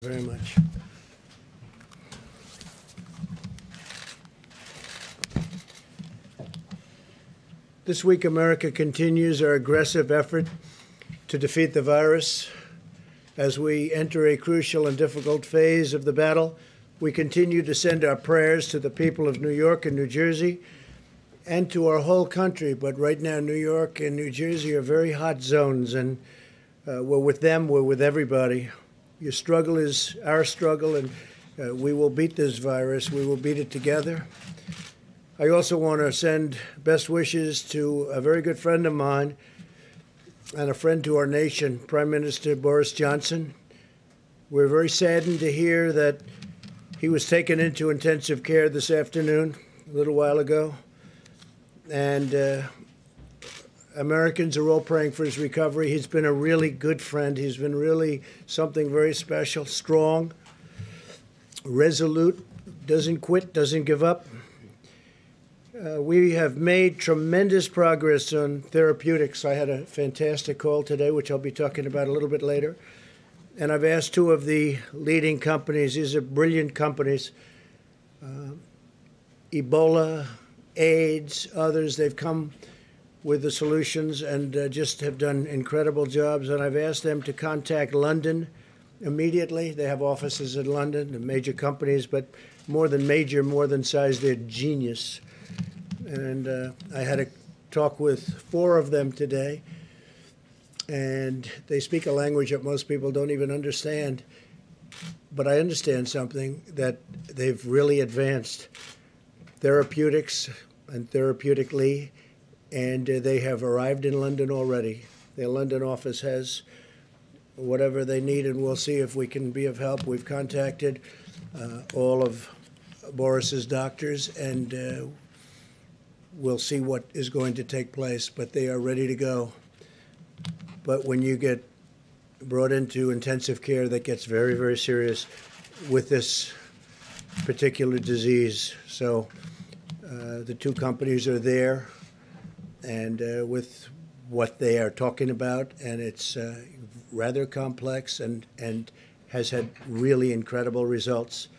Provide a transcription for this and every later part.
Very much. This week, America continues our aggressive effort to defeat the virus. As we enter a crucial and difficult phase of the battle, we continue to send our prayers to the people of New York and New Jersey and to our whole country. But right now, New York and New Jersey are very hot zones, and we're with them, we're with everybody. Your struggle is our struggle, and we will beat this virus. We will beat it together. I also want to send best wishes to a very good friend of mine and a friend to our nation, Prime Minister Boris Johnson. We're very saddened to hear that he was taken into intensive care this afternoon, a little while ago. And Americans are all praying for his recovery. He's been a really good friend. He's been really something very special, strong, resolute, doesn't quit, doesn't give up. We have made tremendous progress on therapeutics. I had a fantastic call today, which I'll be talking about a little bit later. And I've asked two of the leading companies, these are brilliant companies, Ebola, AIDS, others, they've come with the solutions and just have done incredible jobs. And I've asked them to contact London immediately. They have offices in London, the major companies, but more than major, more than size, they're genius. And I had a talk with 4 of them today, and they speak a language that most people don't even understand. But I understand something, that they've really advanced therapeutics and therapeutically, and they have arrived in London already. Their London office has whatever they need, and we'll see if we can be of help. We've contacted all of Boris's doctors, and we'll see what is going to take place, but they are ready to go. But when you get brought into intensive care, that gets very, very serious with this particular disease. So the 2 companies are there, and with what they are talking about, and it's rather complex and has had really incredible results.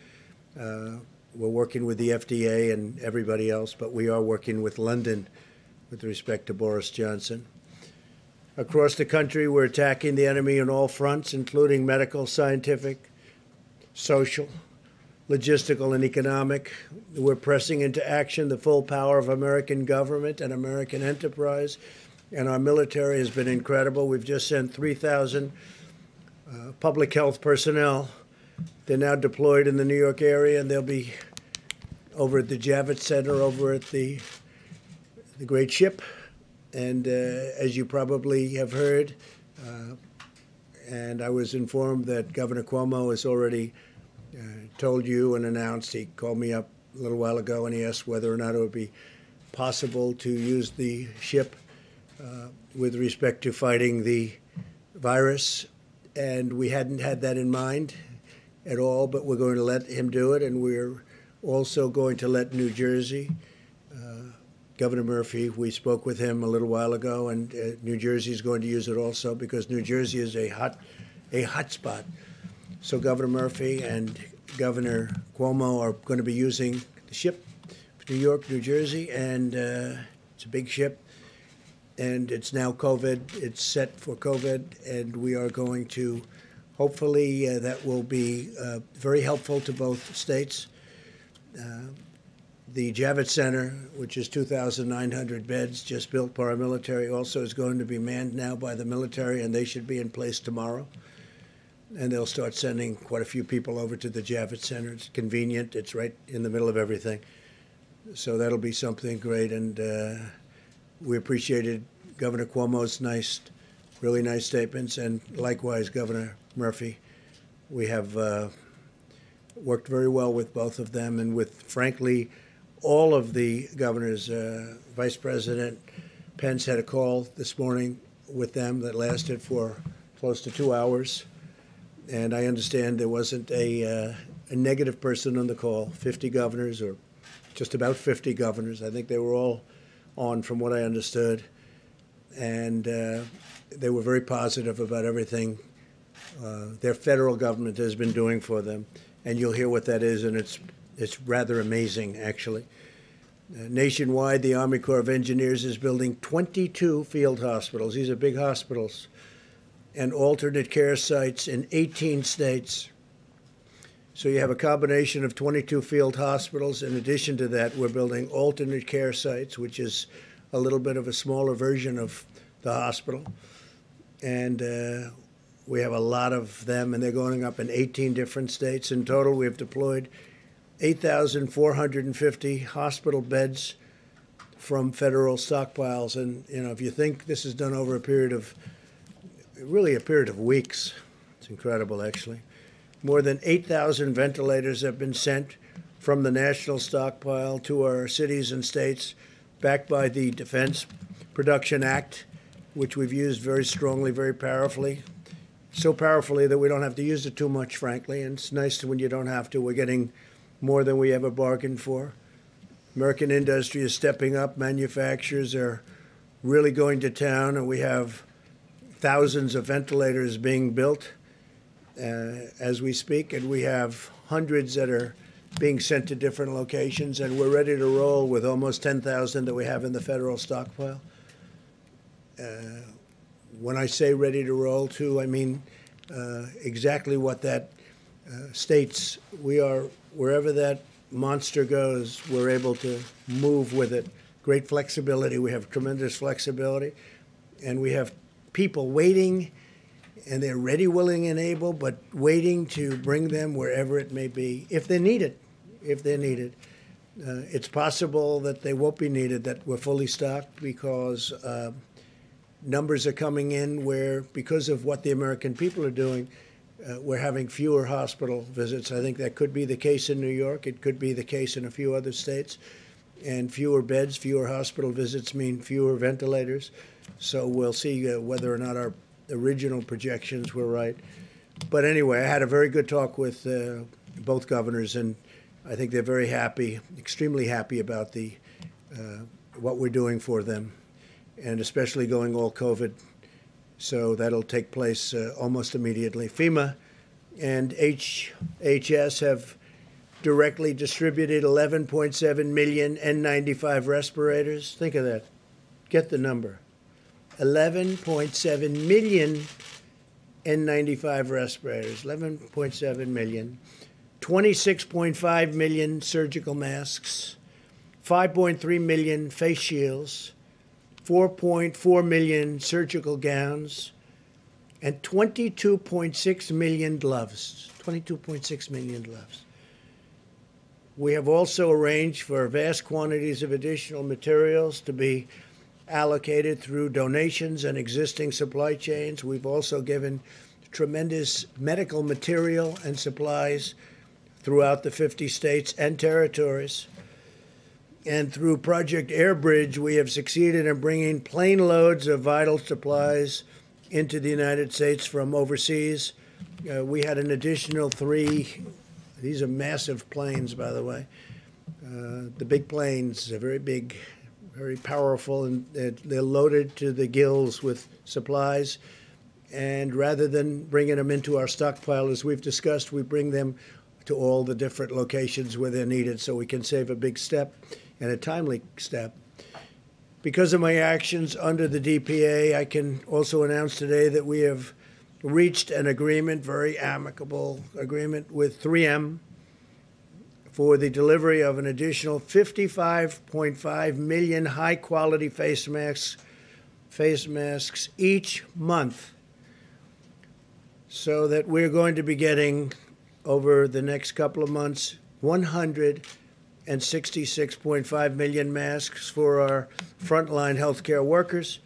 We're working with the FDA and everybody else, but we are working with London with respect to Boris Johnson. Across the country, we're attacking the enemy on all fronts, including medical, scientific, social, logistical, and economic. We're pressing into action the full power of American government and American enterprise, and our military has been incredible. We've just sent 3,000 public health personnel. They're now deployed in the New York area, and they'll be over at the Javits Center, over at the Great Ship. And as you probably have heard, and I was informed that Governor Cuomo has already told you and announced, he called me up a little while ago and he asked whether or not it would be possible to use the ship with respect to fighting the virus. And we hadn't had that in mind at all, but we're going to let him do it, and we're also going to let New Jersey, Governor Murphy, we spoke with him a little while ago, and New Jersey is going to use it also because New Jersey is a hot spot. So Governor Murphy and Governor Cuomo are going to be using the ship, New York, New Jersey, and it's a big ship, and it's now COVID. It's set for COVID, and we are going to, hopefully, that will be very helpful to both states. The Javits Center, which is 2,900 beds, just built by our military, also is going to be manned now by the military, and they should be in place tomorrow. And they'll start sending quite a few people over to the Javits Center. It's convenient. It's right in the middle of everything. So that'll be something great. And we appreciated Governor Cuomo's really nice statements, and likewise Governor Murphy. We have worked very well with both of them, and with, frankly, all of the governors. Vice President Pence had a call this morning with them that lasted for close to 2 hours. And I understand there wasn't a negative person on the call. 50 governors, or just about 50 governors. I think they were all on, from what I understood. And they were very positive about everything their federal government has been doing for them. And you'll hear what that is, and it's rather amazing, actually. Nationwide, the Army Corps of Engineers is building 22 field hospitals. These are big hospitals and alternate care sites in 18 states. So you have a combination of 22 field hospitals. In addition to that, we're building alternate care sites, which is a little bit of a smaller version of the hospital. And we have a lot of them, and they're going up in 18 different states. In total, we have deployed 8,450 hospital beds from federal stockpiles. And, if you think this is done over a period of weeks, it's incredible, actually. More than 8,000 ventilators have been sent from the national stockpile to our cities and states, backed by the Defense Production Act, which we've used very strongly, very powerfully. So powerfully that we don't have to use it too much, frankly. And it's nice when you don't have to. We're getting more than we ever bargained for. American industry is stepping up. Manufacturers are really going to town, and we have thousands of ventilators being built as we speak, and we have hundreds that are being sent to different locations, and we're ready to roll with almost 10,000 that we have in the federal stockpile. When I say ready to roll, too, I mean exactly what that states. We are, wherever that monster goes, we're able to move with it. Great flexibility. We have tremendous flexibility. And we have people waiting, and they're ready, willing, and able, but waiting to bring them wherever it may be, if they need it, if they're needed. It's possible that they won't be needed, that we're fully stocked, because numbers are coming in where, because of what the American people are doing, we're having fewer hospital visits. I think that could be the case in New York. It could be the case in a few other states. And fewer beds, fewer hospital visits mean fewer ventilators. So we'll see whether or not our original projections were right. But anyway, I had a very good talk with both governors, and I think they're very happy, extremely happy about what we're doing for them, and especially going all COVID. So that'll take place almost immediately. FEMA and HHS have directly distributed 11.7 million N95 respirators. Think of that. Get the number. 11.7 million N95 respirators. 11.7 million. 26.5 million surgical masks. 5.3 million face shields. 4.4 million surgical gowns, and 22.6 million gloves. 22.6 million gloves. We have also arranged for vast quantities of additional materials to be allocated through donations and existing supply chains. We've also given tremendous medical material and supplies throughout the 50 states and territories. And through Project Airbridge, we have succeeded in bringing plane loads of vital supplies into the United States from overseas. We had an additional 3. These are massive planes, by the way. The big planes are very big, very powerful, and they're loaded to the gills with supplies. And rather than bringing them into our stockpile, as we've discussed, we bring them to all the different locations where they're needed, so we can save a big step and a timely step. Because of my actions under the DPA, I can also announce today that we have reached an agreement, very amicable agreement, with 3M for the delivery of an additional 55.5 million high-quality face masks each month, so that we're going to be getting, over the next couple of months, 166.5 million masks for our frontline healthcare workers.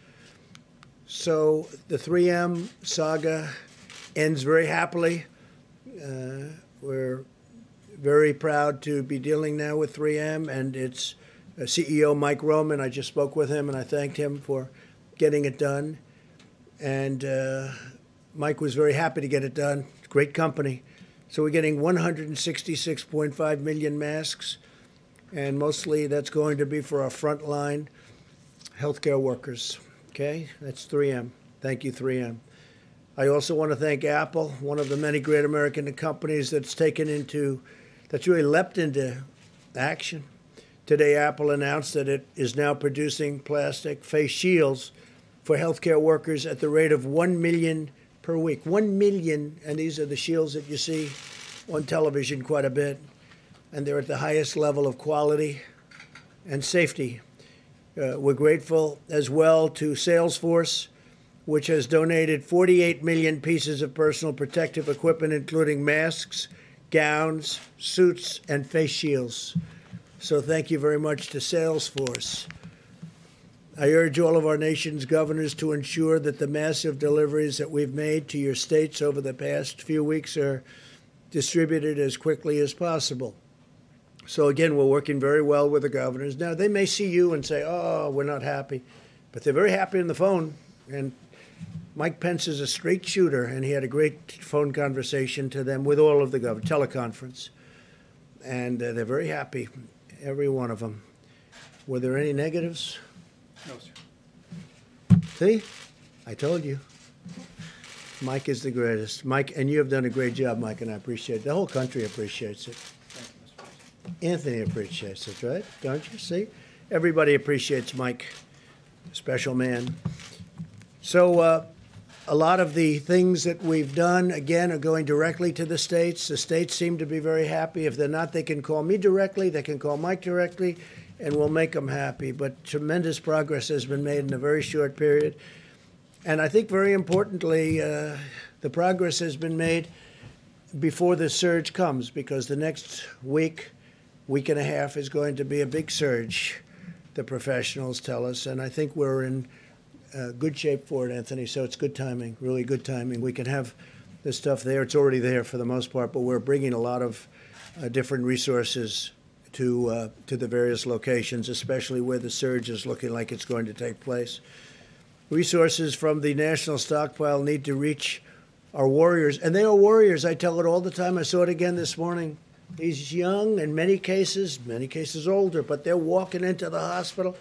So the 3M saga ends very happily. We're very proud to be dealing now with 3M and its CEO, Mike Roman. I just spoke with him, and I thanked him for getting it done. And Mike was very happy to get it done. Great company. So we're getting 166.5 million masks, and mostly that's going to be for our frontline healthcare workers. Okay? That's 3M. Thank you, 3M. I also want to thank Apple, one of the many great American companies that's really leapt into action. Today, Apple announced that it is now producing plastic face shields for healthcare workers at the rate of 1 million per week. 1 million, and these are the shields that you see on television quite a bit, and they're at the highest level of quality and safety. We're grateful as well to Salesforce, which has donated 48 million pieces of personal protective equipment, including masks, gowns, suits, and face shields. So thank you very much to Salesforce. I urge all of our nation's governors to ensure that the massive deliveries that we've made to your states over the past few weeks are distributed as quickly as possible. So again, we're working very well with the governors. Now, they may see you and say, oh, we're not happy, but they're very happy on the phone. And Mike Pence is a straight shooter, and he had a great phone conversation to them with all of the governors, teleconference. And they're very happy, every one of them. Were there any negatives? No, sir. See? I told you. Mike is the greatest. Mike, and you have done a great job, Mike, and I appreciate it. The whole country appreciates it. Thank you, Mr. President. Anthony appreciates it, right? Don't you? See? Everybody appreciates Mike. Special man. So a lot of the things that we've done, again, are going directly to the states. The states seem to be very happy. If they're not, they can call me directly. They can call Mike directly, and we'll make them happy. But tremendous progress has been made in a very short period. And I think very importantly, the progress has been made before the surge comes, because the next week and a half is going to be a big surge, the professionals tell us. And I think we're in good shape for it, Anthony. So it's good timing, really good timing. We can have this stuff there. It's already there for the most part, but we're bringing a lot of different resources to the various locations, especially where the surge is looking like it's going to take place. Resources from the national stockpile need to reach our warriors, and they are warriors. I tell it all the time. I saw it again this morning. These young, in many cases older, but they're walking into the hospital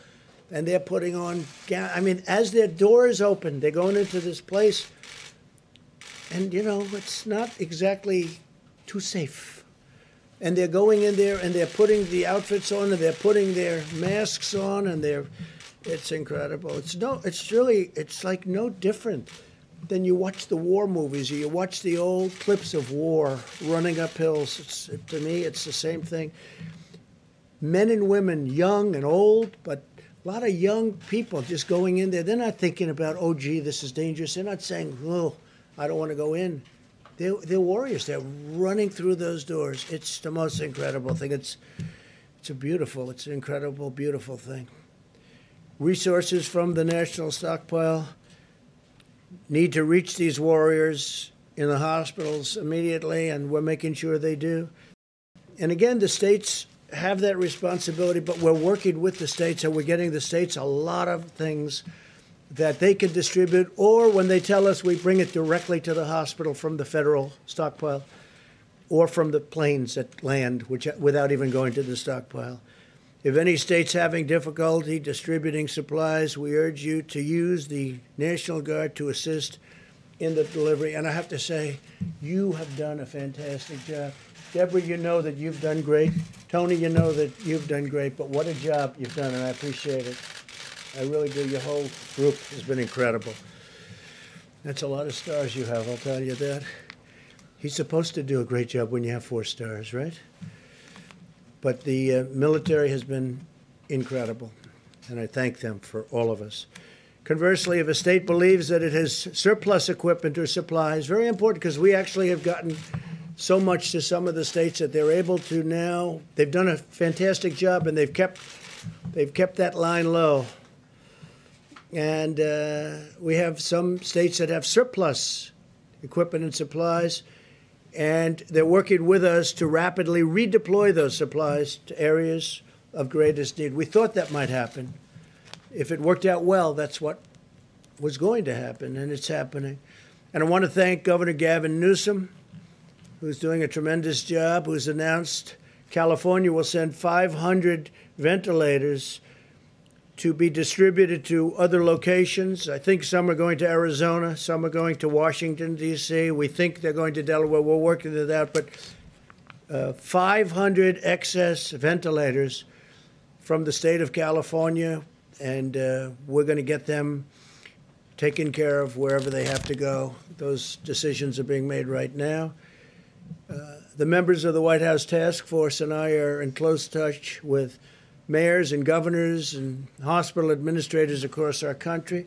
and they're putting on, I mean, as their doors open, they're going into this place, and, you know, it's not exactly too safe. And they're going in there and they're putting the outfits on and they're putting their masks on, and it's incredible. It's like no different than you watch the war movies or you watch the old clips of war running up hills. To me, it's the same thing. Men and women, young and old, but a lot of young people just going in there. They're not thinking about, oh, gee, this is dangerous. They're not saying, oh, I don't want to go in. They're warriors. They're running through those doors. It's the most incredible thing. It's an incredible, beautiful thing. Resources from the national stockpile need to reach these warriors in the hospitals immediately, and we're making sure they do. And again, the states have that responsibility, but we're working with the states, and we're getting the states a lot of things that they can distribute, or when they tell us, we bring it directly to the hospital from the federal stockpile or from the planes that land, without even going to the stockpile. If any state's having difficulty distributing supplies, we urge you to use the National Guard to assist in the delivery. And I have to say, you have done a fantastic job. Deborah, you know that you've done great. Tony, you know that you've done great. But what a job you've done, and I appreciate it. I really do. Your whole group has been incredible. That's a lot of stars you have, I'll tell you that. He's supposed to do a great job when you have 4 stars, right? But the military has been incredible, and I thank them for all of us. Conversely, if a state believes that it has surplus equipment or supplies, very important, because we actually have gotten so much to some of the states that they're able to now. They've done a fantastic job, and they've kept that line low. And we have some states that have surplus equipment and supplies, and they're working with us to rapidly redeploy those supplies to areas of greatest need. We thought that might happen. If it worked out well, that's what was going to happen, and it's happening. And I want to thank Governor Gavin Newsom, who's doing a tremendous job, who's announced California will send 500 ventilators to be distributed to other locations. I think some are going to Arizona, some are going to Washington, D.C. We think they're going to Delaware. We're working it out. But 500 excess ventilators from the state of California, and we're going to get them taken care of wherever they have to go. Those decisions are being made right now. The members of the White House Task Force and I are in close touch with mayors and governors and hospital administrators across our country,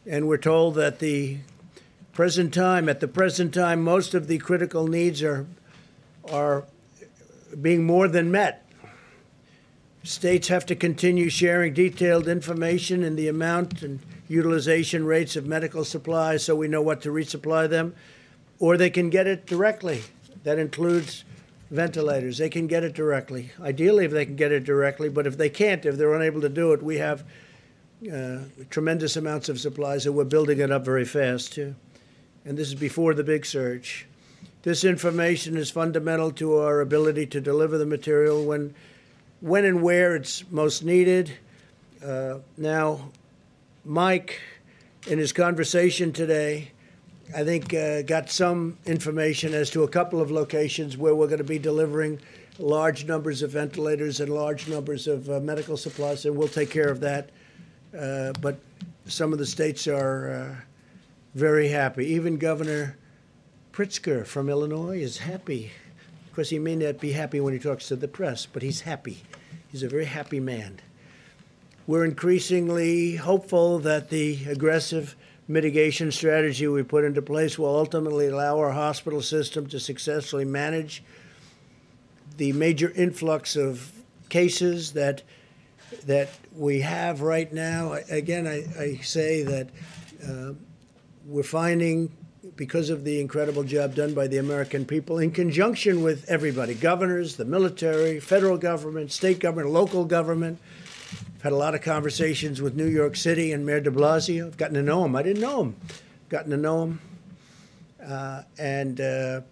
and we're told that at the present time, most of the critical needs are being more than met. States have to continue sharing detailed information in the amount and utilization rates of medical supplies so we know what to resupply them, or they can get it directly. That includes ventilators. They can get it directly. Ideally, if they can get it directly, but if they can't, if they're unable to do it, we have tremendous amounts of supplies, and we're building it up very fast, too. And this is before the big surge. This information is fundamental to our ability to deliver the material when and where it's most needed. Now, Mike, in his conversation today, I think got some information as to a couple of locations where we're going to be delivering large numbers of ventilators and large numbers of medical supplies, and we'll take care of that. But some of the states are very happy. Even Governor Pritzker from Illinois is happy. Of course, he may not be happy when he talks to the press, but he's happy. He's a very happy man. We're increasingly hopeful that the aggressive mitigation strategy we put into place will ultimately allow our hospital system to successfully manage the major influx of cases that we have right now. Again, I say that we're finding, because of the incredible job done by the American people, in conjunction with everybody, governors, the military, federal government, state government, local government. I've had a lot of conversations with New York City and Mayor de Blasio. I've gotten to know him. I didn't know him. Gotten to know him. And a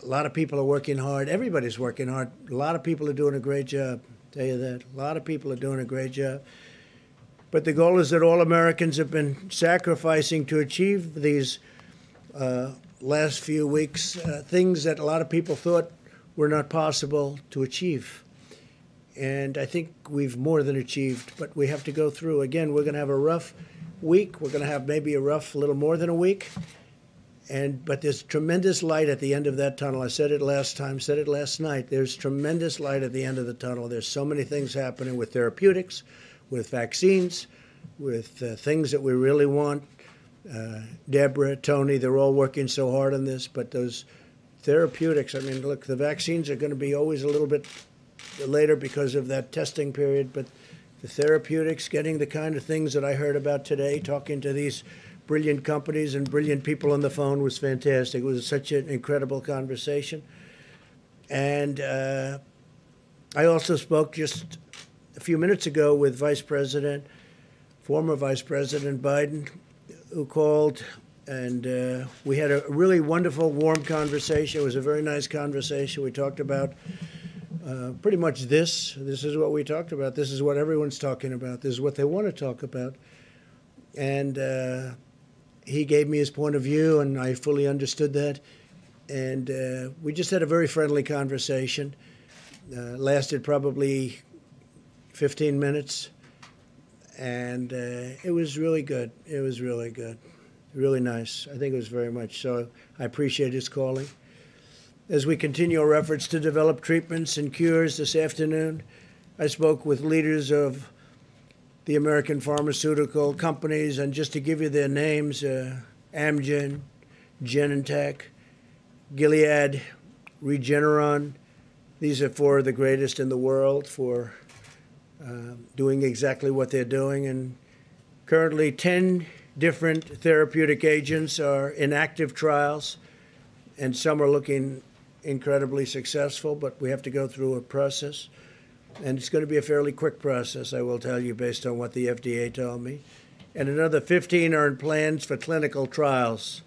lot of people are working hard. Everybody's working hard. A lot of people are doing a great job. I'll tell you that. A lot of people are doing a great job. But the goal is that all Americans have been sacrificing to achieve these last few weeks, things that a lot of people thought were not possible to achieve. And I think we've more than achieved, but we have to go through. Again, we're going to have a rough week. We're going to have maybe a little more than a week. But there's tremendous light at the end of that tunnel. I said it last time, said it last night. There's tremendous light at the end of the tunnel. There's so many things happening with therapeutics, with vaccines, with things that we really want. Deborah, Tony, they're all working so hard on this. But those therapeutics, I mean, look, the vaccines are going to be always a little bit later because of that testing period. But the therapeutics, getting the kind of things that I heard about today, talking to these brilliant companies and brilliant people on the phone was fantastic. It was such an incredible conversation. And I also spoke just a few minutes ago with former Vice President Biden, who called, and we had a really wonderful, warm conversation. It was a very nice conversation. We talked about pretty much this. This is what we talked about. This is what everyone's talking about. This is what they want to talk about. And he gave me his point of view, and I fully understood that. And we just had a very friendly conversation. Lasted probably 15 minutes. And it was really good. It was really good. Really nice. I think it was very much so. I appreciate his calling. As we continue our efforts to develop treatments and cures this afternoon, I spoke with leaders of the American pharmaceutical companies, and just to give you their names, Amgen, Genentech, Gilead, Regeneron. These are four of the greatest in the world for doing exactly what they're doing. And currently 10 different therapeutic agents are in active trials, and some are looking incredibly successful, but we have to go through a process. And it's going to be a fairly quick process, I will tell you, based on what the FDA told me. And another 15 are in plans for clinical trials.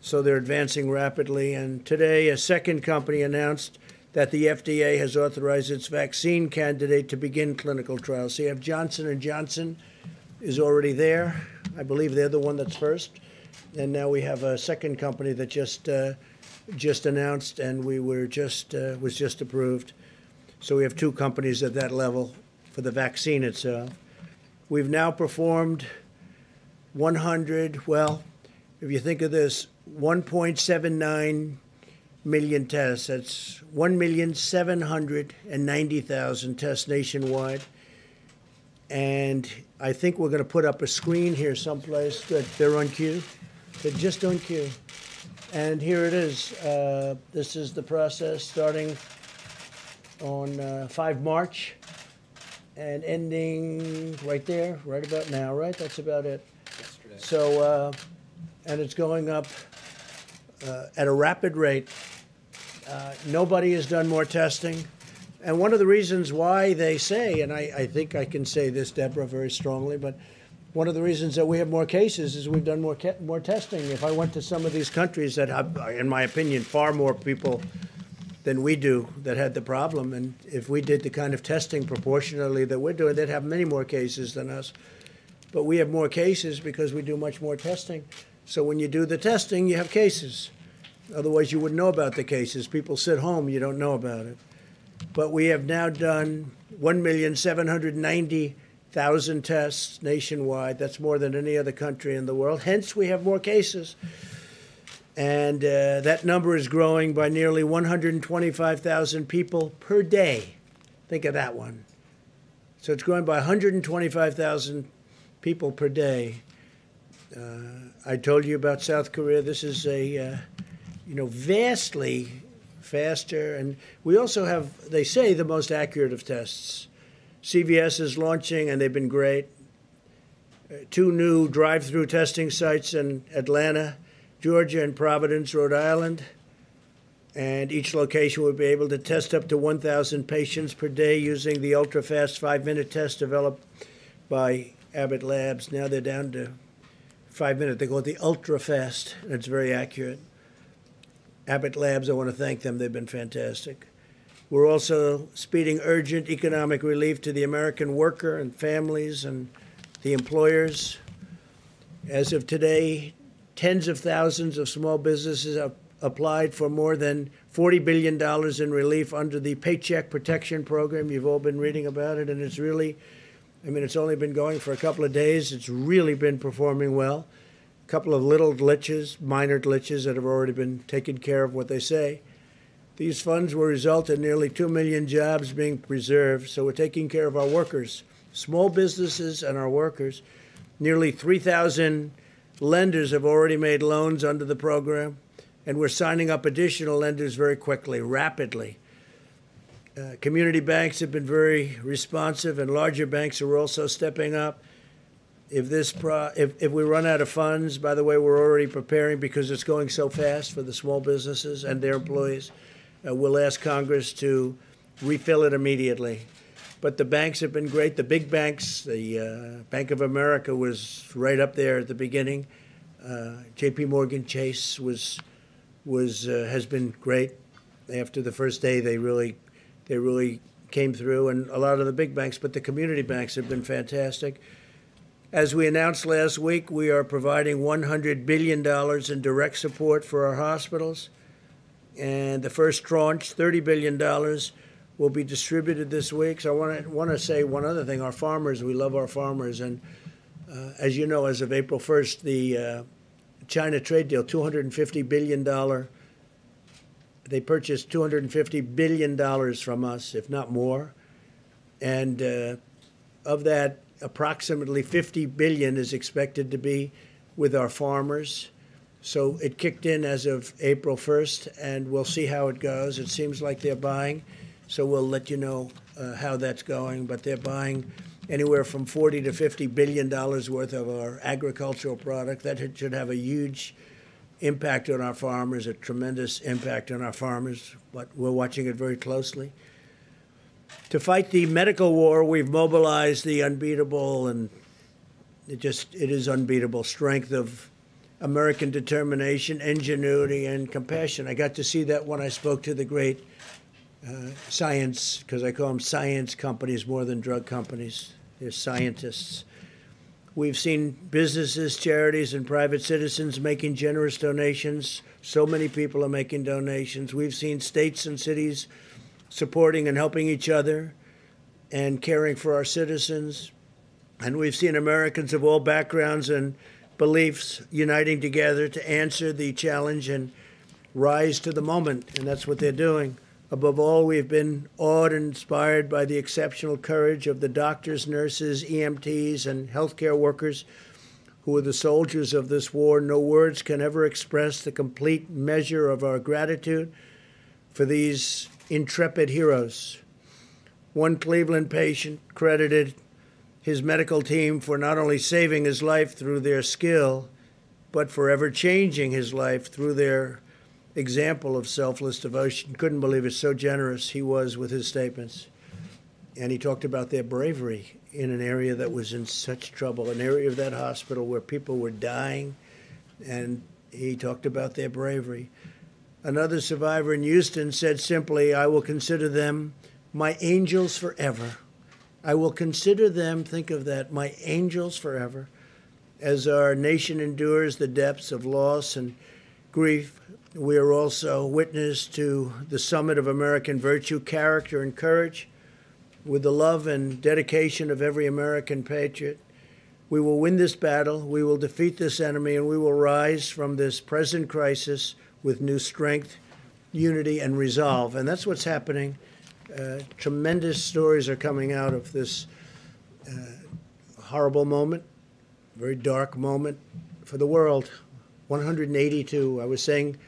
So they're advancing rapidly. And today, a second company announced that the FDA has authorized its vaccine candidate to begin clinical trials. So you have Johnson & Johnson is already there. I believe they're the one that's first. And now we have a second company that just announced, and was just approved. So we have two companies at that level for the vaccine itself. We've now performed 100, well, if you think of this, 1.79 million tests. That's 1,790,000 tests nationwide. And I think we're going to put up a screen here someplace. Good. They're on cue. They're just on cue. And here it is. This is the process starting on 5 March and ending right there, right about now, right? That's about it. Yesterday. So, and it's going up at a rapid rate. Nobody has done more testing. And one of the reasons why they say, and I think I can say this, Deborah, very strongly, but one of the reasons that we have more cases is we've done more testing. If I went to some of these countries that have, in my opinion, far more people than we do that had the problem, and if we did the kind of testing proportionally that we're doing, they'd have many more cases than us. But we have more cases because we do much more testing. So when you do the testing, you have cases. Otherwise, you wouldn't know about the cases. People sit home, you don't know about it. But we have now done 1,790,000 tests nationwide. That's more than any other country in the world. Hence, we have more cases. And that number is growing by nearly 125,000 people per day. Think of that one. So it's growing by 125,000 people per day. I told you about South Korea. This is a, vastly faster. And we also have, they say, the most accurate of tests. CVS is launching, and they've been great. 2 new drive-through testing sites in Atlanta, Georgia, and Providence, Rhode Island. And each location will be able to test up to 1,000 patients per day using the ultra-fast 5-minute test developed by Abbott Labs. Now they're down to 5 minutes. They call it the ultra-fast, and it's very accurate. Abbott Labs, I want to thank them. They've been fantastic. We're also speeding urgent economic relief to the American worker and families and the employers. As of today, tens of thousands of small businesses have applied for more than $40 billion in relief under the Paycheck Protection Program. You've all been reading about it, and it's really, it's only been going for a couple of days. It's really been performing well. A couple of little glitches, minor glitches that have already been taken care of, what they say. These funds will result in nearly 2 million jobs being preserved, so we're taking care of our workers, small businesses and our workers. Nearly 3,000 lenders have already made loans under the program, and we're signing up additional lenders very quickly, rapidly. Community banks have been very responsive, and larger banks are also stepping up. If we run out of funds, by the way, we're already preparing because it's going so fast for the small businesses and their employees. We'll ask Congress to refill it immediately. But the banks have been great. The big banks, the Bank of America was right up there at the beginning. J.P. Morgan Chase has been great. After the first day, they really came through, and a lot of the big banks, but the community banks have been fantastic. As we announced last week, we are providing $100 billion in direct support for our hospitals. And the first tranche, $30 billion, will be distributed this week. So I want to say one other thing. Our farmers, we love our farmers. And as you know, as of April 1st, the China trade deal, $250 billion, they purchased $250 billion from us, if not more. And of that, approximately $50 billion is expected to be with our farmers. So it kicked in as of April 1st, and we'll see how it goes. It seems like they're buying, so we'll let you know how that's going. But they're buying anywhere from $40 to $50 billion worth of our agricultural product. That should have a huge impact on our farmers, a tremendous impact on our farmers, but we're watching it very closely. To fight the medical war, we've mobilized the unbeatable, and it is unbeatable, strength of American determination, ingenuity, and compassion. I got to see that when I spoke to the great science, because I call them science companies more than drug companies. They're scientists. We've seen businesses, charities, and private citizens making generous donations. So many people are making donations. We've seen states and cities supporting and helping each other and caring for our citizens. And we've seen Americans of all backgrounds and beliefs uniting together to answer the challenge and rise to the moment, and that's what they're doing. Above all, we've been awed and inspired by the exceptional courage of the doctors, nurses, EMTs, and healthcare workers who are the soldiers of this war. No words can ever express the complete measure of our gratitude for these intrepid heroes. One Cleveland patient credited his medical team for not only saving his life through their skill, but forever changing his life through their example of selfless devotion. Couldn't believe it, so generous he was with his statements. And he talked about their bravery in an area that was in such trouble, an area of that hospital where people were dying, and he talked about their bravery. Another survivor in Houston said simply, "I will consider them my angels forever. I will consider them," think of that, "my angels forever." As our nation endures the depths of loss and grief, we are also witness to the summit of American virtue, character, and courage. With the love and dedication of every American patriot, we will win this battle, we will defeat this enemy, and we will rise from this present crisis with new strength, unity, and resolve. And that's what's happening. Tremendous stories are coming out of this horrible moment, very dark moment for the world. 182. I was saying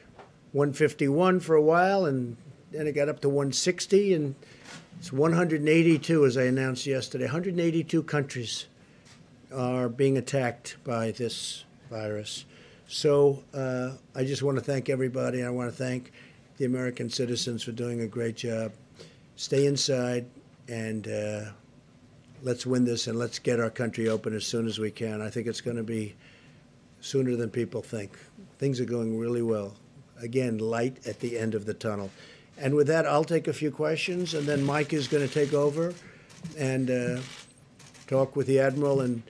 151 for a while, and then it got up to 160, and it's 182, as I announced yesterday. 182 countries are being attacked by this virus. So I just want to thank everybody. I want to thank the American citizens for doing a great job. Stay inside, and let's win this, and let's get our country open as soon as we can. I think it's going to be sooner than people think. Things are going really well. Again, light at the end of the tunnel. And with that, I'll take a few questions, and then Mike is going to take over and talk with the Admiral and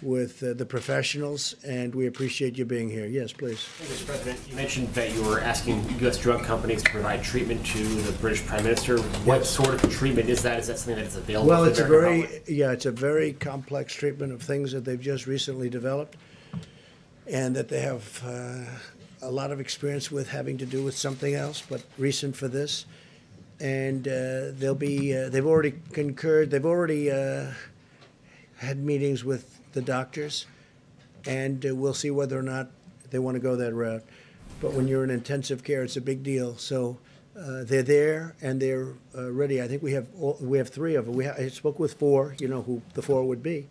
with the professionals, and we appreciate you being here. Yes, please. Thank you, Mr. President. You mentioned that you were asking U.S. drug companies to provide treatment to the British Prime Minister. What sort of treatment is that? Is that something that is available well, to it's the a American very, public? yeah, it's a very complex treatment of things that they've just recently developed and that they have a lot of experience with, having to do with something else, but recent for this. And they'll be, they've already concurred, they've already had meetings with the doctors, and we'll see whether or not they want to go that route. But when you're in intensive care, it's a big deal. So they're there and they're ready. I think we have three of them. I spoke with four. You know who the four would be,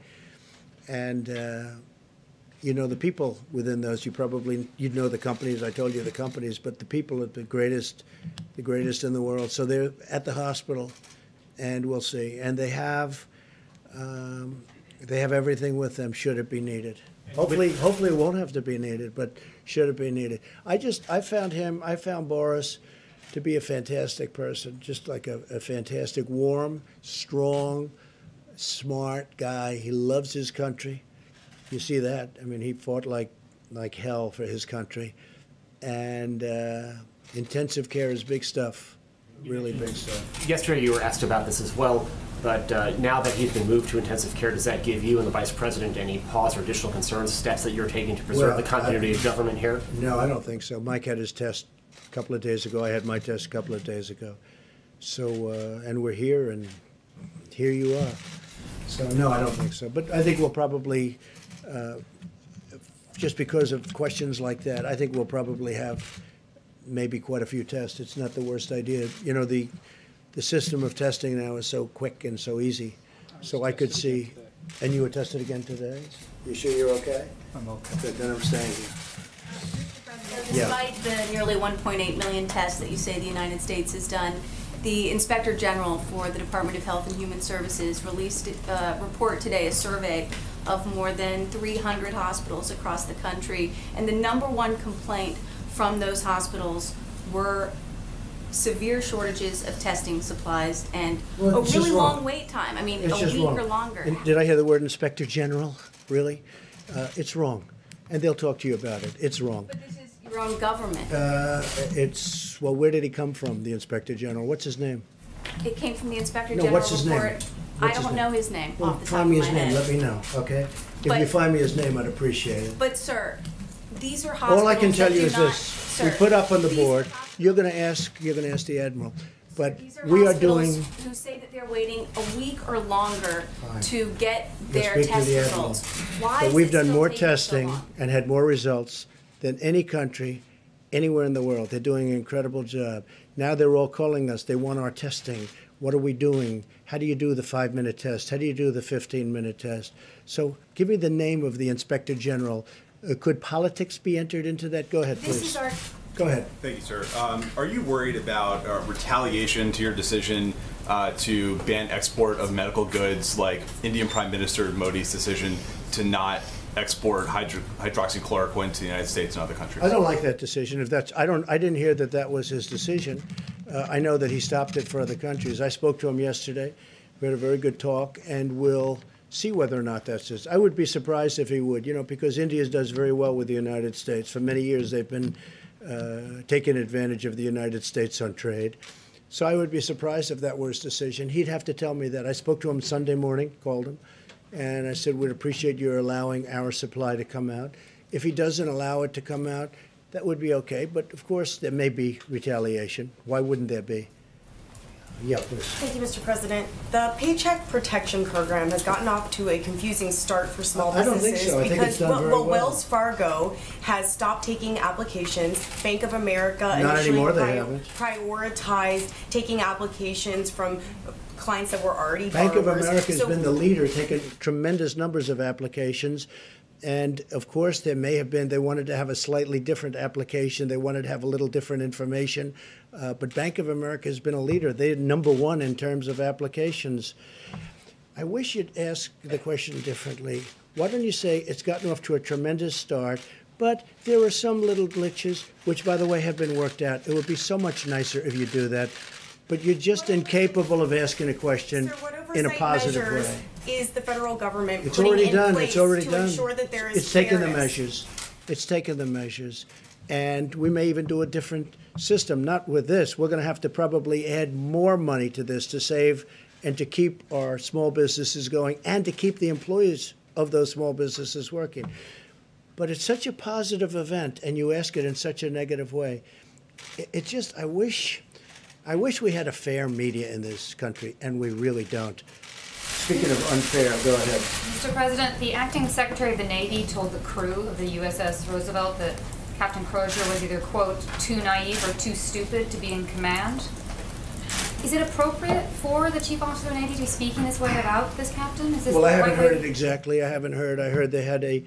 and you know the people within those. You'd know the companies. I told you the companies, but the people are the greatest in the world. So they're at the hospital, and we'll see. And they have everything with them should it be needed. Hopefully it won't have to be needed, but should it be needed. I found Boris to be a fantastic person, just like a fantastic, warm, strong, smart guy. He loves his country. You see that? I mean, he fought like hell for his country. And intensive care is big stuff, really big stuff. Yesterday you were asked about this as well, but now that he's been moved to intensive care, does that give you and the Vice President any pause or additional concerns, steps that you're taking to preserve the continuity of government here? No, I don't think so. Mike had his test a couple of days ago. I had my test a couple of days ago. So, and we're here, and here you are. So, no, I don't think so. But I think we'll probably, just because of questions like that, I think we'll probably have maybe quite a few tests. It's not the worst idea. You know, the system of testing now is so quick and so easy. So I could see, and you were tested again today? You sure you're okay? I'm okay. Good, then I'm staying here. Despite the nearly 1.8 million tests that you say the United States has done, the Inspector General for the Department of Health and Human Services released a report today, a survey of more than 300 hospitals across the country, and the #1 complaint from those hospitals were severe shortages of testing supplies and Well, a it's really just wrong. long wait time. I mean, It's a just week wrong. or longer. And did I hear the word Inspector General? Really? It's wrong. And they'll talk to you about it. It's wrong. But this is your own government. Well, where did he come from, the Inspector General? What's his name? It came from the Inspector No, General what's his name? report. What's I his don't name? know his name Well, off the top find of me my his name, head. let me know, okay? If But- you find me his name, I'd appreciate it. But sir, these are hospitals All I can tell that you do is not- this, we sir, put up on the these are board, hospitals- you're gonna ask the Admiral, but These are we are hospitals doing, who say that they're waiting a week or longer Fine. to get You'll their speak to test the Admiral. results. Why but is we've it done still more taking so testing long? and had more results than any country anywhere in the world. They're doing an incredible job. Now they're all calling us, they want our testing. What are we doing? How do you do the 5-minute test? How do you do the 15-minute test? So give me the name of the Inspector General. Could politics be entered into that? Go ahead, This please. is our, Go ahead. Thank you, sir. Are you worried about retaliation to your decision to ban export of medical goods, like Indian Prime Minister Modi's decision to not export hydroxychloroquine to the United States and other countries? I don't like that decision. If that's, I didn't hear that that was his decision. I know that he stopped it for other countries. I spoke to him yesterday. We had a very good talk, and we'll see whether or not that's his. I would be surprised if he would, because India does very well with the United States. For many years, they've been taking advantage of the United States on trade. So I would be surprised if that were his decision. He'd have to tell me that. I spoke to him Sunday morning, called him, and I said, we'd appreciate your allowing our supply to come out. If he doesn't allow it to come out, that would be okay. But of course, there may be retaliation. Why wouldn't there be? Yeah, please. Thank you, Mr. President. The Paycheck Protection Program has gotten off to a confusing start for small I don't businesses think so. I think it's done very well. Wells Fargo has stopped taking applications. Bank of America Not initially anymore, they haven't. prioritized taking applications from clients that were already Bank of borrowers. America has So- been the leader, taking tremendous numbers of applications. And of course, there may have been, they wanted to have a slightly different application. They wanted to have a little different information. But Bank of America has been a leader. They're number one in terms of applications. I wish you'd ask the question differently. Why don't you say it's gotten off to a tremendous start, but there are some little glitches, which, by the way, have been worked out. It would be so much nicer if you do that. But you're just incapable of asking a question Sir, what in a oversight positive measures way. is the federal government It's putting already in done. place It's already to done. ensure that there is It's taken the fairness? measures. It's taken the measures. And we may even do a different system, not with this. We're going to have to probably add more money to this to save and to keep our small businesses going and to keep the employees of those small businesses working. But it's such a positive event, and you ask it in such a negative way. It just, I wish we had a fair media in this country, and we really don't. Speaking of unfair, go ahead. Mr. President, the acting Secretary of the Navy told the crew of the USS Roosevelt that Captain Crozier was either, quote, too naive or too stupid to be in command. Is it appropriate for the Chief Officer of the Navy to be speaking this way about this captain? Is this Well, I the haven't right heard way- it exactly. I haven't heard. I heard they had a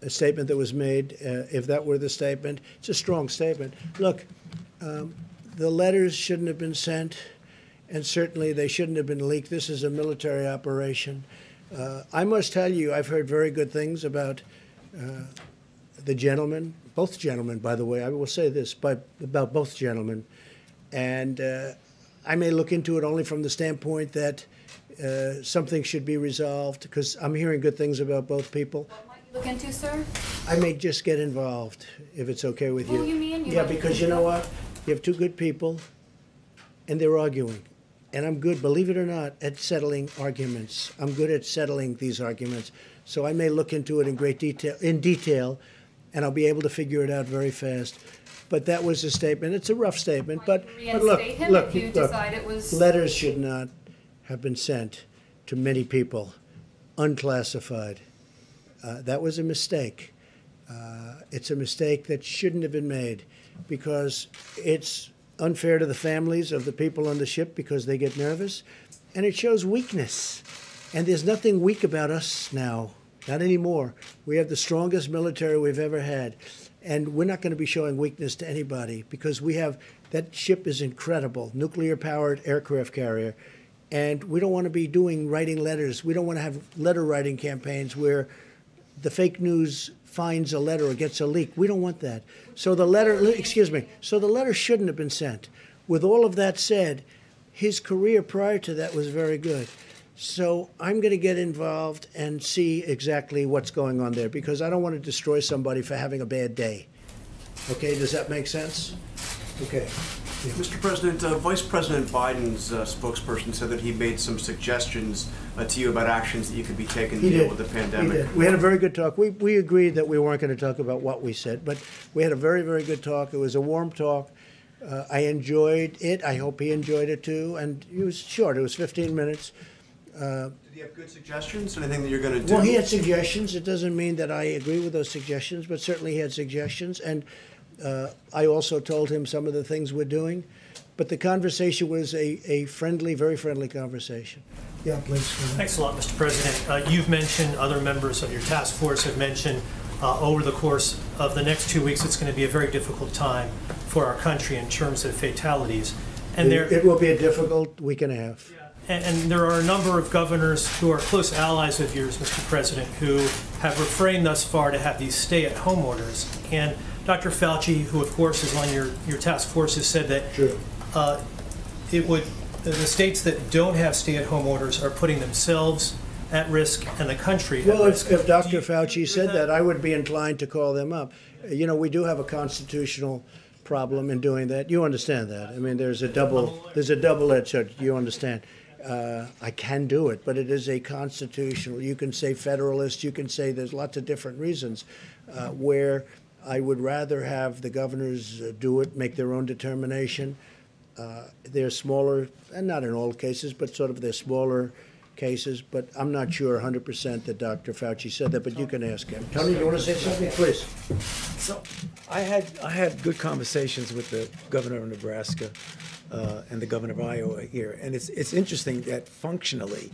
statement that was made. If that were the statement, it's a strong statement. Look, the letters shouldn't have been sent, and certainly they shouldn't have been leaked. This is a military operation. I must tell you, I've heard very good things about the gentlemen, both gentlemen, by the way. I will say this about both gentlemen. And I may look into it only from the standpoint that something should be resolved, because I'm hearing good things about both people. What might you look into, sir? I may just get involved, if it's okay with you. Who you mean? You Yeah, might- because you know what? You have two good people, and they're arguing. And I'm good, believe it or not, at settling arguments. I'm good at settling these arguments. So I may look into it in detail, and I'll be able to figure it out very fast. But that was a statement. It's a rough statement, but look, Reinstate him if you decide it was- letters should not have been sent to many people, unclassified. That was a mistake. It's a mistake that shouldn't have been made, because it's unfair to the families of the people on the ship because they get nervous, and it shows weakness. And there's nothing weak about us now, not anymore. We have the strongest military we've ever had, and we're not going to be showing weakness to anybody, because we have, that ship is incredible, nuclear-powered aircraft carrier, and we don't want to be writing letters. We don't want to have letter-writing campaigns where the fake news finds a letter or gets a leak. We don't want that. So the letter, excuse me, so the letter shouldn't have been sent. With all of that said, his career prior to that was very good. So I'm going to get involved and see exactly what's going on there, because I don't want to destroy somebody for having a bad day. Okay, does that make sense? Okay. Yeah. Mr. President, Vice President Biden's spokesperson said that he made some suggestions to you about actions that you could be taking to deal with the pandemic. He did. We had a very good talk. We agreed that we weren't going to talk about what we said, but we had a very, very good talk. It was a warm talk. I enjoyed it. I hope he enjoyed it too. And it was short. It was 15 minutes. Did he have good suggestions? Anything that you're going to do? Well, he had suggestions. It doesn't mean that I agree with those suggestions, but certainly he had suggestions. And I also told him some of the things we're doing. But the conversation was a friendly, very friendly conversation. Yeah, please. Thanks a lot, Mr. President. You've mentioned, other members of your task force have mentioned, over the course of the next 2 weeks, it's going to be a very difficult time for our country in terms of fatalities. And it will be a difficult week and a half. And there are a number of governors who are close allies of yours, Mr. President, who have refrained thus far to have these stay-at-home orders. And Dr. Fauci, who of course is on your task force, has said that the states that don't have stay-at-home orders are putting themselves at risk and the country well, at risk. If Dr. Fauci said that, I would be inclined to call them up. You know, we do have a constitutional problem in doing that. You understand that? I mean, there's a double-edged sword. You understand? I can do it, but it is a constitutional. You can say federalist. You can say there's lots of different reasons where I would rather have the governors do it, make their own determination. They're smaller, and not in all cases, but sort of they're smaller cases. But I'm not sure 100% that Dr. Fauci said that, but you can ask him. Tony, you want to say something? Please. So I had good conversations with the governor of Nebraska and the governor of Iowa here, and it's interesting that functionally,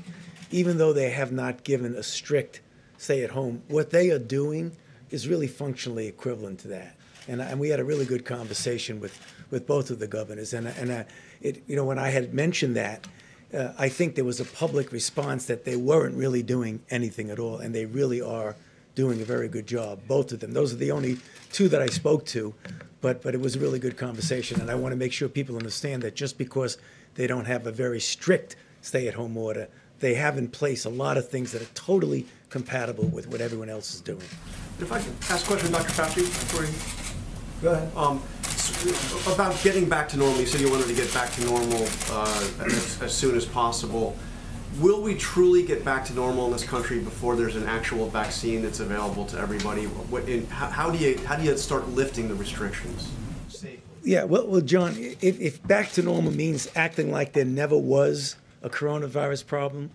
even though they have not given a strict stay-at-home, what they are doing is really functionally equivalent to that. And we had a really good conversation with both of the governors. And when I had mentioned that, I think there was a public response that they weren't really doing anything at all, and they really are doing a very good job, both of them. Those are the only two that I spoke to, but it was a really good conversation. And I want to make sure people understand that just because they don't have a very strict stay-at-home order, they have in place a lot of things that are totally compatible with what everyone else is doing. If I could ask a question, Dr. Fauci, before you... Go ahead. About getting back to normal, you said you wanted to get back to normal as soon as possible. Will we truly get back to normal in this country before there's an actual vaccine that's available to everybody? How do you start lifting the restrictions safely? Yeah, well, John, if back to normal means acting like there never was a coronavirus problem,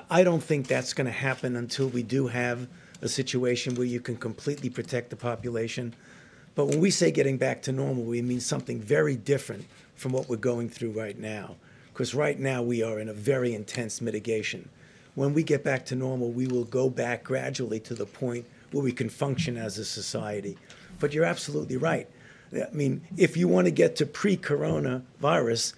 I don't think that's going to happen until we do have a situation where you can completely protect the population. But when we say getting back to normal, we mean something very different from what we're going through right now. Because right now we are in a very intense mitigation. When we get back to normal, we will go back gradually to the point where we can function as a society. But you're absolutely right. I mean, if you want to get to pre-coronavirus,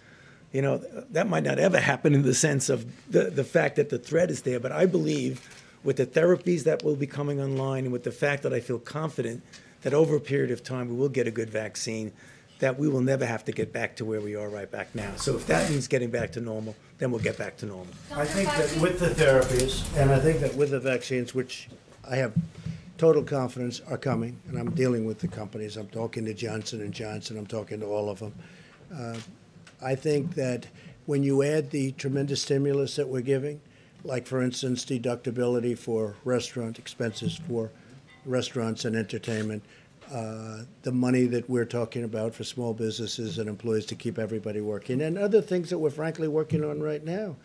you know, that might not ever happen in the sense of the fact that the threat is there. But I believe with the therapies that will be coming online and with the fact that I feel confident that over a period of time we will get a good vaccine, that we will never have to get back to where we are right back now. So if that means getting back to normal, then we'll get back to normal. I think that with the therapies, and I think that with the vaccines, which I have total confidence are coming, and I'm dealing with the companies. I'm talking to Johnson & Johnson. I'm talking to all of them. I think that when you add the tremendous stimulus that we're giving, like, for instance, deductibility for restaurant expenses for restaurants and entertainment, the money that we're talking about for small businesses and employees to keep everybody working, and other things that we're frankly working on right now,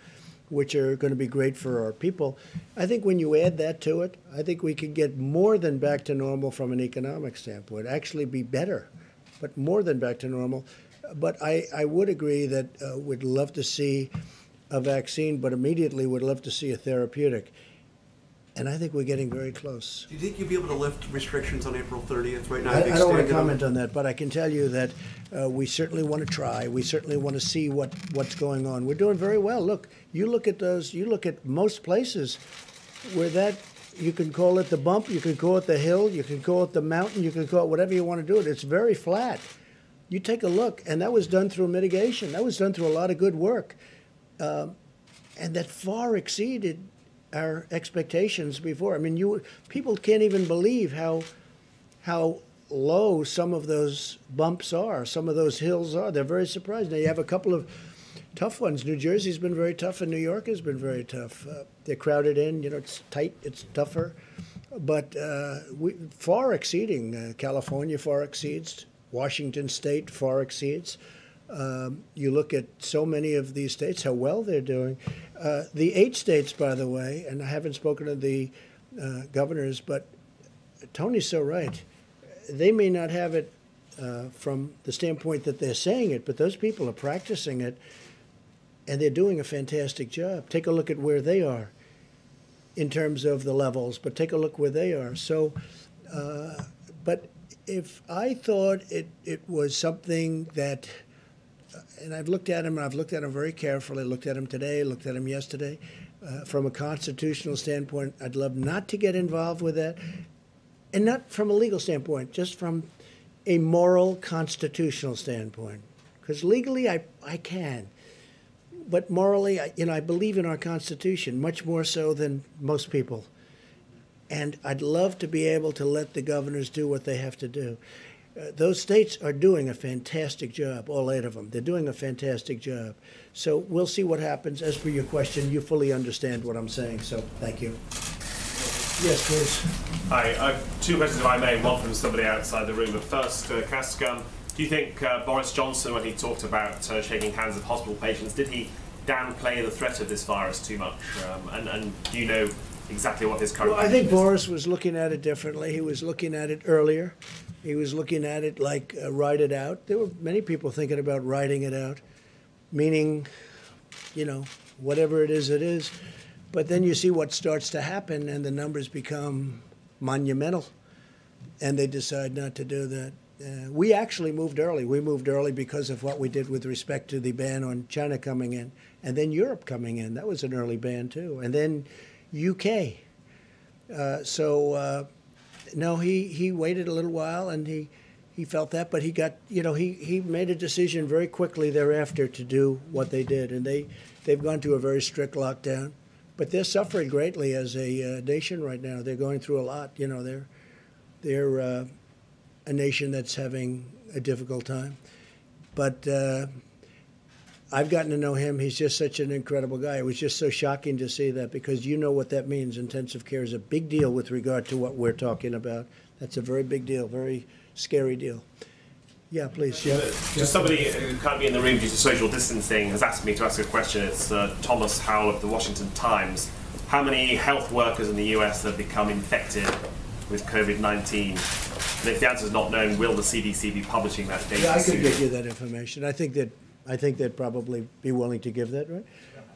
which are going to be great for our people. I think when you add that to it, I think we could get more than back to normal from an economic standpoint, actually be better, but more than back to normal. But I would agree that we'd love to see a vaccine, but immediately would love to see a therapeutic. And I think we're getting very close. Do you think you'll be able to lift restrictions on April 30th right now? I don't want to comment on that, but I can tell you that we certainly want to try. We certainly want to see what's going on. We're doing very well. Look, you look at those. You look at most places where that You can call it the bump, you can call it the hill, you can call it the mountain, you can call it whatever you want to do it. It's very flat. You take a look, and that was done through mitigation. That was done through a lot of good work. And that far exceeded our expectations before. I mean, people can't even believe how low some of those bumps are, some of those hills are. They're very surprised. Now, you have a couple of tough ones. New Jersey's been very tough, and New York has been very tough. They're crowded in. It's tight. It's tougher. But far exceeding. California far exceeds. Washington State far exceeds. You look at so many of these states, how well they're doing. The 8 states, by the way, and I haven't spoken to the governors, but Tony's so right. They may not have it from the standpoint that they're saying it, but those people are practicing it, and they're doing a fantastic job. Take a look at where they are in terms of the levels, but take a look where they are. So, but if I thought it was something that, and I've looked at him, and I've looked at him very carefully, looked at him today, looked at him yesterday, from a constitutional standpoint, I'd love not to get involved with that, and not from a legal standpoint, just from a moral constitutional standpoint. Because legally, I can. But morally, I believe in our Constitution much more so than most people. And I'd love to be able to let the governors do what they have to do. Those states are doing a fantastic job, all 8 of them. They're doing a fantastic job. So we'll see what happens. As for your question, you fully understand what I'm saying, so thank you. Yes, please. Hi, 2 questions if I may, one from somebody outside the room. But first, can I ask, do you think Boris Johnson, when he talked about shaking hands with hospital patients, did he downplay the threat of this virus too much? And do you know exactly what his current Well, I think position is? Boris was looking at it differently. He was looking at it earlier. He was looking at it like ride it out. There were many people thinking about riding it out, meaning, whatever it is. But then you see what starts to happen, and the numbers become monumental, and they decide not to do that. We actually moved early. We moved early because of what we did with respect to the ban on China coming in, and then Europe coming in. That was an early ban, too. And then UK. No, he waited a little while, and he felt that, but he got, he made a decision very quickly thereafter to do what they did, and they've gone to a very strict lockdown. But they're suffering greatly as a nation right now. They're going through a lot. They're a nation that's having a difficult time. But I've gotten to know him. He's just such an incredible guy. It was just so shocking to see that, because you know what that means. Intensive care is a big deal with regard to what we're talking about. That's a very big deal, very scary deal. Yeah, please, Jeff. Just somebody who can't be in the room due to social distancing has asked me to ask a question. It's Thomas Howell of the Washington Times. How many health workers in the US have become infected with COVID-19? And if the answer is not known, will the CDC be publishing that data Yeah, I soon? could get you that information. I think they'd probably be willing to give that, right?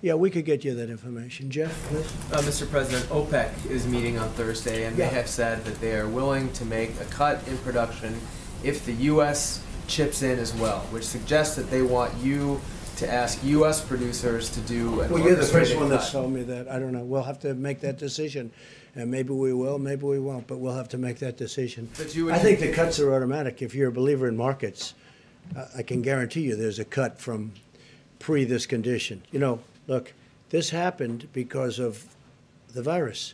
Yeah, we could get you that information. Jeff, please. Mr. President, OPEC is meeting on Thursday, and Yeah. they have said that they are willing to make a cut in production if the U.S. chips in as well, which suggests that they want you to ask U.S. producers to do an Well, you're the first orchestrated one that's cut. told me that. I don't know. We'll have to make that decision. And maybe we will, maybe we won't, but we'll have to make that decision. But you would I think the cuts are automatic. If you're a believer in markets, I can guarantee you there's a cut from pre this condition. Look, this happened because of the virus.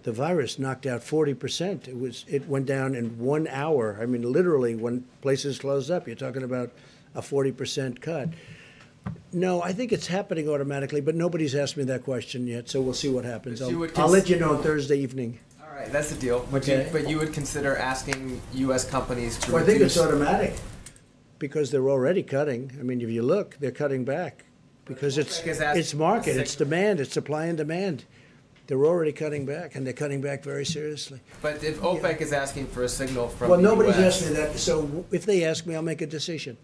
The virus knocked out 40%. It went down in 1 hour. I mean, literally, when places closed up, you're talking about a 40% cut. No, I think it's happening automatically, but nobody's asked me that question yet, so we'll see what happens. I'll let you know on Thursday evening. All right, that's the deal. Okay. But you would consider asking U.S. companies to Well, I think reduce... it's automatic because they're already cutting. I mean, if you look, they're cutting back because OPEC is asking it's market, for it's demand, it's supply and demand. They're already cutting back, and they're cutting back very seriously. But if OPEC is asking for a signal from Well, the nobody's US, asked me that, so if they ask me, I'll make a decision.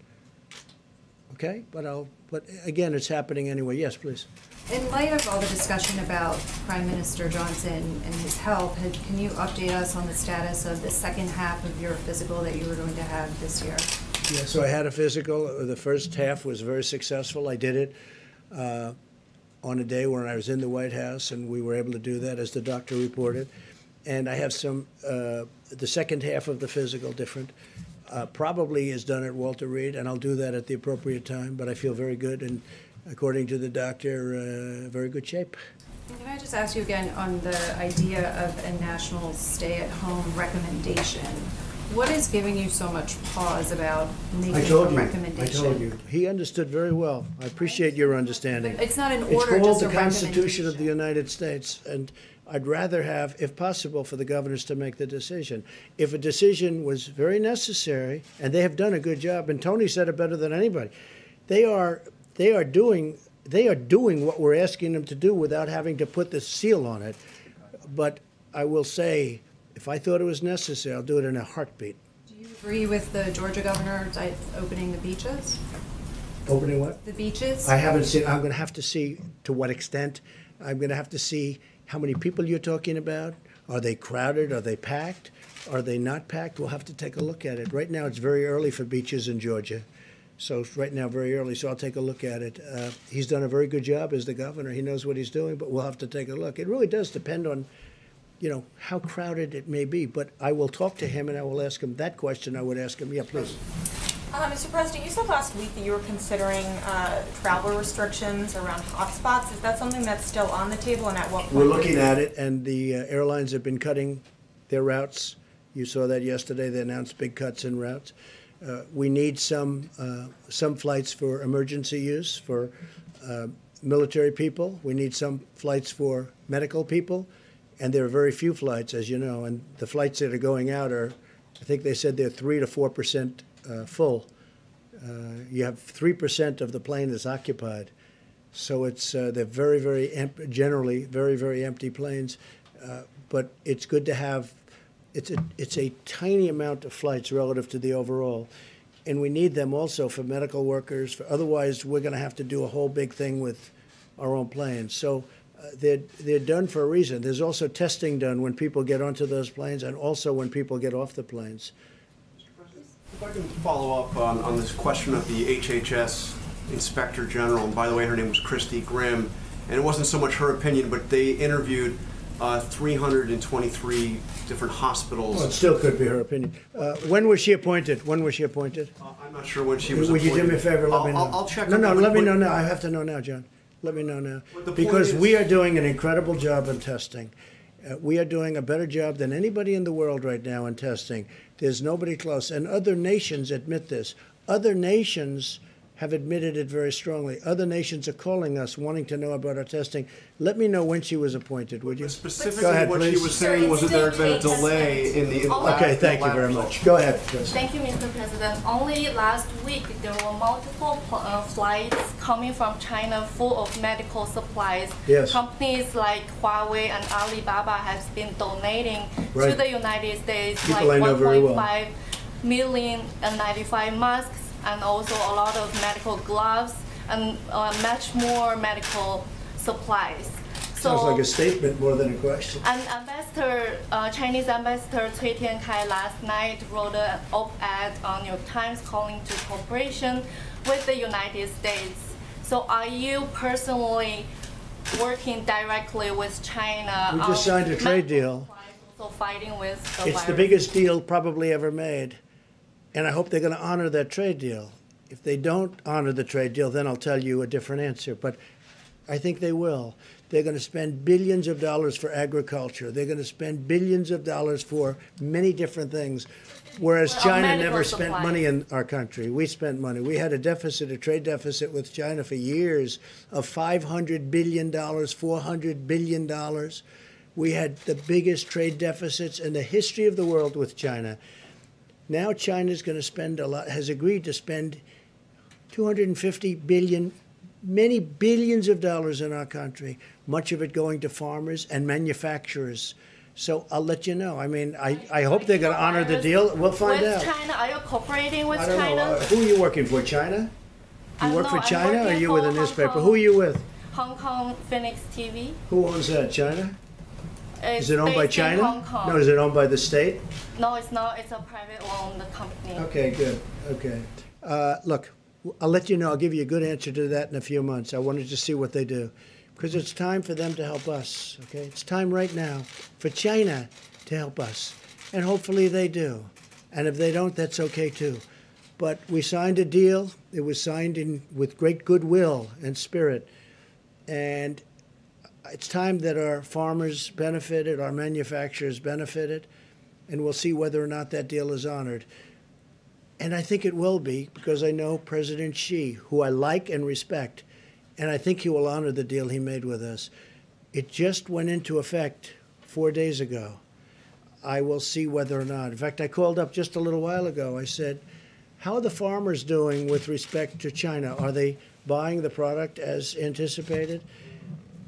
Okay? But again, it's happening anyway. Yes, please. In light of all the discussion about Prime Minister Johnson and his health, can you update us on the status of the second half of your physical that you were going to have this year? Yeah, so I had a physical. The first half was very successful. I did it on a day when I was in the White House, and we were able to do that, as the doctor reported. and I have some, the second half of the physical different. Probably is done at Walter Reed, and I'll do that at the appropriate time, but I feel very good, and according to the doctor, very good shape. Can I just ask you again on the idea of a national stay-at-home recommendation? What is giving you so much pause about making a recommendation? I told you. He understood very well. I appreciate your understanding. But it's not an order, it's called just a the Constitution of recommendation. the United States, and I'd rather have, if possible, for the governors to make the decision. If a decision was very necessary, and they have done a good job, and Tony said it better than anybody, they are doing what we're asking them to do without having to put the seal on it. But I will say, if I thought it was necessary, I'll do it in a heartbeat. Do you agree with the Georgia governor opening the beaches? Opening what? The beaches? I haven't seen. I'm going to have to see to what extent. I'm going to have to see how many people you're talking about. Are they crowded? Are they packed? Are they not packed? We'll have to take a look at it. Right now, it's very early for beaches in Georgia. So right now, very early, so I'll take a look at it. He's done a very good job as the governor. He knows what he's doing, but we'll have to take a look. It really does depend on, how crowded it may be. But I will talk to him, and I will ask him that question. I would ask him, yeah, please. Mr. President, you said last week that you were considering travel restrictions around hotspots. Is that something that's still on the table, and at what point? We're looking at it, and the airlines have been cutting their routes. You saw that yesterday. They announced big cuts in routes. We need some flights for emergency use for military people. We need some flights for medical people, and there are very few flights, as you know. And the flights that are going out are, I think they said they're 3 to 4% full. You have 3% of the plane is occupied, so it's they're generally very empty planes. But it's good to have. It's a tiny amount of flights relative to the overall, and we need them also for medical workers. Otherwise, we're going to have to do a whole big thing with our own planes. So they're done for a reason. There's also testing done when people get onto those planes, and also when people get off the planes. If I can follow up on this question of the HHS Inspector General, and by the way, her name was Christy Grimm, and it wasn't so much her opinion, but they interviewed 323 different hospitals. Well, it still could be her opinion. When was she appointed? I'm not sure when she was appointed. Would you do me a favor? Let me know. I'll check. No, let me know now. I have to know now, John. Let me know now. Because we are doing an incredible job in testing. We are doing a better job than anybody in the world right now in testing. There's nobody close. And other nations admit this. Other nations have admitted it very strongly. Other nations are calling us, wanting to know about our testing. Let me know when she was appointed, would you? Specifically, Go ahead, what please. she was saying was that there had been a delay in the Okay, thank you very much. Go ahead, Chris. Thank you, Mr. President. Only last week, there were multiple flights coming from China full of medical supplies. Yes. Companies like Huawei and Alibaba has been donating to the United States People I know very well. 1.5 million N95 masks, and also a lot of medical gloves and much more medical supplies. Sounds like a statement more than a question. And Chinese Ambassador Cui Tiankai last night wrote an op-ed on New York Times calling to cooperation with the United States. So are you personally working directly with China? We just signed a trade deal. Also fighting with the It's virus? the biggest deal probably ever made. And I hope they're going to honor that trade deal. If they don't honor the trade deal, then I'll tell you a different answer. But I think they will. They're going to spend billions of dollars for agriculture. They're going to spend billions of dollars for many different things, whereas China never spent money in our country. We spent money. We had a deficit, a trade deficit with China for years of $500 billion, $400 billion. We had the biggest trade deficits in the history of the world with China. Now China's going to spend a lot, has agreed to spend $250 billion, many billions of dollars in our country, much of it going to farmers and manufacturers. So I'll let you know. I mean, I hope they're going to honor the deal. We'll find out. With China, are you cooperating with I don't China? know. Who are you working for, China? You work for China, or are you with a newspaper? Kong. Who are you with? Hong Kong Phoenix TV. Who owns that, China? It's Is it owned by based in China? Hong Kong. No, is it owned by the state? No, it's not. It's a private owned company. Okay, good. Okay. Look, I'll let you know. I'll give you a good answer to that in a few months. I wanted to see what they do. because it's time for them to help us, okay? It's time right now for China to help us, and hopefully they do. And if they don't, that's okay too. But we signed a deal. It was signed with great goodwill and spirit, and it's time that our farmers benefited, our manufacturers benefited, and we'll see whether or not that deal is honored. And I think it will be, because I know President Xi, who I like and respect, and I think he will honor the deal he made with us. It just went into effect 4 days ago. I will see whether or not. In fact, I called up just a little while ago. I said, how are the farmers doing with respect to China? Are they buying the product as anticipated?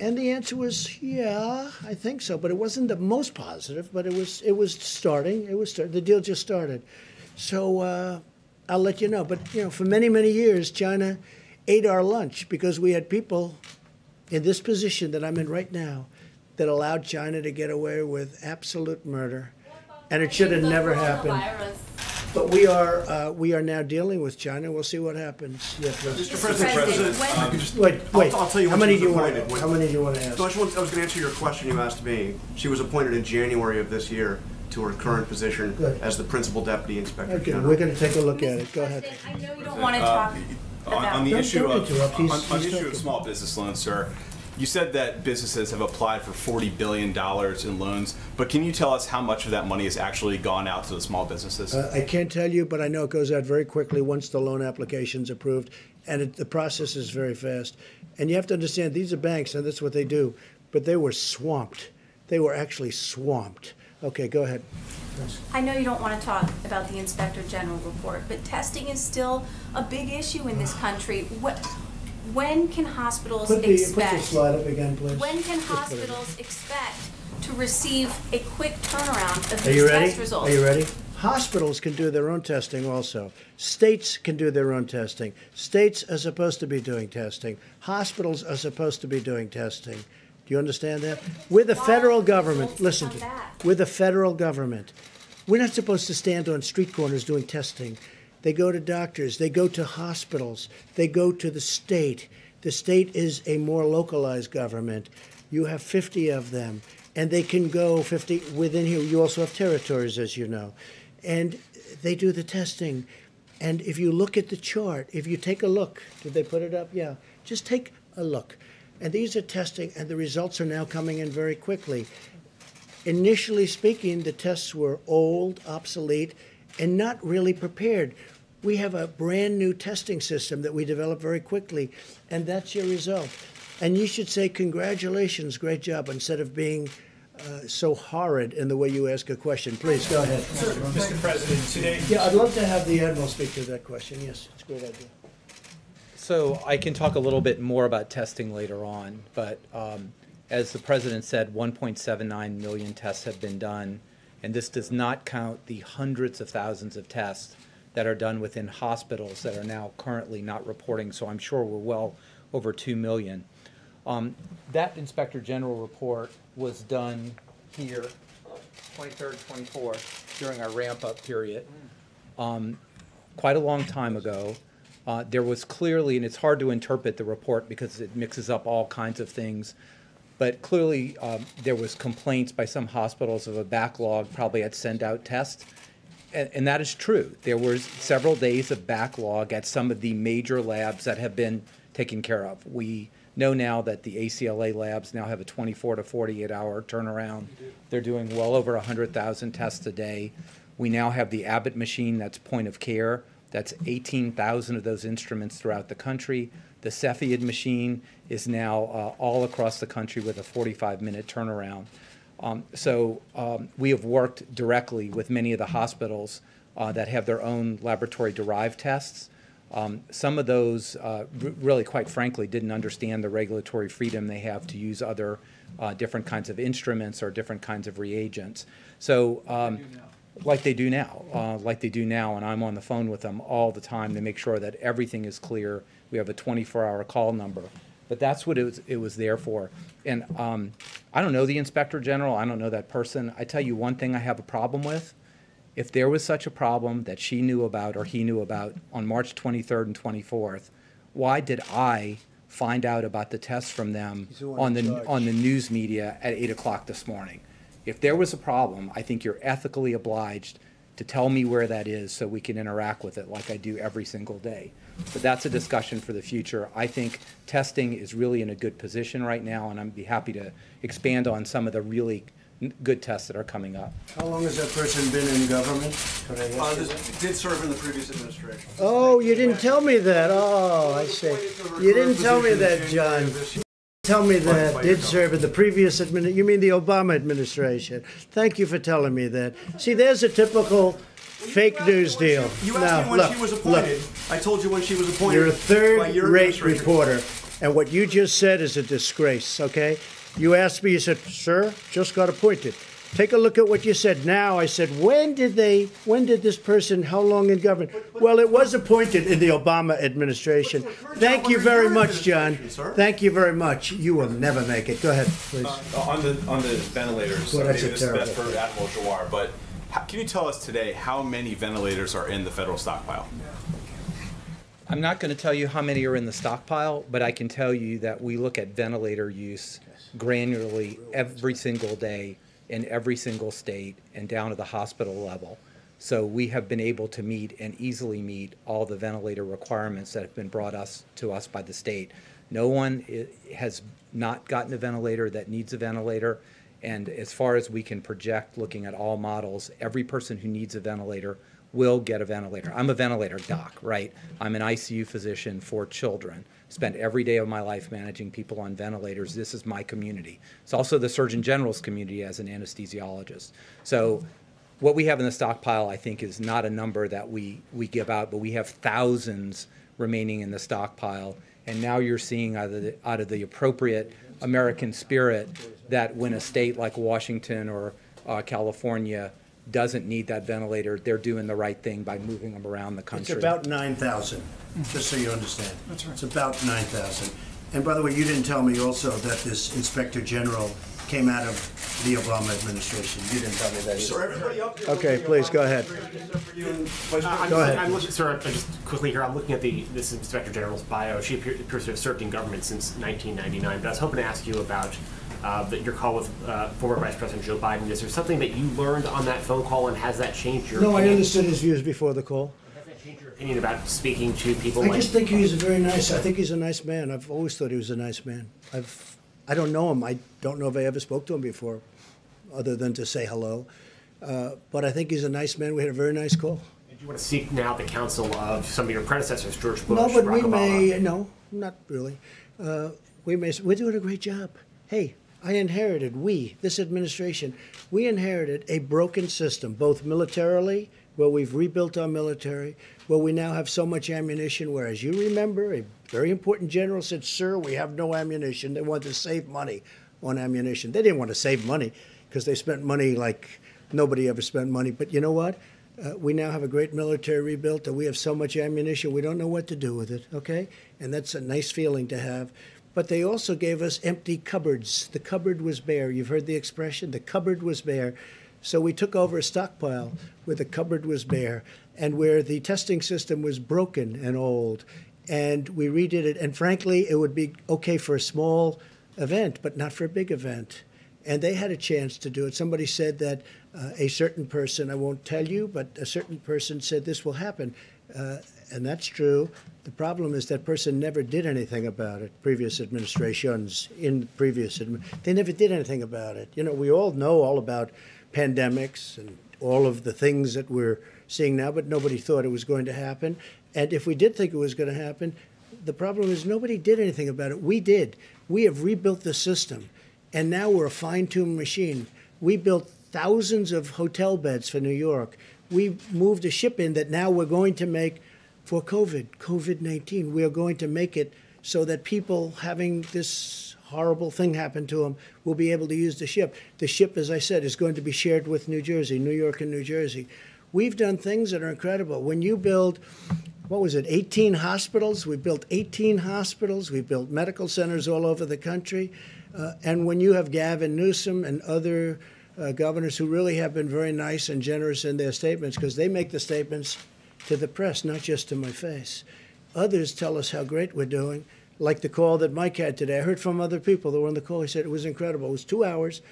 And the answer was, yeah, I think so. But it wasn't the most positive, but it was starting. The deal just started. So I'll let you know. But, for many, many years, China ate our lunch because we had people in this position that I'm in right now that allowed China to get away with absolute murder. And it should have never happened. But we are now dealing with China. We'll see what happens. Yeah, Mr. President, wait. I'll tell you how when many she do was you appointed. want? How many do you want to ask? So I was going to answer your question you asked me. She was appointed in January of this year to her current position as the Principal Deputy Inspector General. We're going to take a look at it. Go ahead. I know you don't want to talk about... On the issue Don't interrupt. on the He's issue of talking. small business loans, sir, you said that businesses have applied for $40 billion in loans, but can you tell us how much of that money has actually gone out to the small businesses? I can't tell you, but I know it goes out very quickly once the loan application's approved, and the process is very fast. And you have to understand, these are banks, and that's what they do, but they were swamped. They were actually swamped. Okay, go ahead. I know you don't want to talk about the Inspector General report, but testing is still a big issue in this country. When can hospitals Put the expect? slide up again, please. When can Just put it up. hospitals expect to receive a quick turnaround of Are you these ready? test results? Are you ready? Hospitals can do their own testing also. States can do their own testing. States are supposed to be doing testing. Hospitals are supposed to be doing testing. Do you understand that? We're the federal government. Listen to me. We're the federal government. We're not supposed to stand on street corners doing testing. They go to doctors. They go to hospitals. They go to the state. The state is a more localized government. You have 50 of them, and they can go 50 within here. You also have territories, as you know, and they do the testing. And if you look at the chart, if you take a look, did they put it up? Yeah, just take a look. And these are testing, and the results are now coming in very quickly. Initially speaking, the tests were old, obsolete, and not really prepared. We have a brand new testing system that we developed very quickly, and that's your result. And you should say, congratulations, great job, instead of being so horrid in the way you ask a question. Please, go ahead. Mr. President, today... Yeah, I'd love to have the Admiral speak to that question. Yes, it's a great idea. So I can talk a little bit more about testing later on, but as the President said, 1.79 million tests have been done, and this does not count the hundreds of thousands of tests that are done within hospitals that are now currently not reporting, so I'm sure we're well over 2 million. That Inspector General report was done here, 23rd, 24th, during our ramp-up period, quite a long time ago. There was clearly, and it's hard to interpret the report because it mixes up all kinds of things, but clearly there was complaints by some hospitals of a backlog, probably at send-out tests. And that is true. There were several days of backlog at some of the major labs that have been taken care of. We know now that the ACLA labs now have a 24 to 48-hour turnaround. They're doing well over 100,000 tests a day. We now have the Abbott machine that's point of care. That's 18,000 of those instruments throughout the country. The Cepheid machine is now all across the country with a 45-minute turnaround. We have worked directly with many of the hospitals that have their own laboratory-derived tests. Some of those really, quite frankly, didn't understand the regulatory freedom they have to use other different kinds of instruments or different kinds of reagents. So, like they do now, and I'm on the phone with them all the time to make sure that everything is clear. We have a 24-hour call number. But that's what it was there for. And I don't know the Inspector General. I don't know that person. I tell you one thing I have a problem with. If there was such a problem that she knew about or he knew about on March 23rd and 24th, why did I find out about the tests from them He's the one in charge. on the news media at 8 o'clock this morning. If there was a problem, I think you're ethically obliged to tell me where that is so we can interact with it like I do every single day. But that's a discussion for the future. I think testing is really in a good position right now, and I'd be happy to expand on some of the really good tests that are coming up. How long has that person been in government? Could I ask you that? Did serve in the previous administration. Oh, you didn't tell me that. Oh, I see. You didn't tell me that, John. Tell me that did serve in the previous administration. You mean the Obama administration? Thank you for telling me that. See, there's a typical fake news deal. You asked me when she was appointed. I told you when she was appointed. You're a by your third-rate administration. reporter, and what you just said is a disgrace, okay? You asked me, you said, sir, just got appointed. Take a look at what you said now. I said, when did this person, how long in government? Well, it was appointed in the Obama administration. Thank you very much, John. Thank you very much. You will never make it. Go ahead, please. On the ventilators, Well, that's maybe a this is best terrible for Admiral Jawar, but can you tell us today how many ventilators are in the federal stockpile? I'm not going to tell you how many are in the stockpile, but I can tell you that we look at ventilator use granularly every single day in every single state and down to the hospital level. So we have been able to meet and easily meet all the ventilator requirements that have been brought to us by the state. No one has not gotten a ventilator that needs a ventilator. And as far as we can project, looking at all models, every person who needs a ventilator will get a ventilator. I'm a ventilator doc, right? I'm an ICU physician for children. Spent every day of my life managing people on ventilators. This is my community. It's also the Surgeon General's community as an anesthesiologist. So what we have in the stockpile, I think, is not a number that we give out, but we have thousands remaining in the stockpile. And now you're seeing out of the appropriate American spirit that when a state like Washington or California doesn't need that ventilator, they're doing the right thing by moving them around the country. It's about 9,000, just so you understand. That's right. It's about 9,000. And by the way, you didn't tell me also that this Inspector General came out of the Obama administration. You didn't tell me that either. Okay, please, go ahead. Go ahead. I'm looking, sir, just quickly here, I'm looking at this Inspector General's bio. She appears to have served in government since 1999, but I was hoping to ask you about your call with former Vice President Joe Biden. Is there something that you learned on that phone call, and has that changed your opinion? No, I understood his views before the call. Has that changed your opinion about speaking to people I just think he's very nice. I think he's a nice man. I've always thought he was a nice man. I don't know him. I don't know if I ever spoke to him before, other than to say hello. But I think he's a nice man. We had a very nice call. Do you want to seek now the counsel of some of your predecessors, George Bush, No, but Barack we Obama? may. No, not really. We're doing a great job. Hey, this administration, we inherited a broken system, both militarily, where we've rebuilt our military, where we now have so much ammunition, where, as you remember, a very important general said, sir, we have no ammunition. They wanted to save money on ammunition. They didn't want to save money because they spent money like nobody ever spent money. But you know what? We now have a great military rebuilt, and we have so much ammunition, we don't know what to do with it, okay? And that's a nice feeling to have. But they also gave us empty cupboards. The cupboard was bare. You've heard the expression, the cupboard was bare. So we took over a stockpile where the cupboard was bare and where the testing system was broken and old. And we redid it. And frankly, it would be okay for a small event, but not for a big event. And they had a chance to do it. Somebody said that a certain person, I won't tell you, but a certain person said this will happen. And that's true. The problem is that person never did anything about it. Previous administrations they never did anything about it. You know, we all know all about pandemics and all of the things that we're seeing now, but nobody thought it was going to happen. And if we did think it was going to happen, the problem is nobody did anything about it. We did. We have rebuilt the system, and now we're a fine-tuned machine. We built thousands of hotel beds for New York. We moved a ship in that now we're going to make for COVID-19. We are going to make it so that people having this horrible thing happen to them will be able to use the ship. The ship, as I said, is going to be shared with New York and New Jersey. We've done things that are incredible. When you build, 18 hospitals? We built 18 hospitals. We built medical centers all over the country. And when you have Gavin Newsom and other governors who really have been very nice and generous in their statements, because they make the statements to the press, not just to my face. Others tell us how great we're doing, like the call that Mike had today. I heard from other people that were on the call. He said it was incredible. It was 2 hours,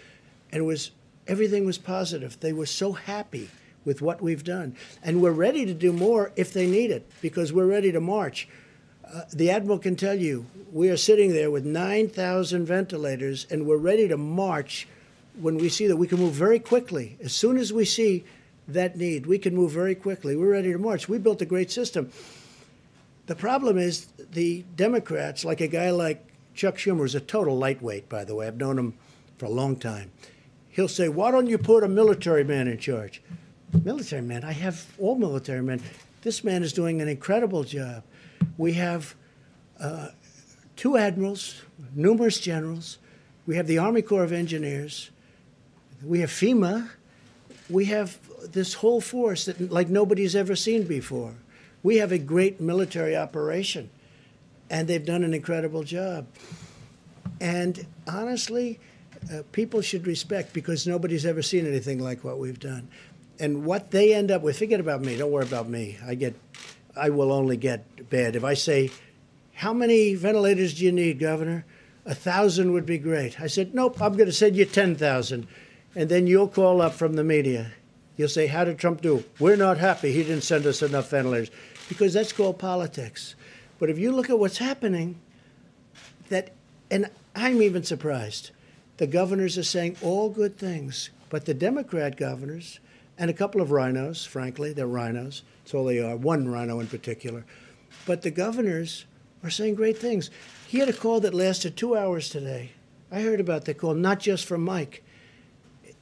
and everything was positive. They were so happy with what we've done. And we're ready to do more if they need it, because we're ready to march. The Admiral can tell you, we are sitting there with 9,000 ventilators, and we're ready to march when we see that we can move very quickly. As soon as we see that need, we can move very quickly. We're ready to march. We built a great system. The problem is the Democrats, like a guy like Chuck Schumer, who's a total lightweight, by the way. I've known him for a long time. He'll say, why don't you put a military man in charge? Military man? I have all military men. This man is doing an incredible job. We have 2 admirals, numerous generals. We have the Army Corps of Engineers. We have FEMA. We have this whole force that like nobody's ever seen before. We have a great military operation, and they've done an incredible job. And honestly, people should respect, because nobody's ever seen anything like what we've done. And what they end up with, forget about me, don't worry about me. I will only get bad. If I say, how many ventilators do you need, Governor? 1,000 would be great. I said, nope, I'm going to send you 10,000. And then you'll call up from the media. You'll say, how did Trump do? We're not happy. He didn't send us enough ventilators. Because that's called politics. But if you look at what's happening, and I'm even surprised, the governors are saying all good things, but the Democrat governors, and a couple of rhinos, frankly, they're rhinos, that's all they are, one rhino in particular, but the governors are saying great things. He had a call that lasted 2 hours today. I heard about the call, not just from Mike.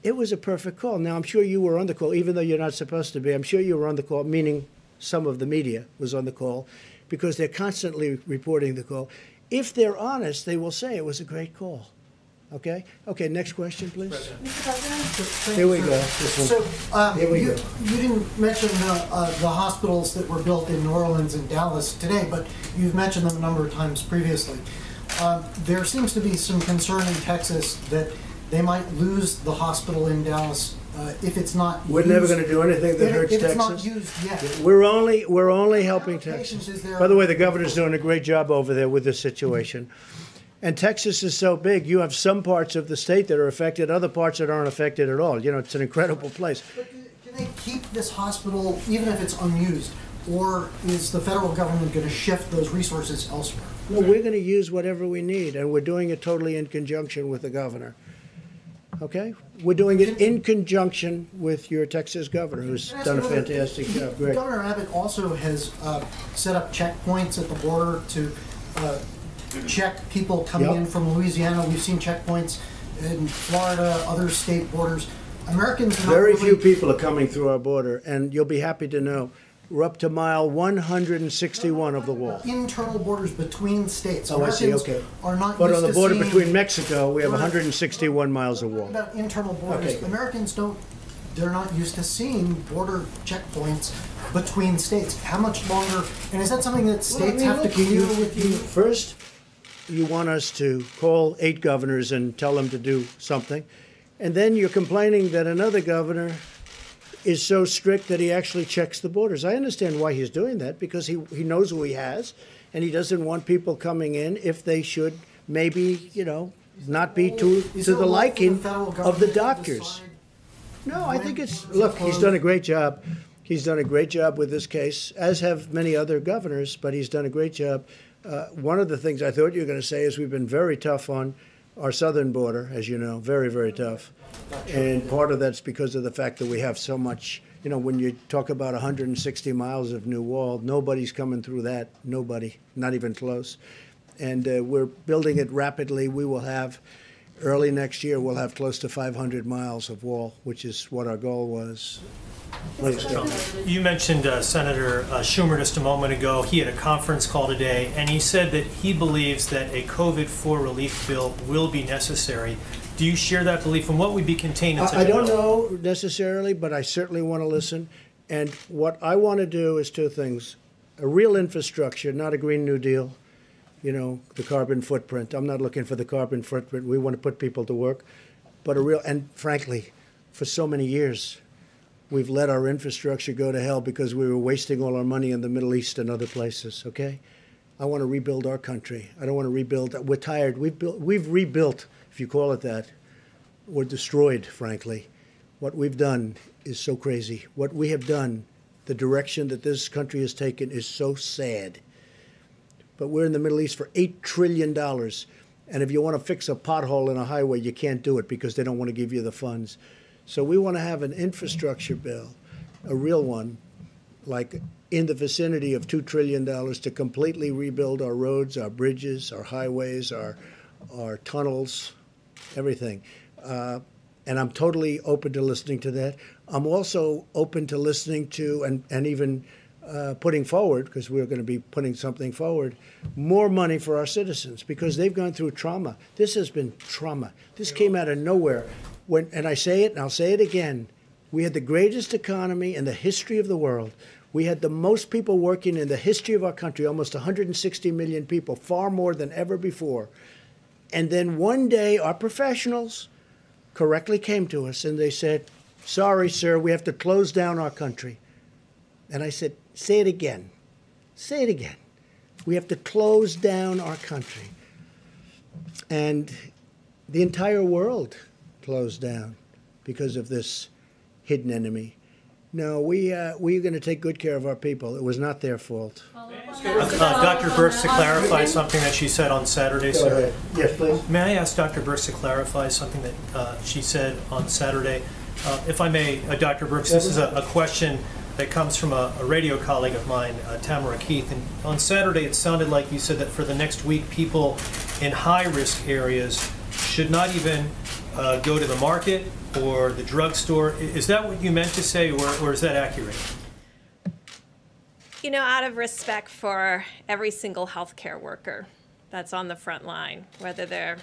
It was a perfect call. Now, I'm sure you were on the call, even though you're not supposed to be. I'm sure you were on the call, meaning some of the media was on the call, because they're constantly reporting the call. If they're honest, they will say it was a great call. Okay? Okay, next question, please. Mr. President? Here we go. Here we go. You didn't mention the hospitals that were built in New Orleans and Dallas today, but you've mentioned them a number of times previously. There seems to be some concern in Texas that they might lose the hospital in Dallas if it's not We're used. never going to do anything that hurts if Texas. It's not used yet. We're only helping Texas. By the way, the governor's doing a great job over there with this situation. And Texas is so big, you have some parts of the state that are affected, other parts that aren't affected at all. You know, it's an incredible place. But can they keep this hospital even if it's unused? Or is the federal government going to shift those resources elsewhere? No, we're going to use whatever we need, and we're doing it totally in conjunction with the governor. Okay? We're doing it in conjunction with your Texas governor, who's done a fantastic job. Great. Governor Abbott also has set up checkpoints at the border to check people coming in from Louisiana. We've seen checkpoints in Florida, other state borders. Americans Very few people are coming through our border, and you'll be happy to know we're up to mile 161 of the wall. Internal borders between states. Oh, I see, Americans okay. are not But used on the to border seeing- between Mexico, we have 161 miles of wall. About internal borders. Okay. Americans they're not used to seeing border checkpoints between states. How much longer, and is that something that states have to clear with you? First, you want us to call 8 governors and tell them to do something. And then you're complaining that another governor is so strict that he actually checks the borders. I understand why he's doing that, because he knows who he has, and he doesn't want people coming in if they should maybe, not be to the liking of the doctors. No, I think look, he's done a great job. He's done a great job with this case, as have many other governors, but he's done a great job. One of the things I thought you were going to say is we've been very tough on our southern border, as you know, very, very tough. And part of that's because of the fact that we have so much, when you talk about 160 miles of new wall, nobody's coming through that, nobody, not even close. And we're building it rapidly. We will have, early next year, we'll have close to 500 miles of wall, which is what our goal was. You mentioned Senator Schumer just a moment ago. He had a conference call today, and he said that he believes that a COVID-4 relief bill will be necessary. Do you share that belief, and what would be contained in such a bill? I don't know necessarily, but I certainly want to listen. And what I want to do is 2 things. A real infrastructure, not a Green New Deal, the carbon footprint. I'm not looking for the carbon footprint. We want to put people to work. But and frankly, for so many years, we've let our infrastructure go to hell because we were wasting all our money in the Middle East and other places, okay? I want to rebuild our country. I don't want to rebuild. We're tired. We've rebuilt, if you call it that. We're destroyed, frankly. What we've done is so crazy. What we have done, the direction that this country has taken is so sad. But we're in the Middle East for $8 trillion. And if you want to fix a pothole in a highway, you can't do it because they don't want to give you the funds. So we want to have an infrastructure bill, a real one, like in the vicinity of $2 trillion to completely rebuild our roads, our bridges, our highways, our tunnels, everything. And I'm totally open to listening to that. I'm also open to listening to and even putting forward, because we're going to be putting something forward, more money for our citizens because they've gone through trauma. This has been trauma. This came out of nowhere. And I say it and I'll say it again, we had the greatest economy in the history of the world. We had the most people working in the history of our country, almost 160 million people, far more than ever before. And then one day our professionals correctly came to us and they said, sorry, sir, we have to close down our country. And I said, say it again. Say it again. We have to close down our country. And the entire world closed down because of this hidden enemy. No, we're going to take good care of our people. It was not their fault. Dr. Birx, to clarify something that she said on Saturday, Go ahead. Yes, please. May I ask Dr. Birx to clarify something that she said on Saturday? If I may, Dr. Birx, this is a question that comes from a radio colleague of mine, Tamara Keith. And on Saturday, it sounded like you said that for the next week, people in high-risk areas should not even go to the market or the drugstore. Is that what you meant to say, or is that accurate? You know, out of respect for every single healthcare worker that's on the front line, whether they're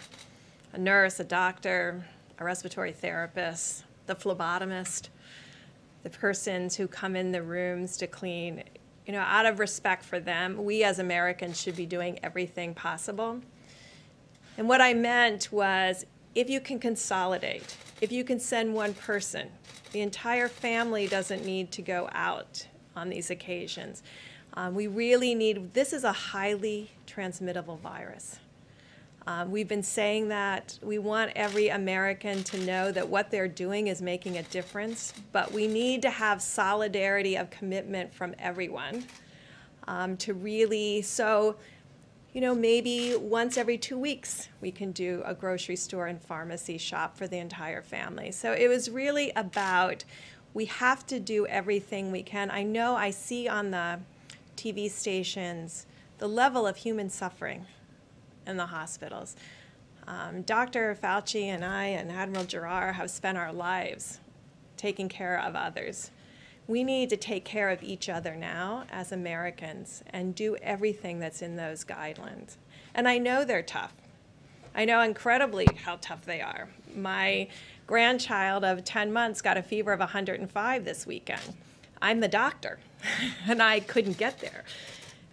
a nurse, a doctor, a respiratory therapist, the phlebotomist, the persons who come in the rooms to clean, you know, out of respect for them, we as Americans should be doing everything possible. And what I meant was, if you can consolidate, if you can send one person, the entire family doesn't need to go out on these occasions. We really need, this is a highly transmittable virus. We've been saying that we want every American to know that what they're doing is making a difference, but we need to have solidarity of commitment from everyone to really, so, you know, maybe once every 2 weeks we can do a grocery store and pharmacy shop for the entire family. So it was really about, we have to do everything we can. I know I see on the TV stations the level of human suffering in the hospitals. Dr. Fauci and I and Admiral Giroir have spent our lives taking care of others. We need to take care of each other now as Americans and do everything that's in those guidelines. And I know they're tough. I know incredibly how tough they are. My grandchild of 10 months got a fever of 105 this weekend. I'm the doctor, and I couldn't get there.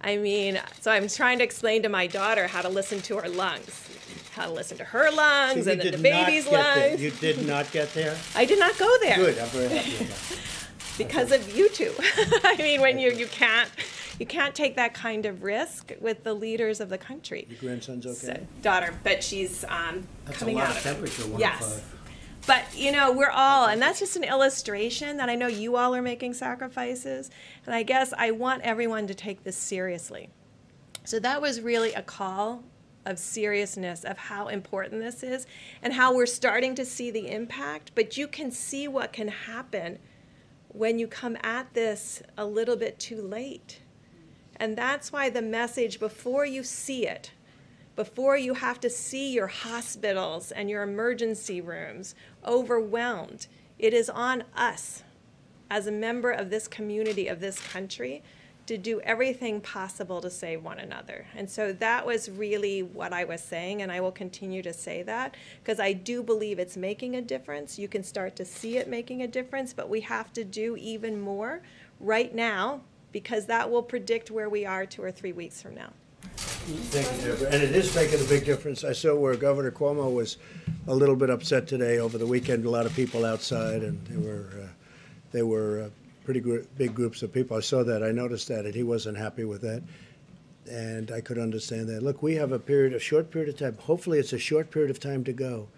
I mean, so I'm trying to explain to my daughter how to listen to her lungs, how to listen to her lungs, and then the baby's lungs. You did not get there? I did not go there. Good, I'm very happy with that. Because of you two. I mean, when you can't take that kind of risk with the leaders of the country. Your grandson's okay? So, daughter, but she's That's coming a lot out of temperature, 105. Yes. But, you know, we're all, and that's just an illustration that I know you all are making sacrifices, and I guess I want everyone to take this seriously. So that was really a call of seriousness of how important this is and how we're starting to see the impact, but you can see what can happen when you come at this a little bit too late. And that's why the message, before you see it, before you have to see your hospitals and your emergency rooms overwhelmed, it is on us as a member of this community, of this country, to do everything possible to save one another. And so that was really what I was saying, and I will continue to say that, because I do believe it's making a difference. You can start to see it making a difference, but we have to do even more right now, because that will predict where we are 2 or 3 weeks from now. Thank you, Deborah. And it is making a big difference. I saw where Governor Cuomo was a little bit upset today over the weekend. A lot of people outside, and they were pretty big groups of people. I saw that. I noticed that, and he wasn't happy with that. And I could understand that. Look, we have a short period of time. Hopefully it's a short period of time to go.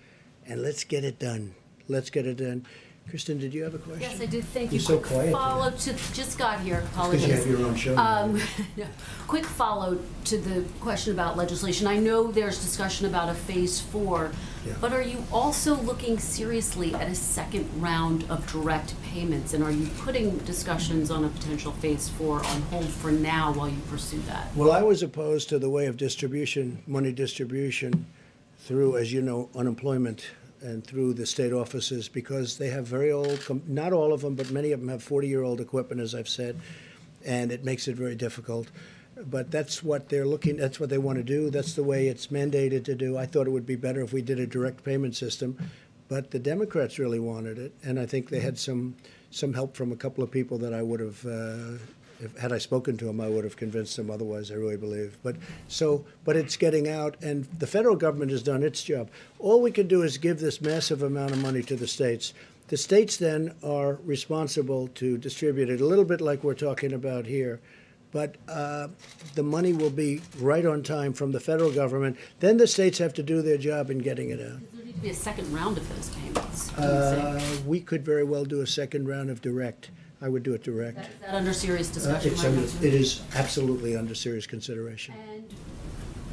And let's get it done. Let's get it done. Kristen, did you have a question? Yes, I did. Thank You're you. so Quick quiet. follow to, just got here, apologies. Because you have your own show. No. Quick follow to the question about legislation. I know there's discussion about a phase 4, but are you also looking seriously at a second round of direct payments? And are you putting discussions on a potential phase 4 on hold for now while you pursue that? Well, I was opposed to the way of distribution, money distribution, through, as you know, unemployment and through the state offices, because they have very old, not all of them, but many of them have 40-year-old equipment, as I've said, and it makes it very difficult. But that's what they're looking, that's what they want to do. That's the way it's mandated to do. I thought it would be better if we did a direct payment system, but the Democrats really wanted it, and I think they had some help from a couple of people that I would have, had I spoken to them, I would have convinced them otherwise, I really believe. But it's getting out, and the federal government has done its job. All we can do is give this massive amount of money to the states. The states then are responsible to distribute it, a little bit like we're talking about here. But the money will be right on time from the federal government. Then the states have to do their job in getting it out. There need to be a second round of those payments. We could very well do a second round of direct. I would do it direct. Is that under serious discussion right now? It is absolutely under serious consideration. And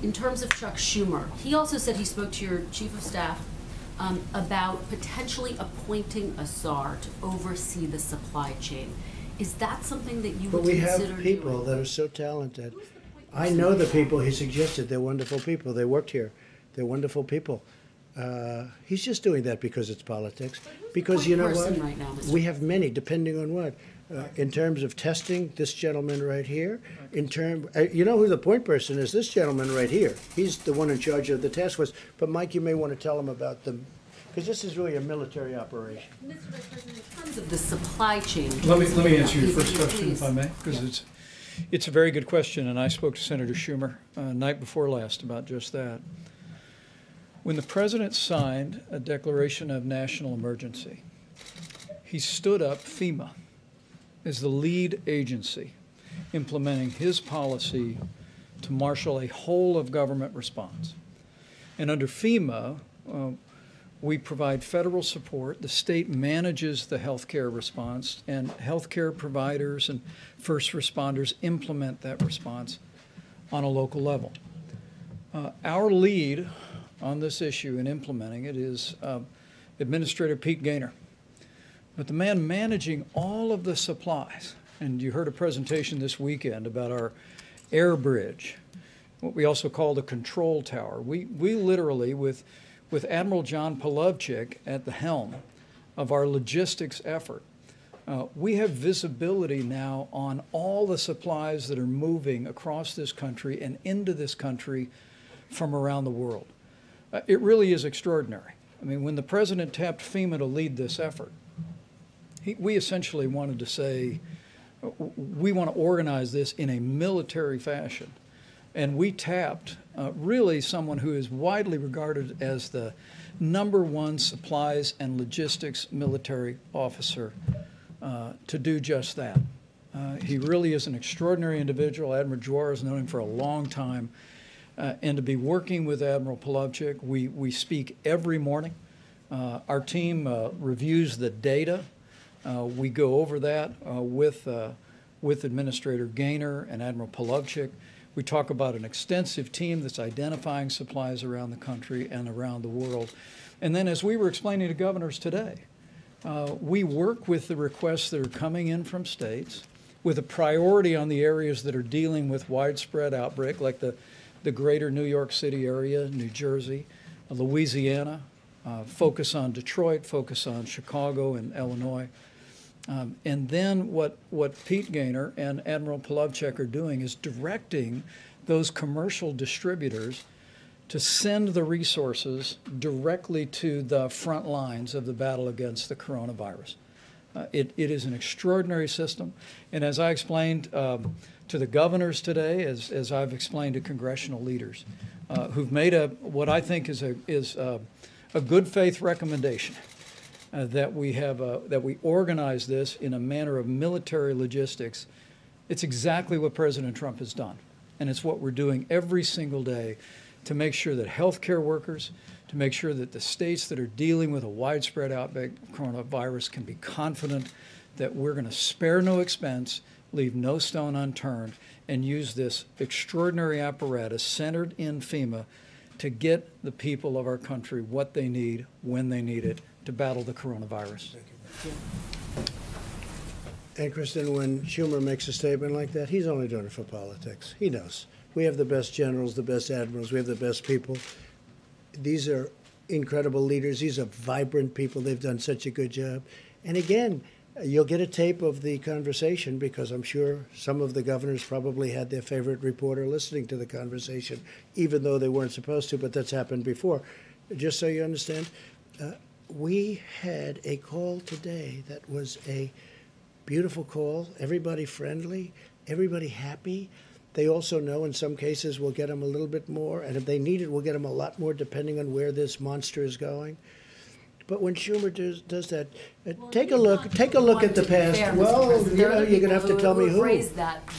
in terms of Chuck Schumer, he also said he spoke to your chief of staff about potentially appointing a czar to oversee the supply chain. Is that something that you would consider doing? But we have people that are so talented. I know the people he suggested. They're wonderful people. They worked here. They're wonderful people. He's just doing that because it's politics. Because you know what? Right now, we have many, depending on what. In terms of testing, this gentleman right here. You know who the point person is? This gentleman right here. He's the one in charge of the task force. But Mike, you may want to tell him about them, because this is really a military operation. Mr. Vice President, in terms of the supply chain. Let me answer your first question, if I may, because it's a very good question, and I spoke to Senator Schumer night before last about just that. When the president signed a declaration of national emergency, he stood up FEMA as the lead agency implementing his policy to marshal a whole of government response. And under FEMA, we provide federal support. The state manages the healthcare response, and healthcare providers and first responders implement that response on a local level. Our lead on this issue in implementing it is Administrator Pete Gaynor. But the man managing all of the supplies, and you heard a presentation this weekend about our air bridge, what we also call the control tower. We literally, with Admiral John Polovchik at the helm of our logistics effort, we have visibility now on all the supplies that are moving across this country and into this country from around the world. It really is extraordinary. I mean, when the president tapped FEMA to lead this effort, we essentially wanted to say, we want to organize this in a military fashion. And we tapped really someone who is widely regarded as the #1 supplies and logistics military officer to do just that. He really is an extraordinary individual. Admiral Juar has known him for a long time. And to be working with Admiral Polovchik, we speak every morning. Our team reviews the data. We go over that with Administrator Gaynor and Admiral Polovchik. We talk about an extensive team that's identifying supplies around the country and around the world. And then, as we were explaining to governors today, we work with the requests that are coming in from states with a priority on the areas that are dealing with widespread outbreak, like the greater New York City area, New Jersey, Louisiana, focus on Detroit, focus on Chicago and Illinois. And then what Pete Gaynor and Admiral Polovchik are doing is directing those commercial distributors to send the resources directly to the front lines of the battle against the coronavirus. It is an extraordinary system. And as I explained to the governors today, as I've explained to congressional leaders, who've made what I think is a good faith recommendation, that we organize this in a manner of military logistics. It's exactly what President Trump has done. and it's what we're doing every single day to make sure that healthcare workers, to make sure that the states that are dealing with a widespread outbreak of coronavirus can be confident that we're going to spare no expense, leave no stone unturned, and use this extraordinary apparatus centered in FEMA to get the people of our country what they need when they need it to battle the coronavirus. And Kristen, when Schumer makes a statement like that, he's only doing it for politics. He knows. We have the best generals, the best admirals, we have the best people. These are incredible leaders. These are vibrant people. They've done such a good job. And again, you'll get a tape of the conversation because I'm sure some of the governors probably had their favorite reporter listening to the conversation, even though they weren't supposed to, but that's happened before. Just so you understand, we had a call today that was a beautiful call, everybody friendly, everybody happy. They also know in some cases we'll get them a little bit more, and if they need it, we'll get them a lot more depending on where this monster is going. But when Schumer does that, take a look at the past. Well, you know, you're going to have to tell me who.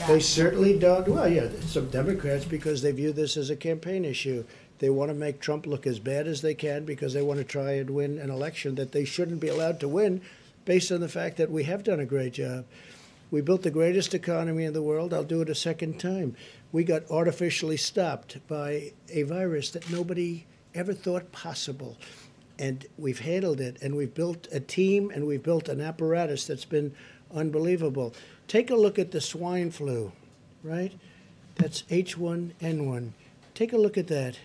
They certainly don't. Well, yeah, some Democrats, because they view this as a campaign issue. They want to make Trump look as bad as they can because they want to try and win an election that they shouldn't be allowed to win based on the fact that we have done a great job. We built the greatest economy in the world. I'll do it a second time. We got artificially stopped by a virus that nobody ever thought possible. And we've handled it, and we've built a team, and we've built an apparatus that's been unbelievable. Take a look at the swine flu, right? That's H1N1. Take a look at that.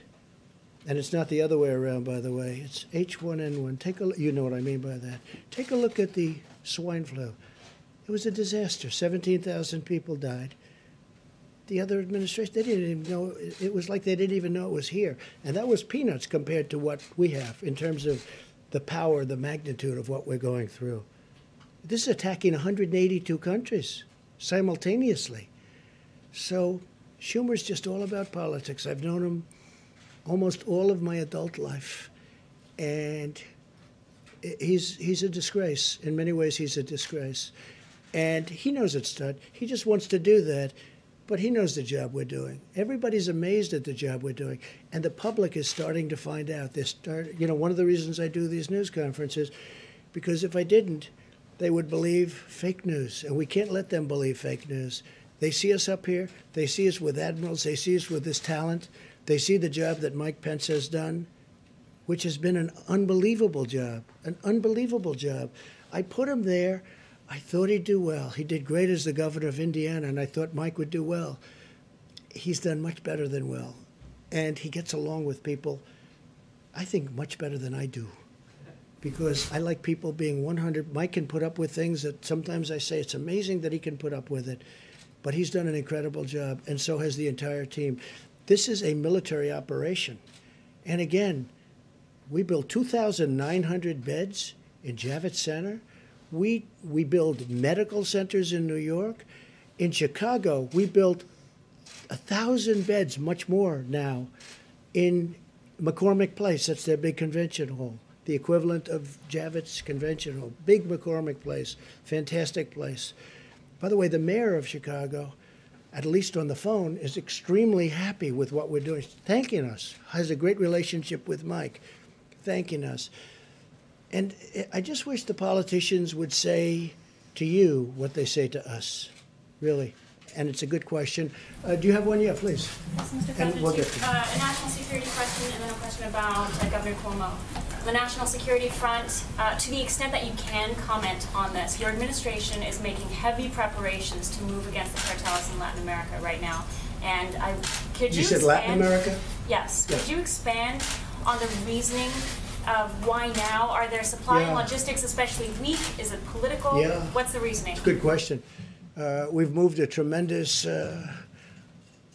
And it's not the other way around, by the way. It's H1N1. You know what I mean by that. Take a look at the swine flu. It was a disaster. 17,000 people died. The other administration, they didn't even know. It was like they didn't even know it was here. And that was peanuts compared to what we have in terms of the power, the magnitude of what we're going through. This is attacking 182 countries simultaneously. So Schumer's just all about politics. I've known him almost all of my adult life. And he's a disgrace. In many ways, he's a disgrace. And he knows it's done. He just wants to do that. But he knows the job we're doing. Everybody's amazed at the job we're doing. And the public is starting to find out. One of the reasons I do these news conferences, because if I didn't, they would believe fake news. And we can't let them believe fake news. They see us up here. They see us with admirals. They see us with this talent. They see the job that Mike Pence has done, which has been an unbelievable job, an unbelievable job. I put him there. I thought he'd do well. He did great as the governor of Indiana, and I thought Mike would do well. He's done much better than well. And he gets along with people, I think, much better than I do. Because I like people being 100. Mike can put up with things that sometimes I say it's amazing that he can put up with it. But he's done an incredible job, and so has the entire team. This is a military operation. And again, we built 2,900 beds in Javits Center. We build medical centers in New York. In Chicago, we built 1,000 beds, much more now, in McCormick Place. That's their big convention hall, the equivalent of Javits Convention Hall. Big McCormick Place, fantastic place. By the way, the mayor of Chicago, at least on the phone, is extremely happy with what we're doing, thanking us, has a great relationship with Mike, thanking us. And I just wish the politicians would say to you what they say to us, really. And it's a good question. Do you have one? Yeah, please. Yes, Mr. President. And we'll get to a national security question and then a question about Governor Cuomo. The national security front, to the extent that you can comment on this, your administration is making heavy preparations to move against the cartels in Latin America right now. And could you said expand, Latin America? Yes. Yes. Could you expand on the reasoning of why now? Are there supply and logistics especially weak? Is it political? Yeah. What's the reasoning? It's a good question. We've moved a tremendous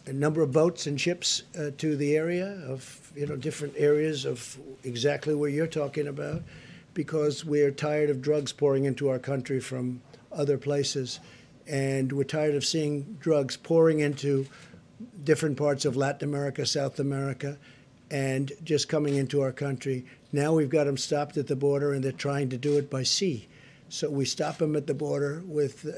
number of boats and ships to the area of, different areas of exactly where you're talking about, because we're tired of drugs pouring into our country from other places. And we're tired of seeing drugs pouring into different parts of Latin America, South America, and just coming into our country. Now we've got them stopped at the border, and they're trying to do it by sea. So we stop them at the border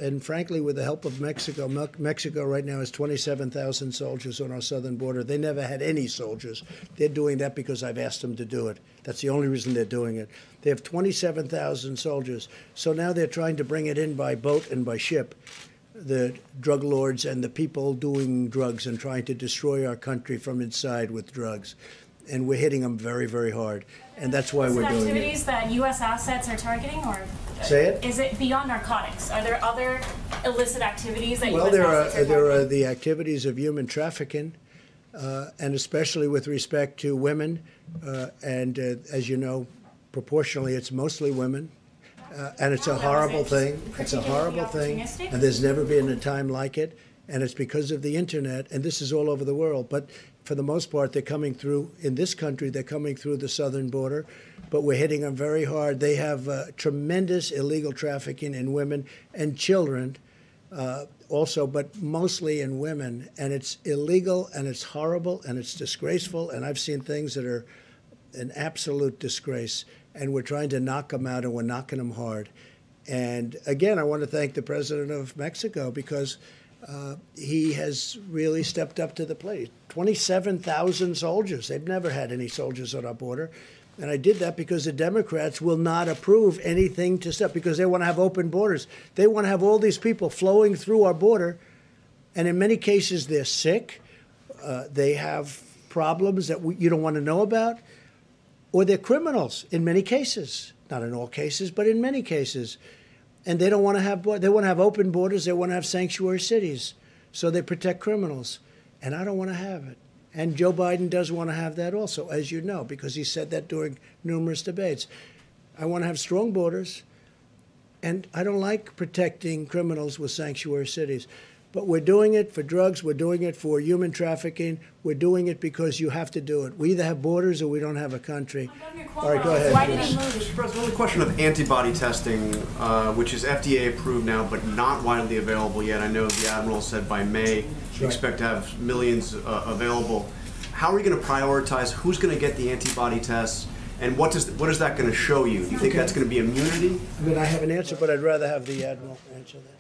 and frankly, with the help of Mexico. Mexico right now has 27,000 soldiers on our southern border. They never had any soldiers. They're doing that because I've asked them to do it. That's the only reason they're doing it. They have 27,000 soldiers. So now they're trying to bring it in by boat and by ship, the drug lords and the people doing drugs and trying to destroy our country from inside with drugs. And we're hitting them very, very hard. And that's why we're doing it. Activities that U.S. assets are targeting, or Say it? is it beyond narcotics? Are there other illicit activities that Well, U.S. assets are there targeting? are the activities of human trafficking, and especially with respect to women. And as you know, proportionally, it's mostly women. And it's a horrible thing. It's a horrible thing. And there's never been a time like it. And it's because of the internet. And this is all over the world. But for the most part, they're coming through, in this country, they're coming through the southern border, but we're hitting them very hard. They have tremendous illegal trafficking in women and children also, but mostly in women. And it's illegal, and it's horrible, and it's disgraceful, and I've seen things that are an absolute disgrace, and we're trying to knock them out, and we're knocking them hard. And again, I want to thank the president of Mexico because he has really stepped up to the plate. 27,000 soldiers. They've never had any soldiers on our border. And I did that because the Democrats will not approve anything to stop, because they want to have open borders. They want to have all these people flowing through our border. And in many cases, they're sick. They have problems that you don't want to know about. Or they're criminals in many cases. Not in all cases, but in many cases. And they don't want to have, they want to have open borders. They want to have sanctuary cities. So they protect criminals. And I don't want to have it. And Joe Biden does want to have that also, as you know, because he said that during numerous debates. I want to have strong borders. And I don't like protecting criminals with sanctuary cities. But we're doing it for drugs. We're doing it for human trafficking. We're doing it because you have to do it. We either have borders or we don't have a country. All right, go ahead. Why did he move? Mr. President, on the question of antibody testing, which is FDA approved now but not widely available yet. I know the Admiral said by May you expect to have millions available. How are you going to prioritize who's going to get the antibody tests, and what is that going to show you? Do you think that's going to be immunity? I mean, I have an answer, but I'd rather have the Admiral answer that.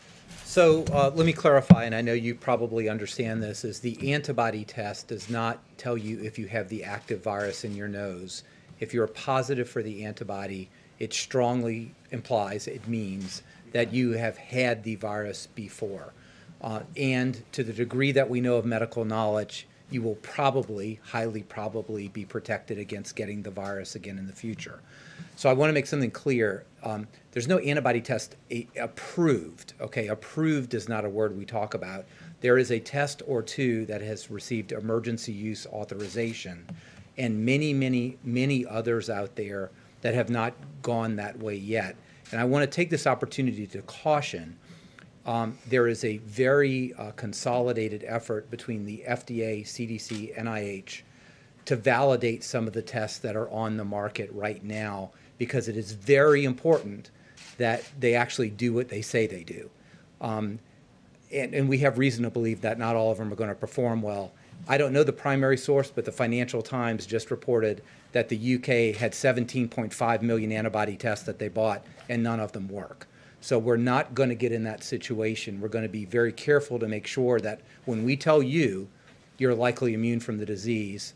So let me clarify, and I know you probably understand this, is the antibody test does not tell you if you have the active virus in your nose. If you're positive for the antibody, it strongly implies, it means, that you have had the virus before. And to the degree that we know of medical knowledge, you will probably, highly probably, be protected against getting the virus again in the future. So I want to make something clear. There's no antibody test approved. Okay, approved is not a word we talk about. There is a test or two that has received emergency use authorization, and many, many, many others out there that have not gone that way yet. And I want to take this opportunity to caution. There is a very consolidated effort between the FDA, CDC, NIH to validate some of the tests that are on the market right now, because it is very important that they actually do what they say they do. And we have reason to believe that not all of them are going to perform well. I don't know the primary source, but the Financial Times just reported that the UK had 17.5 million antibody tests that they bought, and none of them work. So we're not going to get in that situation. We're going to be very careful to make sure that when we tell you you're likely immune from the disease,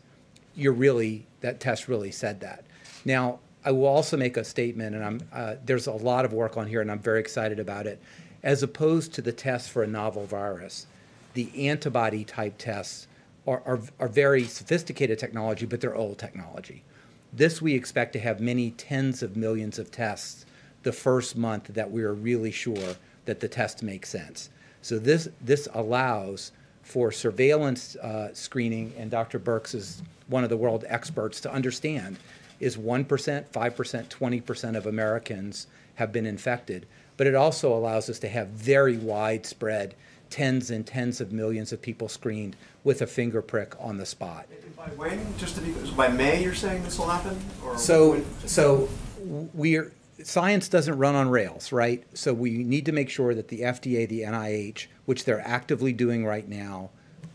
that test really said that. Now, I will also make a statement, and there's a lot of work on here, and I'm very excited about it. As opposed to the tests for a novel virus, the antibody type tests are very sophisticated technology, but they're old technology. This we expect to have many tens of millions of tests the first month that we are really sure that the test makes sense. So this allows for surveillance screening, and Dr. Birx is one of the world experts to understand, is 1%, 5%, 20% of Americans have been infected. But it also allows us to have very widespread tens and tens of millions of people screened with a finger prick on the spot. By when? Just to be, by May you're saying this will happen? Or Science doesn't run on rails, right? So we need to make sure that the FDA, the NIH, which they're actively doing right now,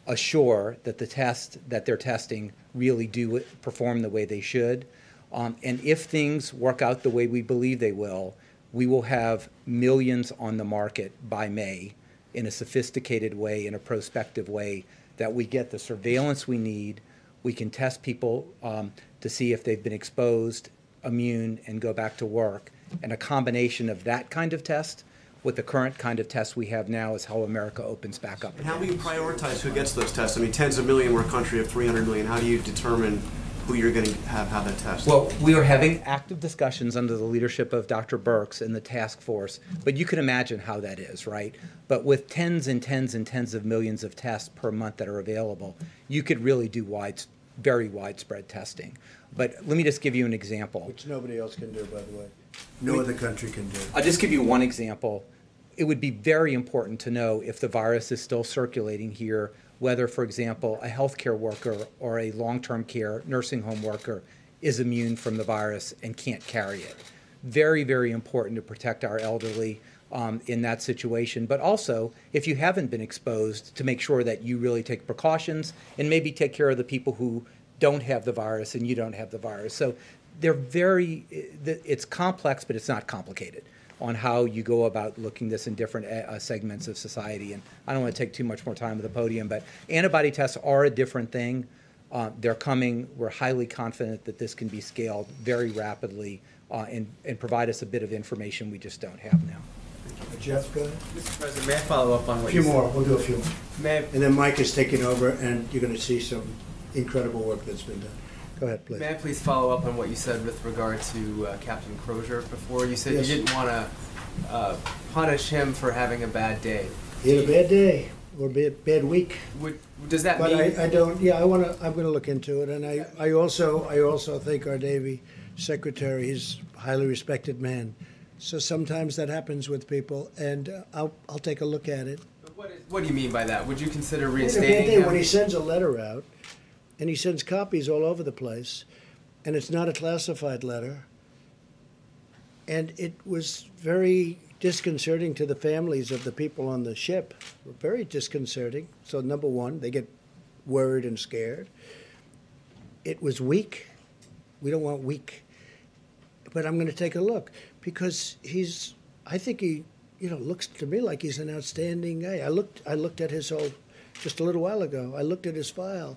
assure that the tests that they're testing really do perform the way they should. And if things work out the way we believe they will, we will have millions on the market by May in a sophisticated way, in a prospective way, that we get the surveillance we need. We can test people to see if they've been exposed, immune, and go back to work. And a combination of that kind of test with the current kind of tests we have now is how America opens back up. And how do you prioritize who gets those tests? I mean, tens of million, we're a country of 300 million. How do you determine who you're going to have that test? Well, we are having active discussions under the leadership of Dr. Birx and the task force, but you can imagine how that is, right? But with tens and tens and tens of millions of tests per month that are available, you could really do very widespread testing. But let me just give you an example. Which nobody else can do, by the way. No other country can do. I'll just give you one example. It would be very important to know if the virus is still circulating here, whether, for example, a healthcare worker or a long-term care nursing home worker is immune from the virus and can't carry it. Very, very important to protect our elderly in that situation, but also, if you haven't been exposed, to make sure that you really take precautions and maybe take care of the people who don't have the virus and you don't have the virus. So it's complex, but it's not complicated on how you go about looking this in different segments of society. And I don't want to take too much more time at the podium, but antibody tests are a different thing. They're coming. We're highly confident that this can be scaled very rapidly and provide us a bit of information we just don't have now. Jeff, go ahead. Mr. President, may I follow up on what A few you more. said? We'll do a few more. May I, And then Mike is taking over, and you're going to see some incredible work that's been done. Go ahead, please. May I please follow up on what you said with regard to Captain Crozier before? You said Yes. you didn't want to punish him for having a bad day. He had a bad day or bad week. Does that but mean? I don't. Yeah, I'm going to look into it, and I also think our Navy Secretary is a highly respected man. So sometimes that happens with people, and I'll take a look at it. What do you mean by that? Would you consider He had a bad reinstating day him? when he sends a letter out, and he sends copies all over the place, and it's not a classified letter. And it was very disconcerting to the families of the people on the ship. Very disconcerting. So number one, they get worried and scared. It was weak. We don't want weak. But I'm going to take a look because I think he, looks to me like he's an outstanding guy. I looked at his just a little while ago. I looked at his file.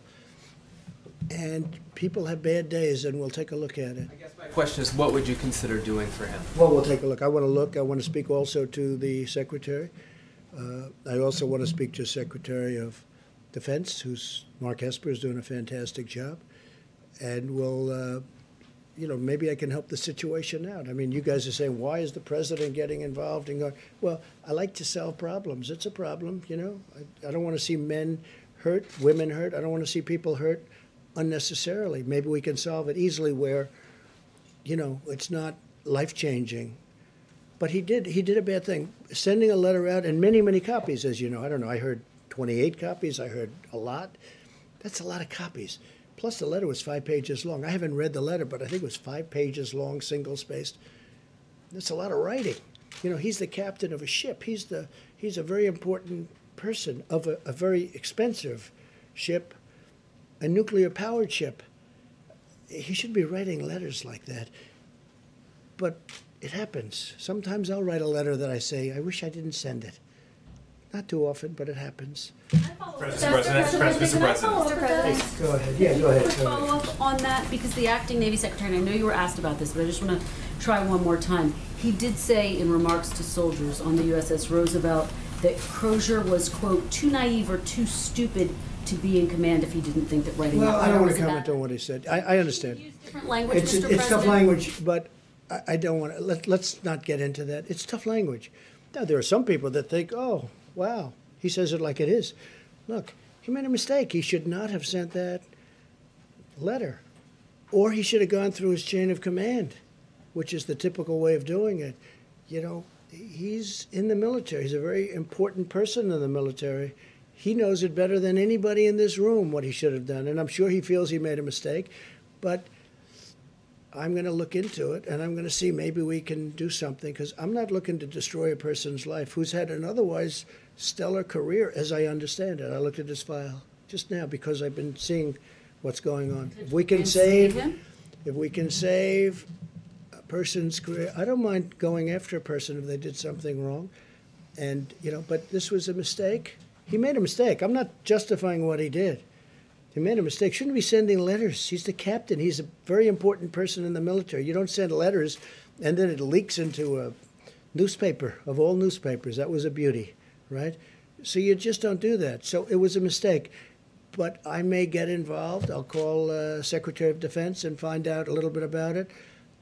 And people have bad days, and we'll take a look at it. I guess my question is, what would you consider doing for him? Well, we'll take a look. I want to speak also to the Secretary. I also want to speak to Secretary of Defense, Mark Esper is doing a fantastic job. And we'll, maybe I can help the situation out. I mean, you guys are saying, why is the president getting involved and going? Well, I like to solve problems. It's a problem, I don't want to see men hurt, women hurt. I don't want to see people hurt unnecessarily. Maybe we can solve it easily where, it's not life-changing. But he did a bad thing. Sending a letter out, and many, many copies, as you know. I don't know, I heard 28 copies. I heard a lot. That's a lot of copies. Plus the letter was 5 pages long. I haven't read the letter, but I think it was 5 pages long, single-spaced. That's a lot of writing. He's the captain of a ship. He's a very important person of a very expensive ship, a nuclear-powered ship. He should be writing letters like that. But it happens. Sometimes I'll write a letter that I say, I wish I didn't send it. Not too often, but it happens. Mr. President. Go ahead. Yeah, go ahead. Follow up on that, because the acting Navy Secretary, and I know you were asked about this, but I just want to try one more time. He did say in remarks to soldiers on the USS Roosevelt that Crozier was, quote, too naive or too stupid to be in command if he didn't think that writing Well, that I letter don't want was to a comment bad- on what he said. I understand. Different language, It's Mr. tough President. language, but I don't want to. Let's not get into that. It's tough language. Now, there are some people that think, oh, wow, he says it like it is. Look, he made a mistake. He should not have sent that letter. Or he should have gone through his chain of command, which is the typical way of doing it. He's in the military. He's a very important person in the military. He knows it better than anybody in this room what he should have done. And I'm sure he feels he made a mistake. But I'm going to look into it, and I'm going to see maybe we can do something, because I'm not looking to destroy a person's life who's had an otherwise stellar career, as I understand it. I looked at his file just now because I've been seeing what's going on. If we can save person's career. I don't mind going after a person if they did something wrong. And, but this was a mistake. He made a mistake. I'm not justifying what he did. He made a mistake. Shouldn't be sending letters. He's the captain. He's a very important person in the military. You don't send letters and then it leaks into a newspaper of all newspapers. That was a beauty, right? So you just don't do that. So it was a mistake. But I may get involved. I'll call Secretary of Defense and find out a little bit about it.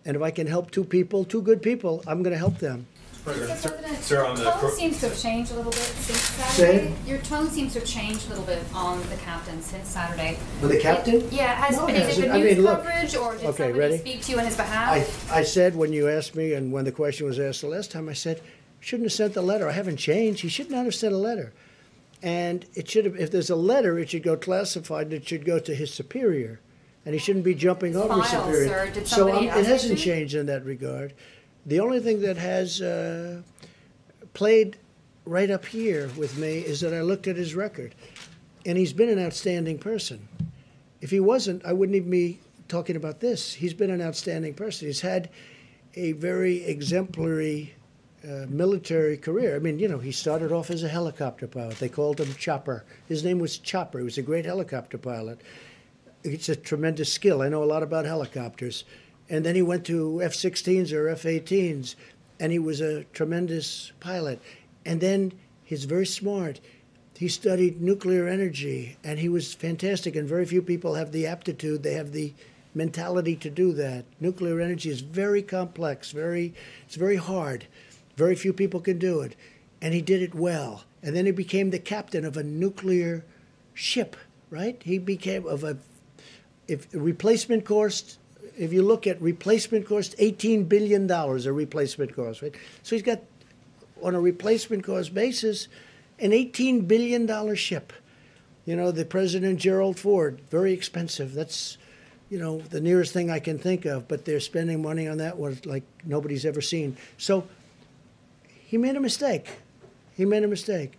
And if I can help two good people, I'm going to help them. Sir, on the tone seems to have changed a little bit since Saturday. Your tone seems to have changed a little bit on the captain since Saturday. With the captain? Yeah, No, it is it the hasn't. news Look. coverage, or did Okay, somebody ready? speak to you on his behalf? I said when you asked me and when the question was asked the last time, I said, shouldn't have sent the letter. I haven't changed. He should not have sent a letter. And it should have, if there's a letter, it should go classified. It should go to his superior. And he shouldn't be jumping over his File, superior. sir. Did So somebody ask it you hasn't to? changed in that regard. The only thing that has played right up here with me is that I looked at his record. And he's been an outstanding person. If he wasn't, I wouldn't even be talking about this. He's been an outstanding person. He's had a very exemplary military career. I mean, he started off as a helicopter pilot. They called him Chopper. His name was Chopper. He was a great helicopter pilot. It's a tremendous skill. I know a lot about helicopters. And then he went to F-16s or F-18s, and he was a tremendous pilot. And then he's very smart. He studied nuclear energy, and he was fantastic, and very few people have the aptitude, they have the mentality to do that. Nuclear energy is very complex, it's very hard. Very few people can do it. And he did it well. And then he became the captain of a nuclear ship, right? He became replacement cost, if you look at replacement cost, $18 billion a replacement cost, right? So he's got, on a replacement cost basis, an $18 billion ship. The President Gerald Ford, very expensive. That's, the nearest thing I can think of, but they're spending money on that one like nobody's ever seen. So he made a mistake. He made a mistake.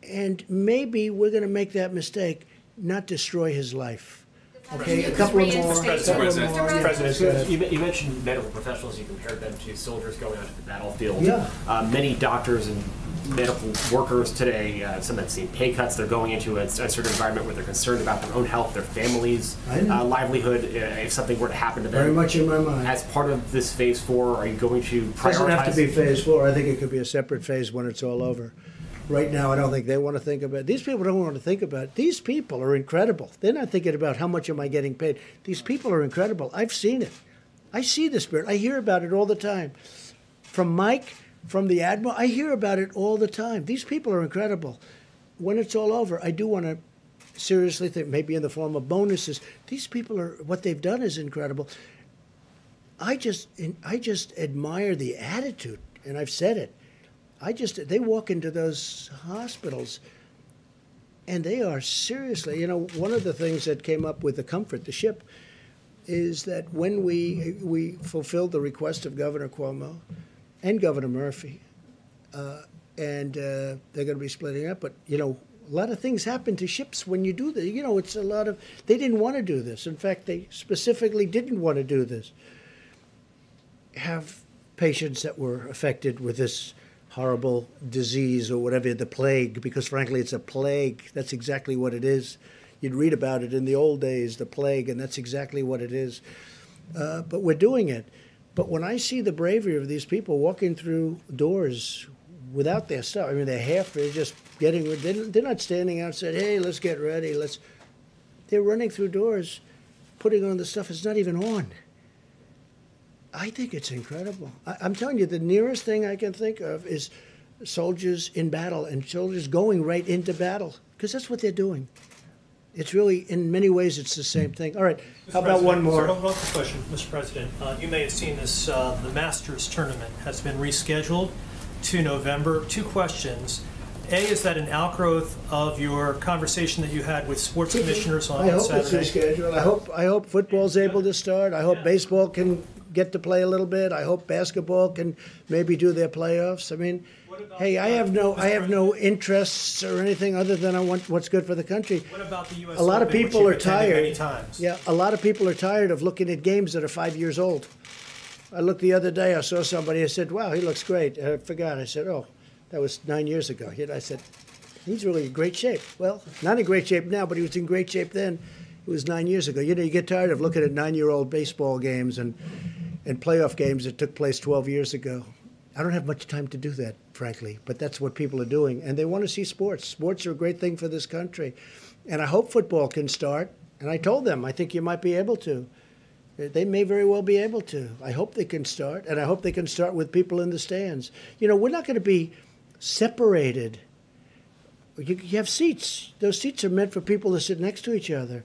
And maybe we're going to make that mistake, not destroy his life. Okay, a couple of more. President, you mentioned medical professionals. You compared them to soldiers going onto the battlefield. Yeah. Many doctors and medical workers today, some have seen pay cuts. They're going into a certain environment where they're concerned about their own health, their family's livelihood, if something were to happen to them. Very much in my mind. As part of this phase 4, are you going to prioritize? It doesn't have to be phase 4. I think it could be a separate phase when it's all over. Right now, I don't think they want to think about it. These people don't want to think about it. These people are incredible. They're not thinking about how much am I getting paid. These people are incredible. I've seen it. I see the spirit. I hear about it all the time. From Mike, from the Admiral, I hear about it all the time. These people are incredible. When it's all over, I do want to seriously think, maybe in the form of bonuses. These people are, what they've done is incredible. I just admire the attitude, and I've said it. They walk into those hospitals and they are seriously, one of the things that came up with the Comfort, the ship, is that when we fulfilled the request of Governor Cuomo and Governor Murphy, and they're going to be splitting up, but, a lot of things happen to ships when you do that. It's a lot of, they didn't want to do this. In fact, they specifically didn't want to do this. Have patients that were affected with this horrible disease or whatever, the plague, because frankly it's a plague. That's exactly what it is. You'd read about it in the old days, the plague, and that's exactly what it is. But we're doing it. But when I see the bravery of these people walking through doors without their stuff, they're just getting, they're not standing outside, hey, let's get ready, they're running through doors, putting on the stuff that's not even on. I think it's incredible. I'm telling you, the nearest thing I can think of is soldiers in battle and soldiers going right into battle, because that's what they're doing. It's really, in many ways, it's the same thing. All right, how about one more? Sir, one question, Mr. President. You may have seen this, the Masters tournament has been rescheduled to November. 2 questions. A, is that an outgrowth of your conversation that you had with sports commissioners on Saturday? I hope it's rescheduled. I hope football's able to start. I hope baseball can get to play a little bit. I hope basketball can maybe do their playoffs. Hey, I have no interests or anything other than I want what's good for the country. What about the U.S. A lot of Open, people which are you've attended tired. many times? Yeah, a lot of people are tired of looking at games that are 5 years old. I looked the other day, I saw somebody, I said, wow, he looks great. I forgot. I said, oh, that was 9 years ago. I said, he's really in great shape. Well, not in great shape now, but he was in great shape then. It was 9 years ago. You get tired of looking at 9-year-old baseball games and playoff games that took place 12 years ago. I don't have much time to do that, frankly, but that's what people are doing. And they want to see sports. Sports are a great thing for this country. And I hope football can start. And I told them, I think you might be able to. They may very well be able to. I hope they can start, and I hope they can start with people in the stands. We're not going to be separated. You have seats. Those seats are meant for people to sit next to each other.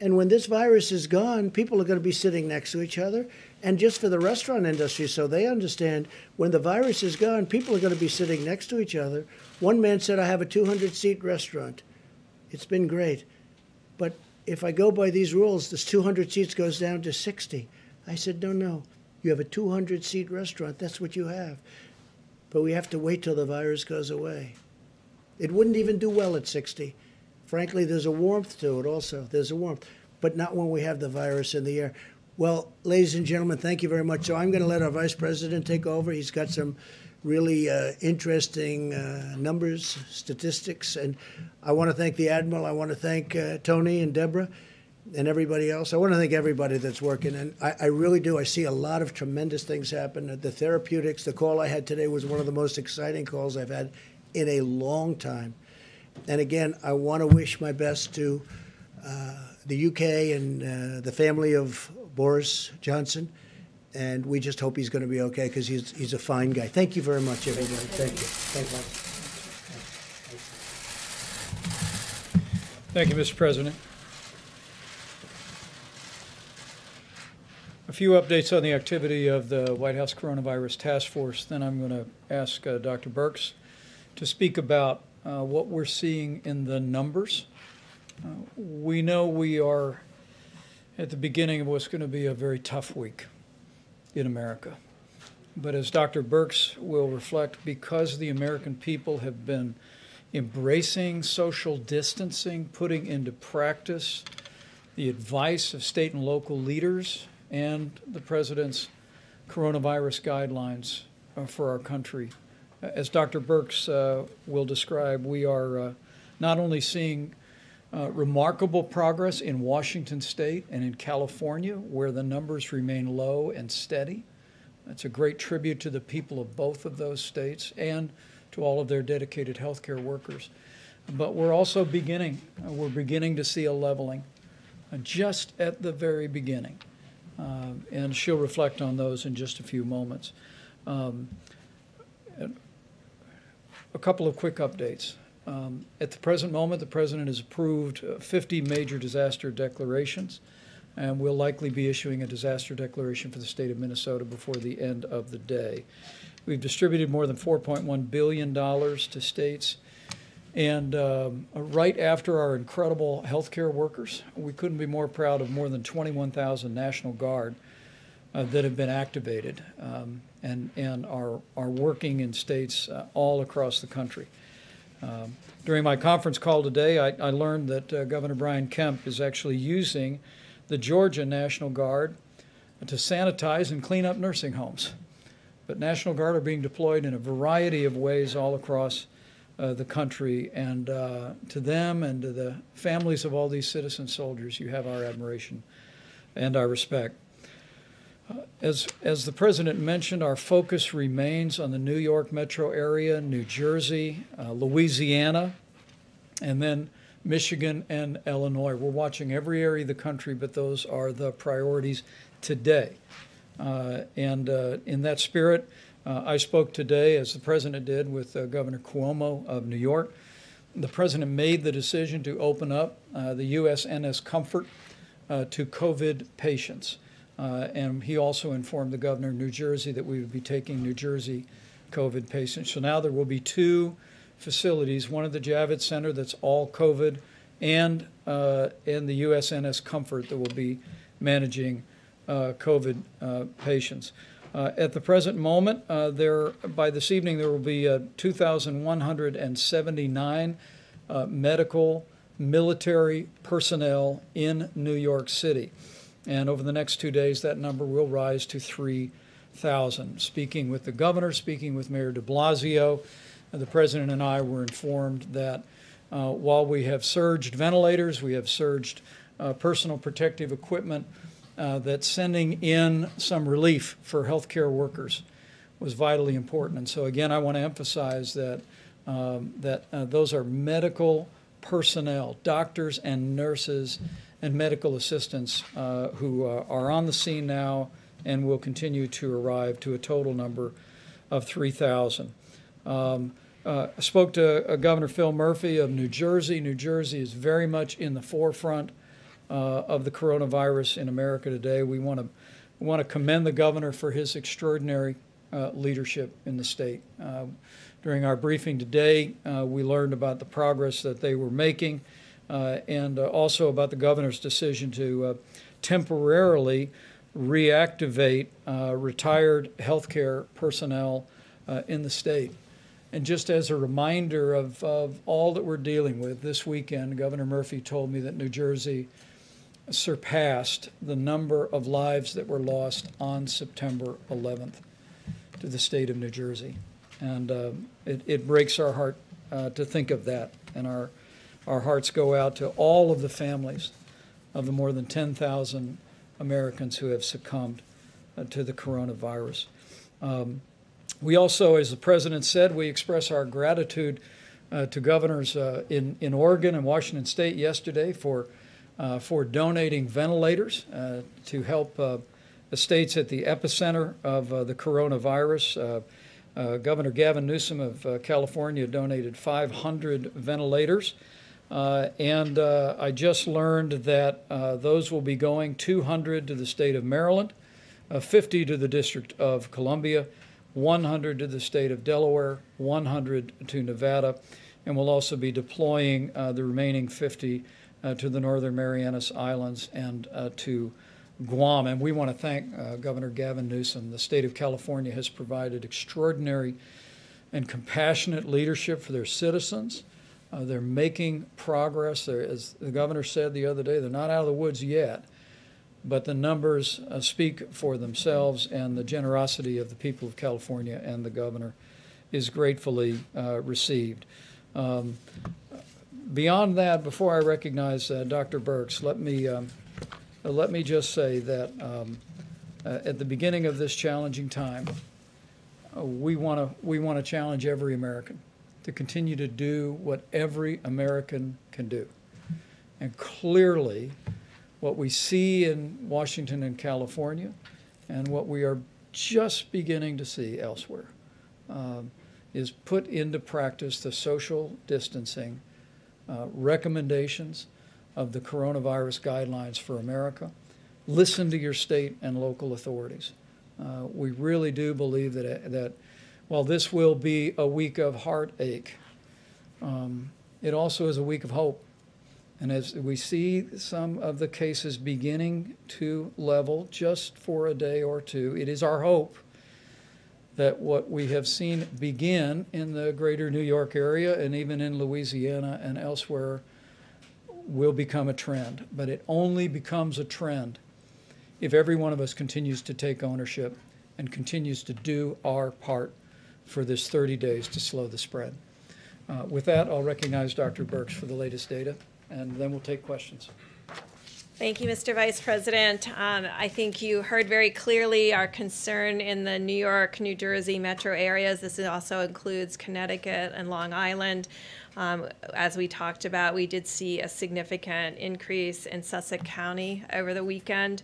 And when this virus is gone, people are going to be sitting next to each other. And just for the restaurant industry, so they understand, when the virus is gone, people are going to be sitting next to each other. One man said, I have a 200-seat restaurant. It's been great. But if I go by these rules, this 200 seats goes down to 60. I said, no. You have a 200-seat restaurant. That's what you have. But we have to wait till the virus goes away. It wouldn't even do well at 60. Frankly, there's a warmth to it also. There's a warmth. But not when we have the virus in the air. Well, ladies and gentlemen, thank you very much. So I'm going to let our Vice President take over. He's got some really interesting numbers, statistics. And I want to thank the Admiral. I want to thank Tony and Deborah and everybody else. I want to thank everybody that's working. And I really do. I see a lot of tremendous things happen. The therapeutics, the call I had today was one of the most exciting calls I've had in a long time. And again, I want to wish my best to the UK and the family of Boris Johnson. And we just hope he's going to be okay because he's a fine guy. Thank you very much, everybody. Thank you. Thank you. Thank you, Mr. President. A few updates on the activity of the White House Coronavirus Task Force. Then I'm going to ask Dr. Birx to speak about what we're seeing in the numbers. We know we are at the beginning of what's going to be a very tough week in America. But as Dr. Birx will reflect, because the American people have been embracing social distancing, putting into practice the advice of state and local leaders and the President's coronavirus guidelines for our country. As Dr. Birx will describe, we are not only seeing remarkable progress in Washington State and in California, where the numbers remain low and steady. That's a great tribute to the people of both of those states and to all of their dedicated healthcare workers. But we're also beginning to see a leveling just at the very beginning. And she'll reflect on those in just a few moments. A couple of quick updates. At the present moment, the President has approved 50 major disaster declarations, and we'll likely be issuing a disaster declaration for the state of Minnesota before the end of the day. We've distributed more than $4.1 billion to states, and right after our incredible healthcare workers, we couldn't be more proud of more than 21,000 National Guard that have been activated and are working in states all across the country. During my conference call today, I learned that Governor Brian Kemp is actually using the Georgia National Guard to sanitize and clean up nursing homes. But National Guard are being deployed in a variety of ways all across the country, and to them and to the families of all these citizen soldiers, you have our admiration and our respect. As the President mentioned, our focus remains on the New York metro area, New Jersey, Louisiana, and then Michigan and Illinois. We're watching every area of the country, but those are the priorities today. And in that spirit, I spoke today, as the President did, with Governor Cuomo of New York. The President made the decision to open up the USNS Comfort to COVID patients. And he also informed the governor of New Jersey that we would be taking New Jersey COVID patients. So now there will be two facilities, one at the Javits Center that's all COVID, and the USNS Comfort that will be managing COVID patients. At the present moment, by this evening, there will be 2,179 medical, military personnel in New York City. And over the next 2 days, that number will rise to 3,000. 3,000. Speaking with the governor, speaking with Mayor de Blasio, the president and I were informed that while we have surged ventilators, we have surged personal protective equipment, that sending in some relief for healthcare workers was vitally important. And so again, I want to emphasize that those are medical personnel, doctors and nurses and medical assistants who are on the scene now and will continue to arrive to a total number of 3,000. I spoke to Governor Phil Murphy of New Jersey. New Jersey is very much in the forefront of the coronavirus in America today. We want to commend the governor for his extraordinary leadership in the state. During our briefing today, we learned about the progress that they were making and also about the governor's decision to temporarily reactivate retired healthcare personnel in the state. And just as a reminder of all that we're dealing with, this weekend, Governor Murphy told me that New Jersey surpassed the number of lives that were lost on September 11th to the state of New Jersey. And it breaks our heart to think of that. And our hearts go out to all of the families of the more than 10,000 Americans who have succumbed to the coronavirus. We also, as the president said, we express our gratitude to governors in Oregon and Washington State yesterday for donating ventilators to help the states at the epicenter of the coronavirus. Governor Gavin Newsom of California donated 500 ventilators. And I just learned that those will be going 200 to the state of Maryland, 50 to the District of Columbia, 100 to the state of Delaware, 100 to Nevada, and we'll also be deploying the remaining 50 to the Northern Marianas Islands and to Guam. And we want to thank Governor Gavin Newsom. The state of California has provided extraordinary and compassionate leadership for their citizens. They're making progress. As the governor said the other day, they're not out of the woods yet, but the numbers speak for themselves, and the generosity of the people of California and the governor is gratefully received. Beyond that, before I recognize Dr. Birx, let me just say that at the beginning of this challenging time, we want to challenge every American to continue to do what every American can do. And clearly, what we see in Washington and California, and what we are just beginning to see elsewhere, is put into practice the social distancing recommendations of the coronavirus guidelines for America. Listen to your state and local authorities. We really do believe that while this will be a week of heartache, it also is a week of hope. And as we see some of the cases beginning to level just for a day or two, it is our hope that what we have seen begin in the greater New York area and even in Louisiana and elsewhere will become a trend. But it only becomes a trend if every one of us continues to take ownership and continues to do our part for this 30 days to slow the spread. With that, I'll recognize Dr. Birx for the latest data, and then we'll take questions. Thank you, Mr. Vice President. I think you heard very clearly our concern in the New York, New Jersey metro areas. This also includes Connecticut and Long Island. As we talked about, we did see a significant increase in Sussex County over the weekend.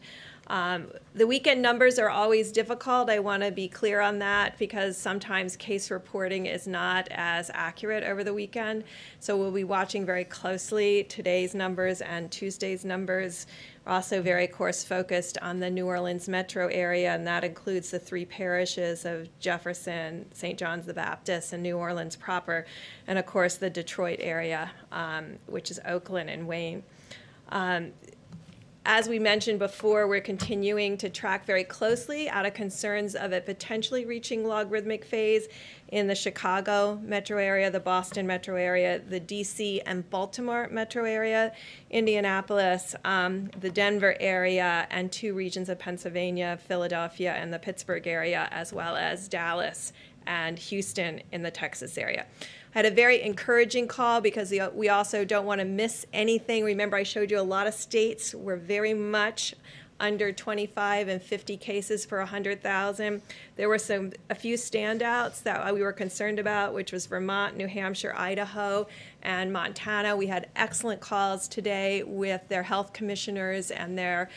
The weekend numbers are always difficult. I want to be clear on that because sometimes case reporting is not as accurate over the weekend. So we'll be watching very closely today's numbers and Tuesday's numbers. We're also very, of course, focused on the New Orleans metro area, and that includes the 3 parishes of Jefferson, St. John's the Baptist, and New Orleans proper, and of course the Detroit area, which is Oakland and Wayne. As we mentioned before, we're continuing to track very closely out of concerns of it potentially reaching logarithmic phase in the Chicago metro area, the Boston metro area, the DC and Baltimore metro area, Indianapolis, the Denver area, and 2 regions of Pennsylvania, Philadelphia, and the Pittsburgh area, as well as Dallas and Houston in the Texas area. I had a very encouraging call because we also don't want to miss anything. Remember, I showed you a lot of states were very much under 25 and 50 cases per 100,000. There were a few standouts that we were concerned about, which was Vermont, New Hampshire, Idaho, and Montana. We had excellent calls today with their health commissioners, and they're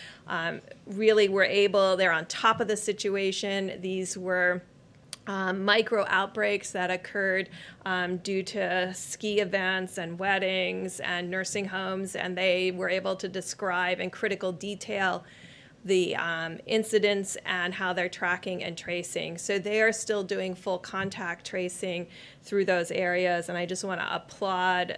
really were able, they're on top of the situation. These were micro outbreaks that occurred due to ski events and weddings and nursing homes, and they were able to describe in critical detail the incidents and how they're tracking and tracing. So they are still doing full contact tracing through those areas, and I just want to applaud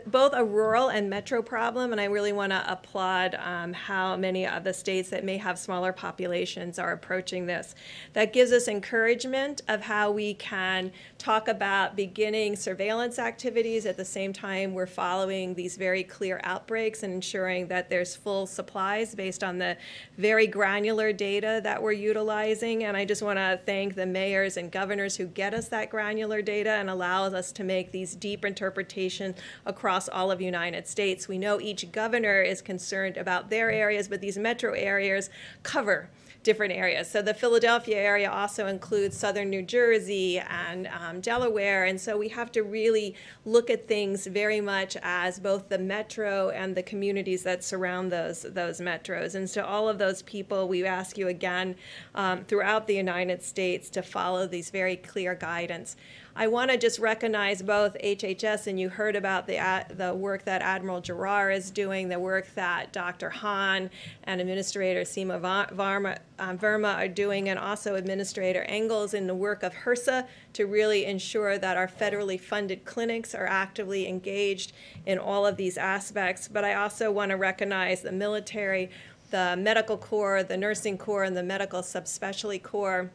both a rural and metro problem, and I really want to applaud how many of the states that may have smaller populations are approaching this. That gives us encouragement of how we can talk about beginning surveillance activities at the same time we're following these very clear outbreaks and ensuring that there's full supplies based on the very granular data that we're utilizing. And I just want to thank the mayors and governors who get us that granular data and allows us to make these deep interpretations across all of the United States. We know each governor is concerned about their areas, but these metro areas cover different areas. So the Philadelphia area also includes southern New Jersey and Delaware, and so we have to really look at things very much as both the metro and the communities that surround those metros. And so all of those people, we ask you again throughout the United States to follow these very clear guidance. I want to just recognize both HHS, and you heard about the work that Admiral Giroir is doing, the work that Dr. Hahn and Administrator Seema Verma are doing, and also Administrator Engels in the work of HRSA to really ensure that our federally funded clinics are actively engaged in all of these aspects. But I also want to recognize the military, the medical corps, the nursing corps, and the medical subspecialty corps.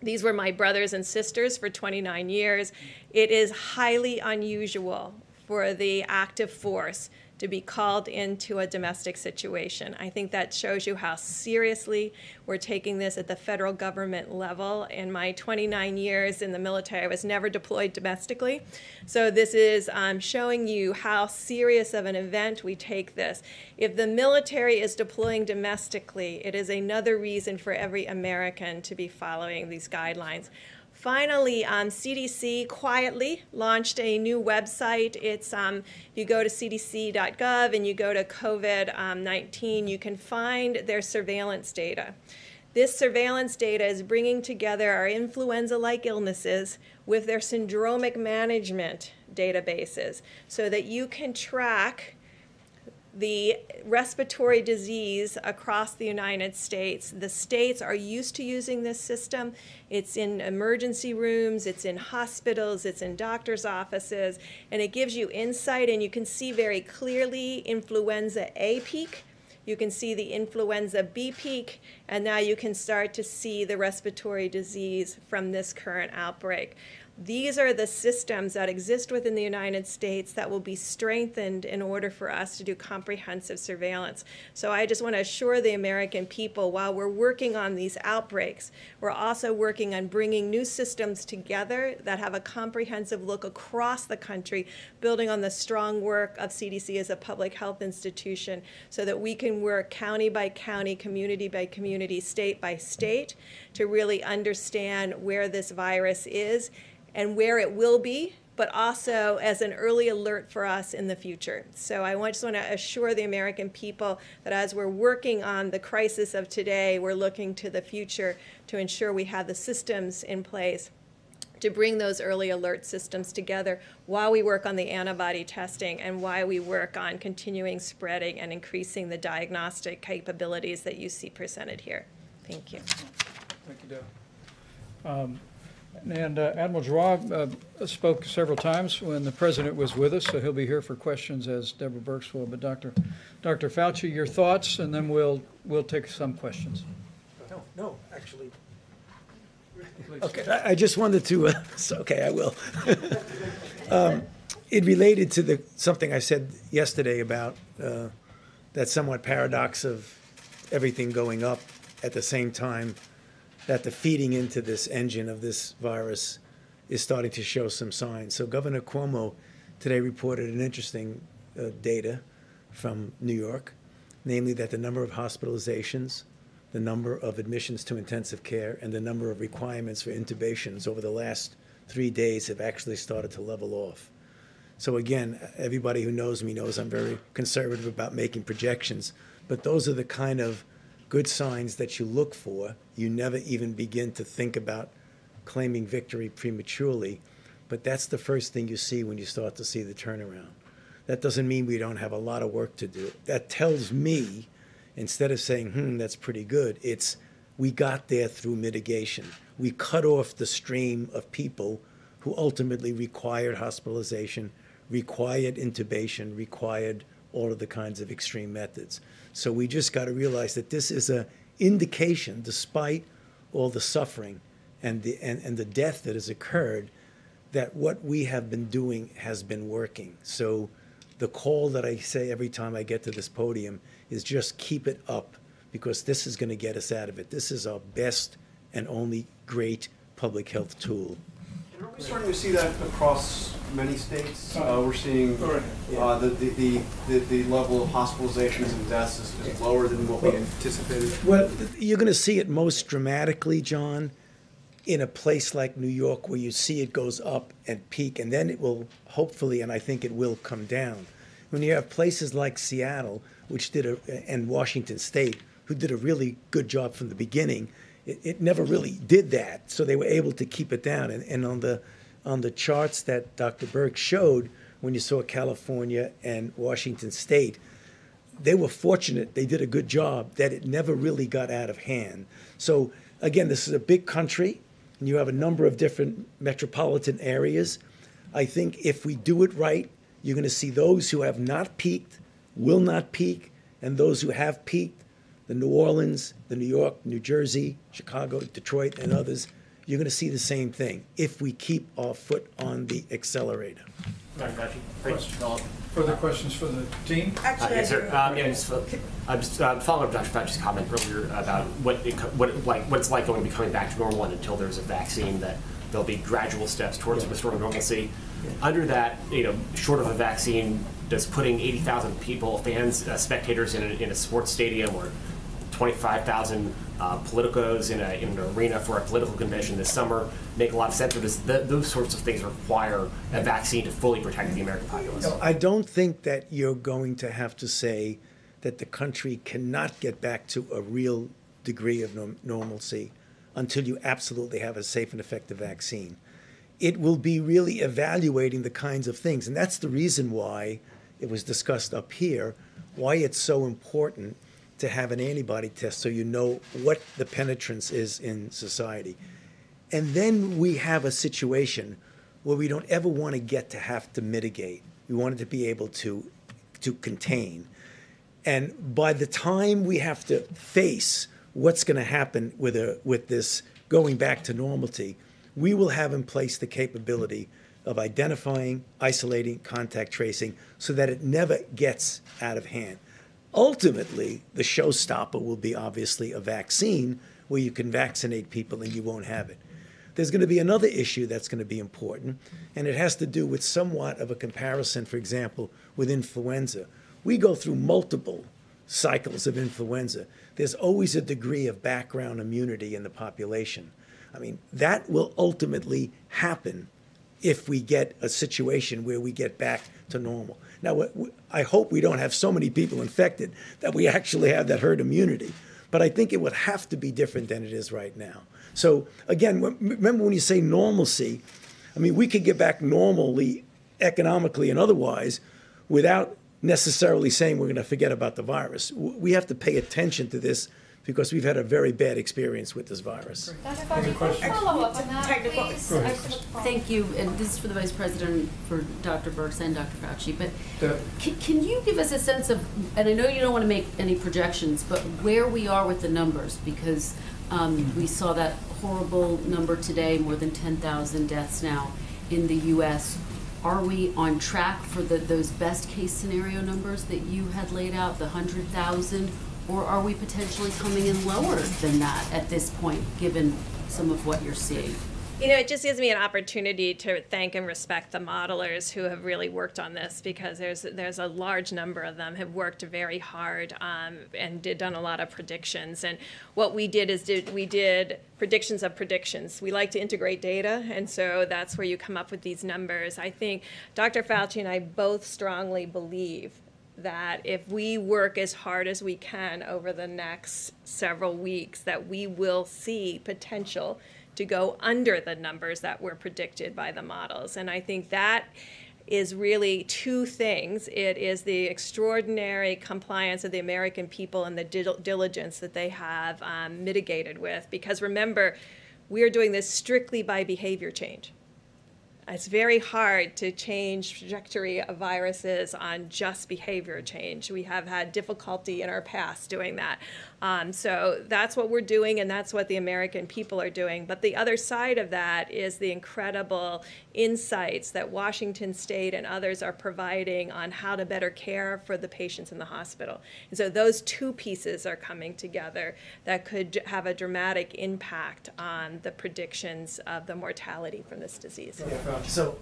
These were my brothers and sisters for 29 years. It is highly unusual for the active force to be called into a domestic situation. I think that shows you how seriously we're taking this at the federal government level. In my 29 years in the military, I was never deployed domestically. So this is showing you how serious of an event we take this. If the military is deploying domestically, it is another reason for every American to be following these guidelines. Finally, CDC quietly launched a new website. It's you go to cdc.gov and you go to COVID-19, you can find their surveillance data. This surveillance data is bringing together our influenza-like illnesses with their syndromic management databases so that you can track the respiratory disease across the United States. The states are used to using this system. It's in emergency rooms, it's in hospitals, it's in doctors' offices, and it gives you insight, and you can see very clearly influenza A peak. You can see the influenza B peak, and now you can start to see the respiratory disease from this current outbreak. These are the systems that exist within the United States that will be strengthened in order for us to do comprehensive surveillance. So I just want to assure the American people, while we're working on these outbreaks, we're also working on bringing new systems together that have a comprehensive look across the country, building on the strong work of CDC as a public health institution, so that we can work county by county, community by community, state by state, to really understand where this virus is and where it will be, but also as an early alert for us in the future. So I just want to assure the American people that as we're working on the crisis of today, we're looking to the future to ensure we have the systems in place to bring those early alert systems together while we work on the antibody testing and while we work on continuing spreading and increasing the diagnostic capabilities that you see presented here. Thank you. Thank you, Deb. And Admiral Joie spoke several times when the president was with us, so he'll be here for questions, as Deborah Birx will. But Dr. Fauci, your thoughts, and then we'll take some questions. No, actually. Okay, I just wanted to, okay, I will. It related to something I said yesterday about that somewhat paradox of everything going up at the same time that the feeding into this engine of this virus is starting to show some signs. So Governor Cuomo today reported an interesting data from New York, namely that the number of hospitalizations, the number of admissions to intensive care, and the number of requirements for intubations over the last 3 days have actually started to level off. So again, everybody who knows me knows I'm very conservative about making projections, but those are the kind of good signs that you look for. You never even begin to think about claiming victory prematurely, but that's the first thing you see when you start to see the turnaround. That doesn't mean we don't have a lot of work to do. That tells me, instead of saying, that's pretty good, it's we got there through mitigation. We cut off the stream of people who ultimately required hospitalization, required intubation, required all of the kinds of extreme methods. So we just got to realize that this is an indication, despite all the suffering and the death that has occurred, that what we have been doing has been working. So the call that I say every time I get to this podium is just keep it up, because this is going to get us out of it. This is our best and only great public health tool. And are we starting to see that across many states? We're seeing the level of hospitalizations and deaths is lower than what we anticipated. Well, you're going to see it most dramatically, John, in a place like New York, where you see it goes up and peak, and then it will hopefully, and I think it will, come down. When you have places like Seattle, which and Washington State, who did a really good job from the beginning, it never really did that, so they were able to keep it down. And on the charts that Dr. Birx showed, when you saw California and Washington State, they were fortunate, they did a good job, that it never really got out of hand. So again, this is a big country, and you have a number of different metropolitan areas. I think if we do it right, you're going to see those who have not peaked will not peak, and those who have peaked, the New Orleans, the New York, New Jersey, Chicago, Detroit, and others, you're going to see the same thing if we keep our foot on the accelerator. Further questions for the team? Yes, sir. I'm just following up Dr. Fauci's comment earlier about what it's like going to be coming back to normal, and until there's a vaccine, that there'll be gradual steps towards restoring normalcy. Under that, short of a vaccine, does putting 80,000 people, fans, spectators in a sports stadium, or 25,000 politicos in an arena for a political convention this summer make a lot of sense? Or does those sorts of things require a vaccine to fully protect the American populace? No, I don't think that you're going to have to say that the country cannot get back to a real degree of normalcy until you absolutely have a safe and effective vaccine. It will be really evaluating the kinds of things, and that's the reason why it was discussed up here, why it's so important to have an antibody test so you know what the penetrance is in society. And then we have a situation where we don't ever want to get to have to mitigate. We want it to be able to contain. And by the time we have to face what's going to happen with this going back to normality, we will have in place the capability of identifying, isolating, contact tracing, so that it never gets out of hand. Ultimately, the showstopper will be obviously a vaccine where you can vaccinate people and you won't have it. There's going to be another issue that's going to be important, and it has to do with somewhat of a comparison, for example, with influenza. We go through multiple cycles of influenza. There's always a degree of background immunity in the population. I mean, that will ultimately happen if we get a situation where we get back to normal. Now, I hope we don't have so many people infected that we actually have that herd immunity, but I think it would have to be different than it is right now. So again, remember when you say normalcy, I mean, we could get back normally, economically and otherwise, without necessarily saying we're going to forget about the virus. We have to pay attention to this because we've had a very bad experience with this virus. Follow up on that, please. Thank you, and this is for the Vice President, for Dr. Birx and Dr. Fauci, but can you give us a sense of, and I know you don't want to make any projections, but where we are with the numbers, because we saw that horrible number today, more than 10,000 deaths now in the U.S. Are we on track for those best case scenario numbers that you had laid out, the 100,000? Or are we potentially coming in lower than that at this point, given some of what you're seeing? You know, it just gives me an opportunity to thank and respect the modelers who have really worked on this, because there's a large number of them have worked very hard and done a lot of predictions. And what we did is we did predictions of predictions. We like to integrate data, and so that's where you come up with these numbers. I think Dr. Fauci and I both strongly believe that if we work as hard as we can over the next several weeks, that we will see potential to go under the numbers that were predicted by the models. And I think that is really two things. It is the extraordinary compliance of the American people and the diligence that they have mitigated with. Because remember, we are doing this strictly by behavior change. It's very hard to change trajectory of viruses on just behavior change. We have had difficulty in our past doing that. So that's what we're doing, and that's what the American people are doing. But the other side of that is the incredible insights that Washington State and others are providing on how to better care for the patients in the hospital. And so those two pieces are coming together that could have a dramatic impact on the predictions of the mortality from this disease. So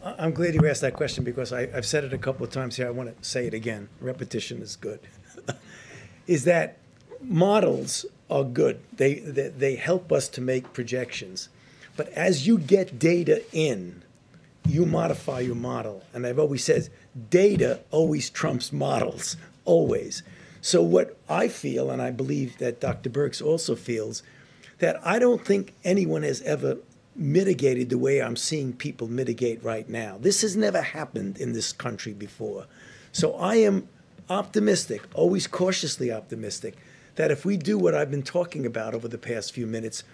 I'm glad you asked that question, because I've said it a couple of times here. I want to say it again. Repetition is good. Is that models are good. They help us to make projections. But as you get data in, you modify your model. And I've always said, data always trumps models, always. So what I feel, and I believe that Dr. Birx also feels, that I don't think anyone has ever mitigated the way I'm seeing people mitigate right now. This has never happened in this country before. So I am optimistic, always cautiously optimistic, that if we do what I've been talking about over the past few minutes,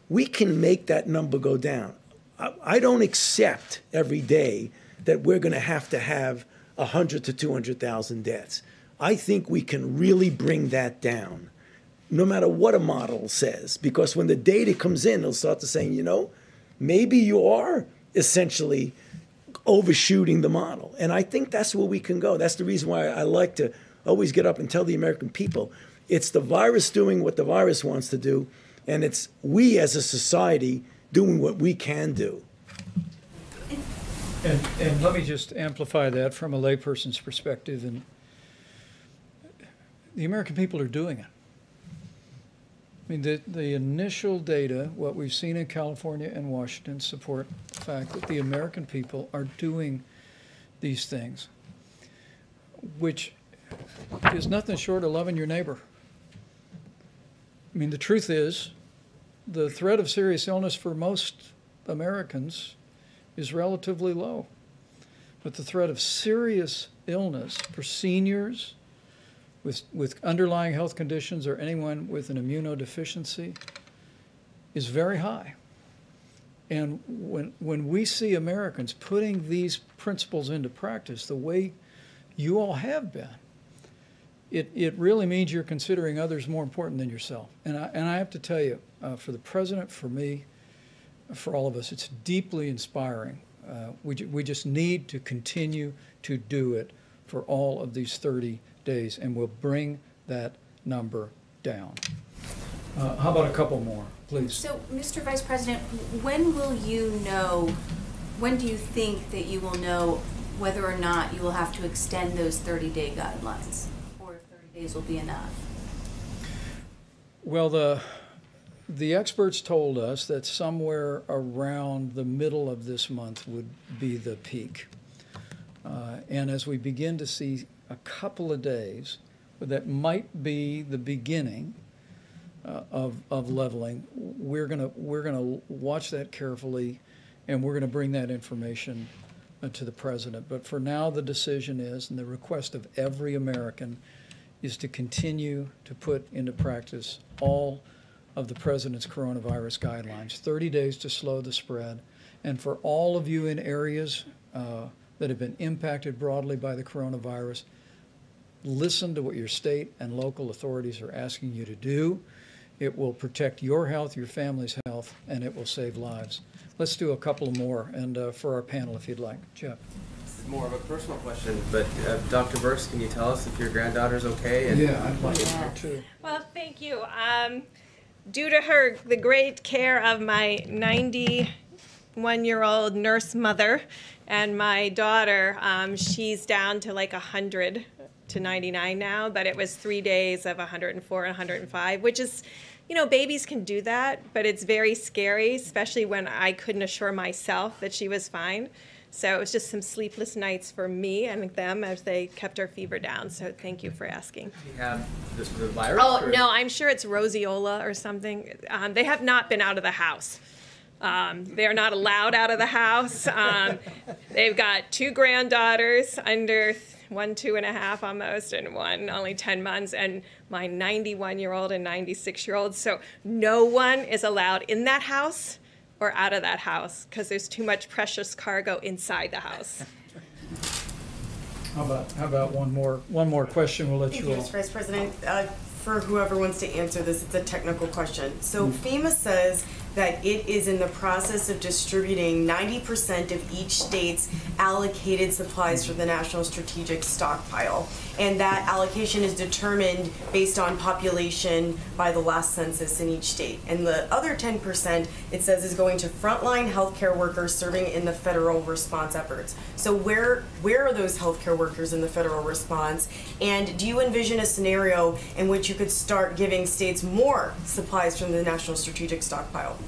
we can make that number go down. I don't accept every day that we're going to have 100 to 200,000 deaths. I think we can really bring that down, no matter what a model says, because when the data comes in, they'll start to say, you know, maybe you are essentially overshooting the model. And I think that's where we can go. That's the reason why I like to always get up and tell the American people, it's the virus doing what the virus wants to do, and it's we as a society doing what we can do. And let me just amplify that from a layperson's perspective. And the American people are doing it. I mean, the initial data, what we've seen in California and Washington, support the fact that the American people are doing these things, which is nothing short of loving your neighbor. I mean, the truth is, the threat of serious illness for most Americans is relatively low. But the threat of serious illness for seniors with underlying health conditions or anyone with an immunodeficiency is very high. And when we see Americans putting these principles into practice the way you all have been, it really means you're considering others more important than yourself. And I have to tell you, for the president, for me, for all of us, it's deeply inspiring. We just need to continue to do it for all of these 30 days, and we'll bring that number down. How about a couple more, please? So, Mr. Vice President, when will you know, when do you think that you will know whether or not you will have to extend those 30-day guidelines, or if 30 days will be enough? Well, the experts told us that somewhere around the middle of this month would be the peak. And as we begin to see a couple of days, that might be the beginning of leveling, we're gonna watch that carefully, and we're gonna bring that information to the president. But for now, the decision is, and the request of every American is to continue to put into practice all of the President's coronavirus guidelines, 30 days to slow the spread. And for all of you in areas that have been impacted broadly by the coronavirus, listen to what your state and local authorities are asking you to do. It will protect your health, your family's health, and it will save lives. Let's do a couple more, and for our panel, if you'd like. Jeff. This is more of a personal question, but Dr. Burks, can you tell us if your granddaughter's okay? And yeah, I'd like to know too. Well, thank you. Due to the great care of my 91-year-old nurse mother and my daughter, she's down to like 100 to 99 now, but it was 3 days of 104 and 105, which is, you know, babies can do that, but it's very scary, especially when I couldn't assure myself that she was fine. So it was just some sleepless nights for me and them as they kept our fever down. So thank you for asking. Do you have the virus? Oh, no, I'm sure it's roseola or something. They have not been out of the house. They're not allowed out of the house. They've got 2 granddaughters under 1, 2.5 almost, and one only 10 months, and my 91-year-old and 96-year-old. So no one is allowed in that house or out of that house because there's too much precious cargo inside the house. How about one more question? We'll let Thank you you, all. Mr. Vice President. For whoever wants to answer this, it's a technical question. So FEMA says that it is in the process of distributing 90% of each state's allocated supplies for the National Strategic Stockpile. And that allocation is determined based on population by the last census in each state. And the other 10%, it says, is going to frontline healthcare workers serving in the federal response efforts. So where are those healthcare workers in the federal response? And do you envision a scenario in which you could start giving states more supplies from the National Strategic Stockpile?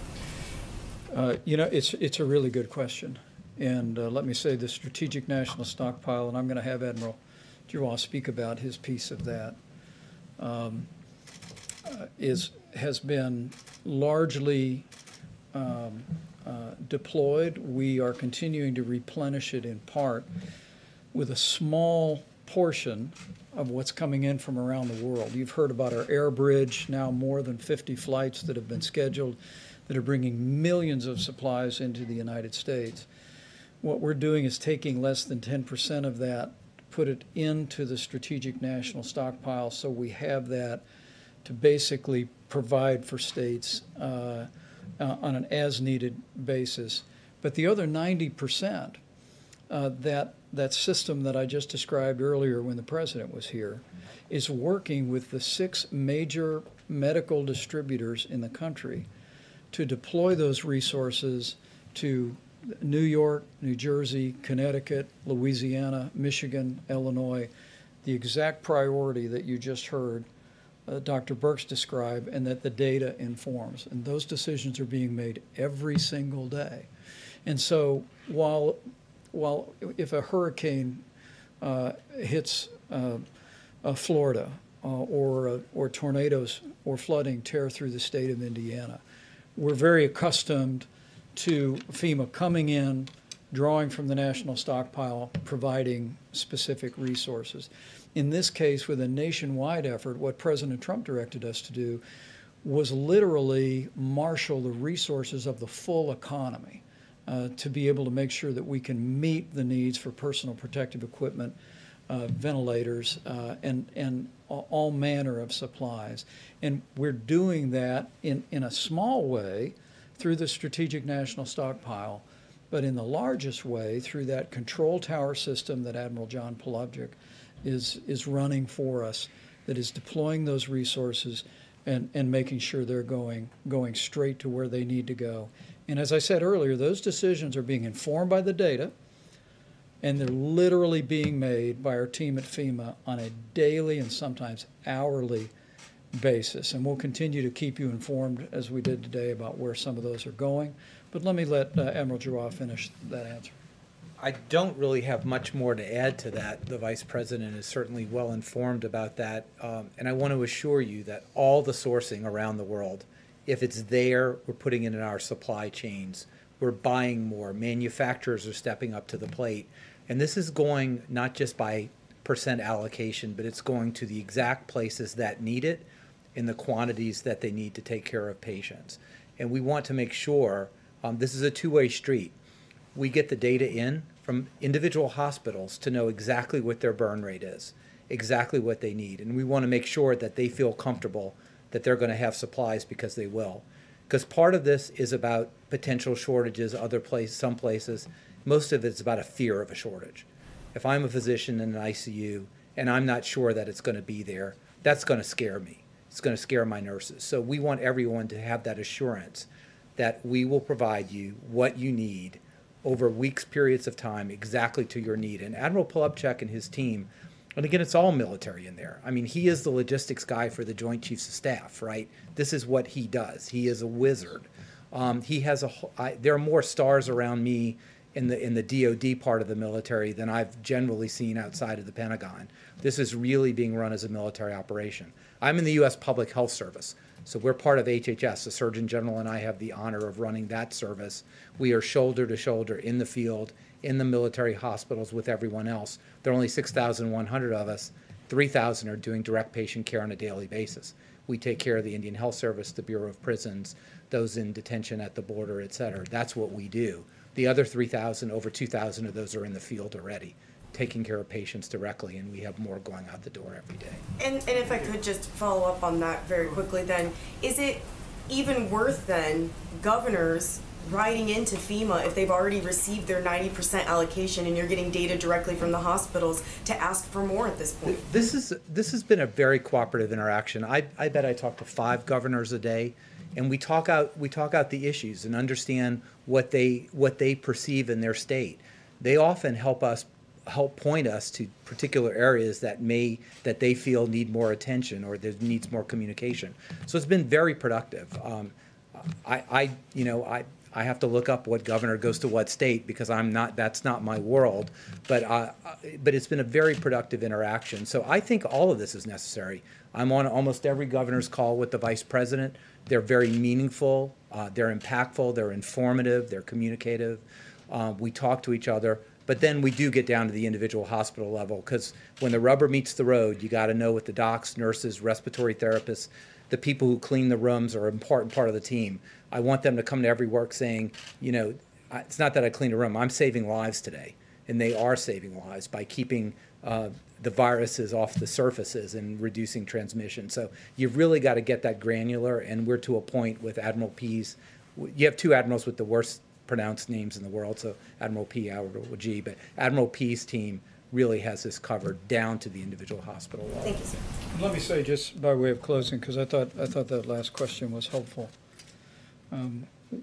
You know, it's a really good question. And let me say the Strategic National Stockpile, and I'm going to have Admiral Giroir speak about his piece of that, has been largely deployed. We are continuing to replenish it in part with a small portion of what's coming in from around the world. You've heard about our air bridge, now more than 50 flights that have been scheduled that are bringing millions of supplies into the United States. What we're doing is taking less than 10% of that, put it into the Strategic National Stockpile, so we have that to basically provide for states on an as-needed basis. But the other 90%, that system that I just described earlier when the President was here, is working with the 6 major medical distributors in the country to deploy those resources to New York, New Jersey, Connecticut, Louisiana, Michigan, Illinois, the exact priority that you just heard Dr. Burks describe and that the data informs. And those decisions are being made every single day. And so while if a hurricane hits Florida or tornadoes or flooding tear through the state of Indiana, we're very accustomed to FEMA coming in, drawing from the national stockpile, providing specific resources. In this case, with a nationwide effort, what President Trump directed us to do was literally marshal the resources of the full economy to be able to make sure that we can meet the needs for personal protective equipment, ventilators, and all manner of supplies. And we're doing that in a small way through the Strategic National Stockpile, but in the largest way through that control tower system that Admiral John Polovchik is running for us, that is deploying those resources and making sure they're going straight to where they need to go. And as I said earlier, those decisions are being informed by the data, and they're literally being made by our team at FEMA on a daily and sometimes hourly basis. And we'll continue to keep you informed, as we did today, about where some of those are going. But let me let Admiral Giroir finish that answer. I don't really have much more to add to that. The Vice President is certainly well informed about that. And I want to assure you that all the sourcing around the world, if it's there, we're putting it in our supply chains. We're buying more. Manufacturers are stepping up to the plate. And this is going not just by percent allocation, but it's going to the exact places that need it in the quantities that they need to take care of patients. And we want to make sure, this is a two-way street. We get the data in from individual hospitals to know exactly what their burn rate is, exactly what they need. And we want to make sure that they feel comfortable that they're going to have supplies, because they will. Because part of this is about potential shortages, some places. Most of it's about a fear of a shortage. If I'm a physician in an ICU and I'm not sure that it's going to be there, that's going to scare me. It's going to scare my nurses. So we want everyone to have that assurance that we will provide you what you need over weeks, periods of time, exactly to your need. And Admiral Polupchak and his team, and again, it's all military in there. I mean, he is the logistics guy for the Joint Chiefs of Staff, right? This is what he does. He is a wizard. There are more stars around me in the DoD part of the military than I've generally seen outside of the Pentagon. This is really being run as a military operation. I'm in the U.S. Public Health Service, so we're part of HHS. The Surgeon General and I have the honor of running that service. We are shoulder to shoulder in the field, in the military hospitals with everyone else. There are only 6,100 of us. 3,000 are doing direct patient care on a daily basis. We take care of the Indian Health Service, the Bureau of Prisons, those in detention at the border, et cetera. That's what we do. The other 3,000, over 2,000 of those are in the field already, taking care of patients directly, and we have more going out the door every day. And if I could just follow up on that very quickly then, is it even worth then governors writing into FEMA if they've already received their 90% allocation and you're getting data directly from the hospitals to ask for more at this point? This has been a very cooperative interaction. I bet I talk to 5 governors a day, and we talk out the issues and understand what they perceive in their state. They often help point us to particular areas that they feel need more attention or there needs more communication. So it's been very productive. I have to look up what governor goes to what state because that's not my world, but it's been a very productive interaction. So I think all of this is necessary. I'm on almost every governor's call with the vice president. They're very meaningful, they're impactful, they're informative, they're communicative. We talk to each other, but then we do get down to the individual hospital level, because when the rubber meets the road, you got to know what the docs, nurses, respiratory therapists, the people who clean the rooms are an important part of the team. I want them to come to every work saying, it's not that I cleaned a room, I'm saving lives today. And they are saving lives by keeping the viruses off the surfaces and reducing transmission. So you've really got to get that granular, and we're to a point with Admiral P's. You have 2 admirals with the worst pronounced names in the world, so Admiral P, Admiral G, but Admiral P's team really has this covered down to the individual hospital level. Thank you, sir. Let me say, just by way of closing, because I thought that last question was helpful.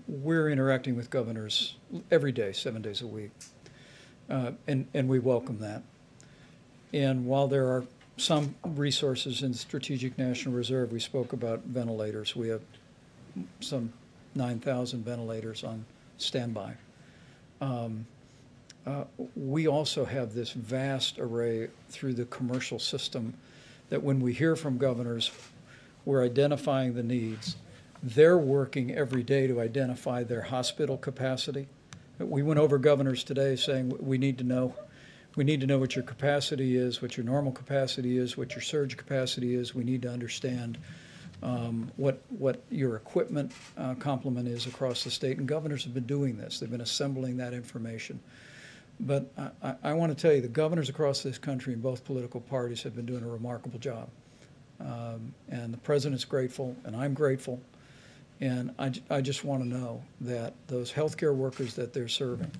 We're interacting with governors every day, 7 days a week, and we welcome that. And while there are some resources in Strategic National Reserve, we spoke about ventilators. We have some 9,000 ventilators on standby. We also have this vast array through the commercial system that when we hear from governors, we're identifying the needs. They're working every day to identify their hospital capacity. We went over governors today saying we need to know what your capacity is, what your normal capacity is, what your surge capacity is. We need to understand what your equipment complement is across the state. And governors have been doing this. They've been assembling that information. But I want to tell you, the governors across this country in both political parties have been doing a remarkable job. And the president's grateful, and I'm grateful. And I just want to know that those healthcare workers that they're serving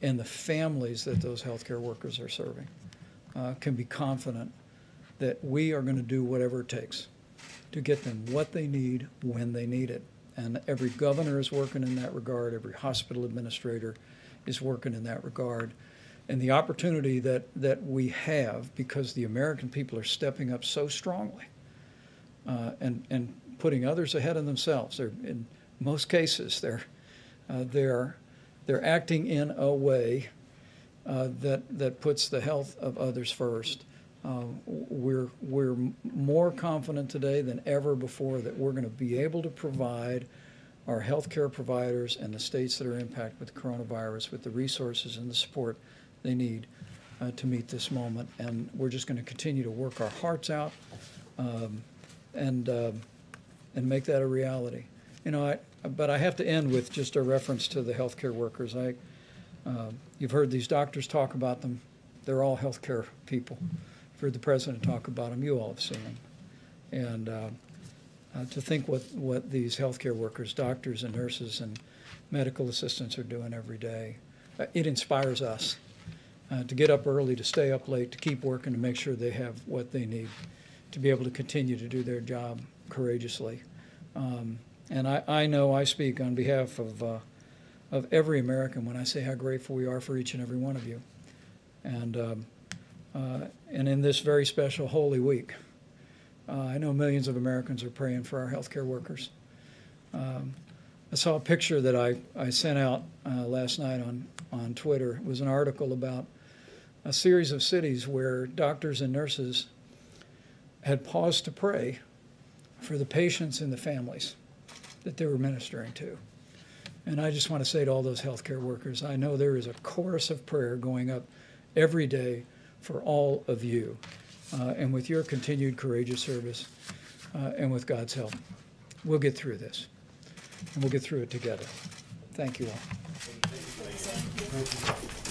and the families that those healthcare workers are serving can be confident that we are going to do whatever it takes to get them what they need when they need it. And every governor is working in that regard. Every hospital administrator is working in that regard. And the opportunity that we have, because the American people are stepping up so strongly and putting others ahead of themselves. In most cases, they're acting in a way that puts the health of others first. We're more confident today than ever before that we're going to be able to provide our healthcare providers and the states that are impacted with the coronavirus with the resources and the support they need. to meet this moment, and we're just going to continue to work our hearts out and make that a reality. You know, but I have to end with just a reference to the healthcare workers. You've heard these doctors talk about them. They're all healthcare people. You've heard the president talk about them. You all have seen them. And to think what these healthcare workers, doctors and nurses and medical assistants are doing every day, it inspires us to get up early, to stay up late, to keep working, to make sure they have what they need to be able to continue to do their job courageously. And I know I speak on behalf of every American when I say how grateful we are for each and every one of you. And in this very special Holy Week, I know millions of Americans are praying for our healthcare workers. I saw a picture that I sent out last night on Twitter. It was an article about a series of cities where doctors and nurses had paused to pray for the patients and the families that they were ministering to. And I just want to say to all those healthcare workers, I know there is a chorus of prayer going up every day for all of you. And with your continued courageous service and with God's help, we'll get through this. And we'll get through it together. Thank you all. Thank you.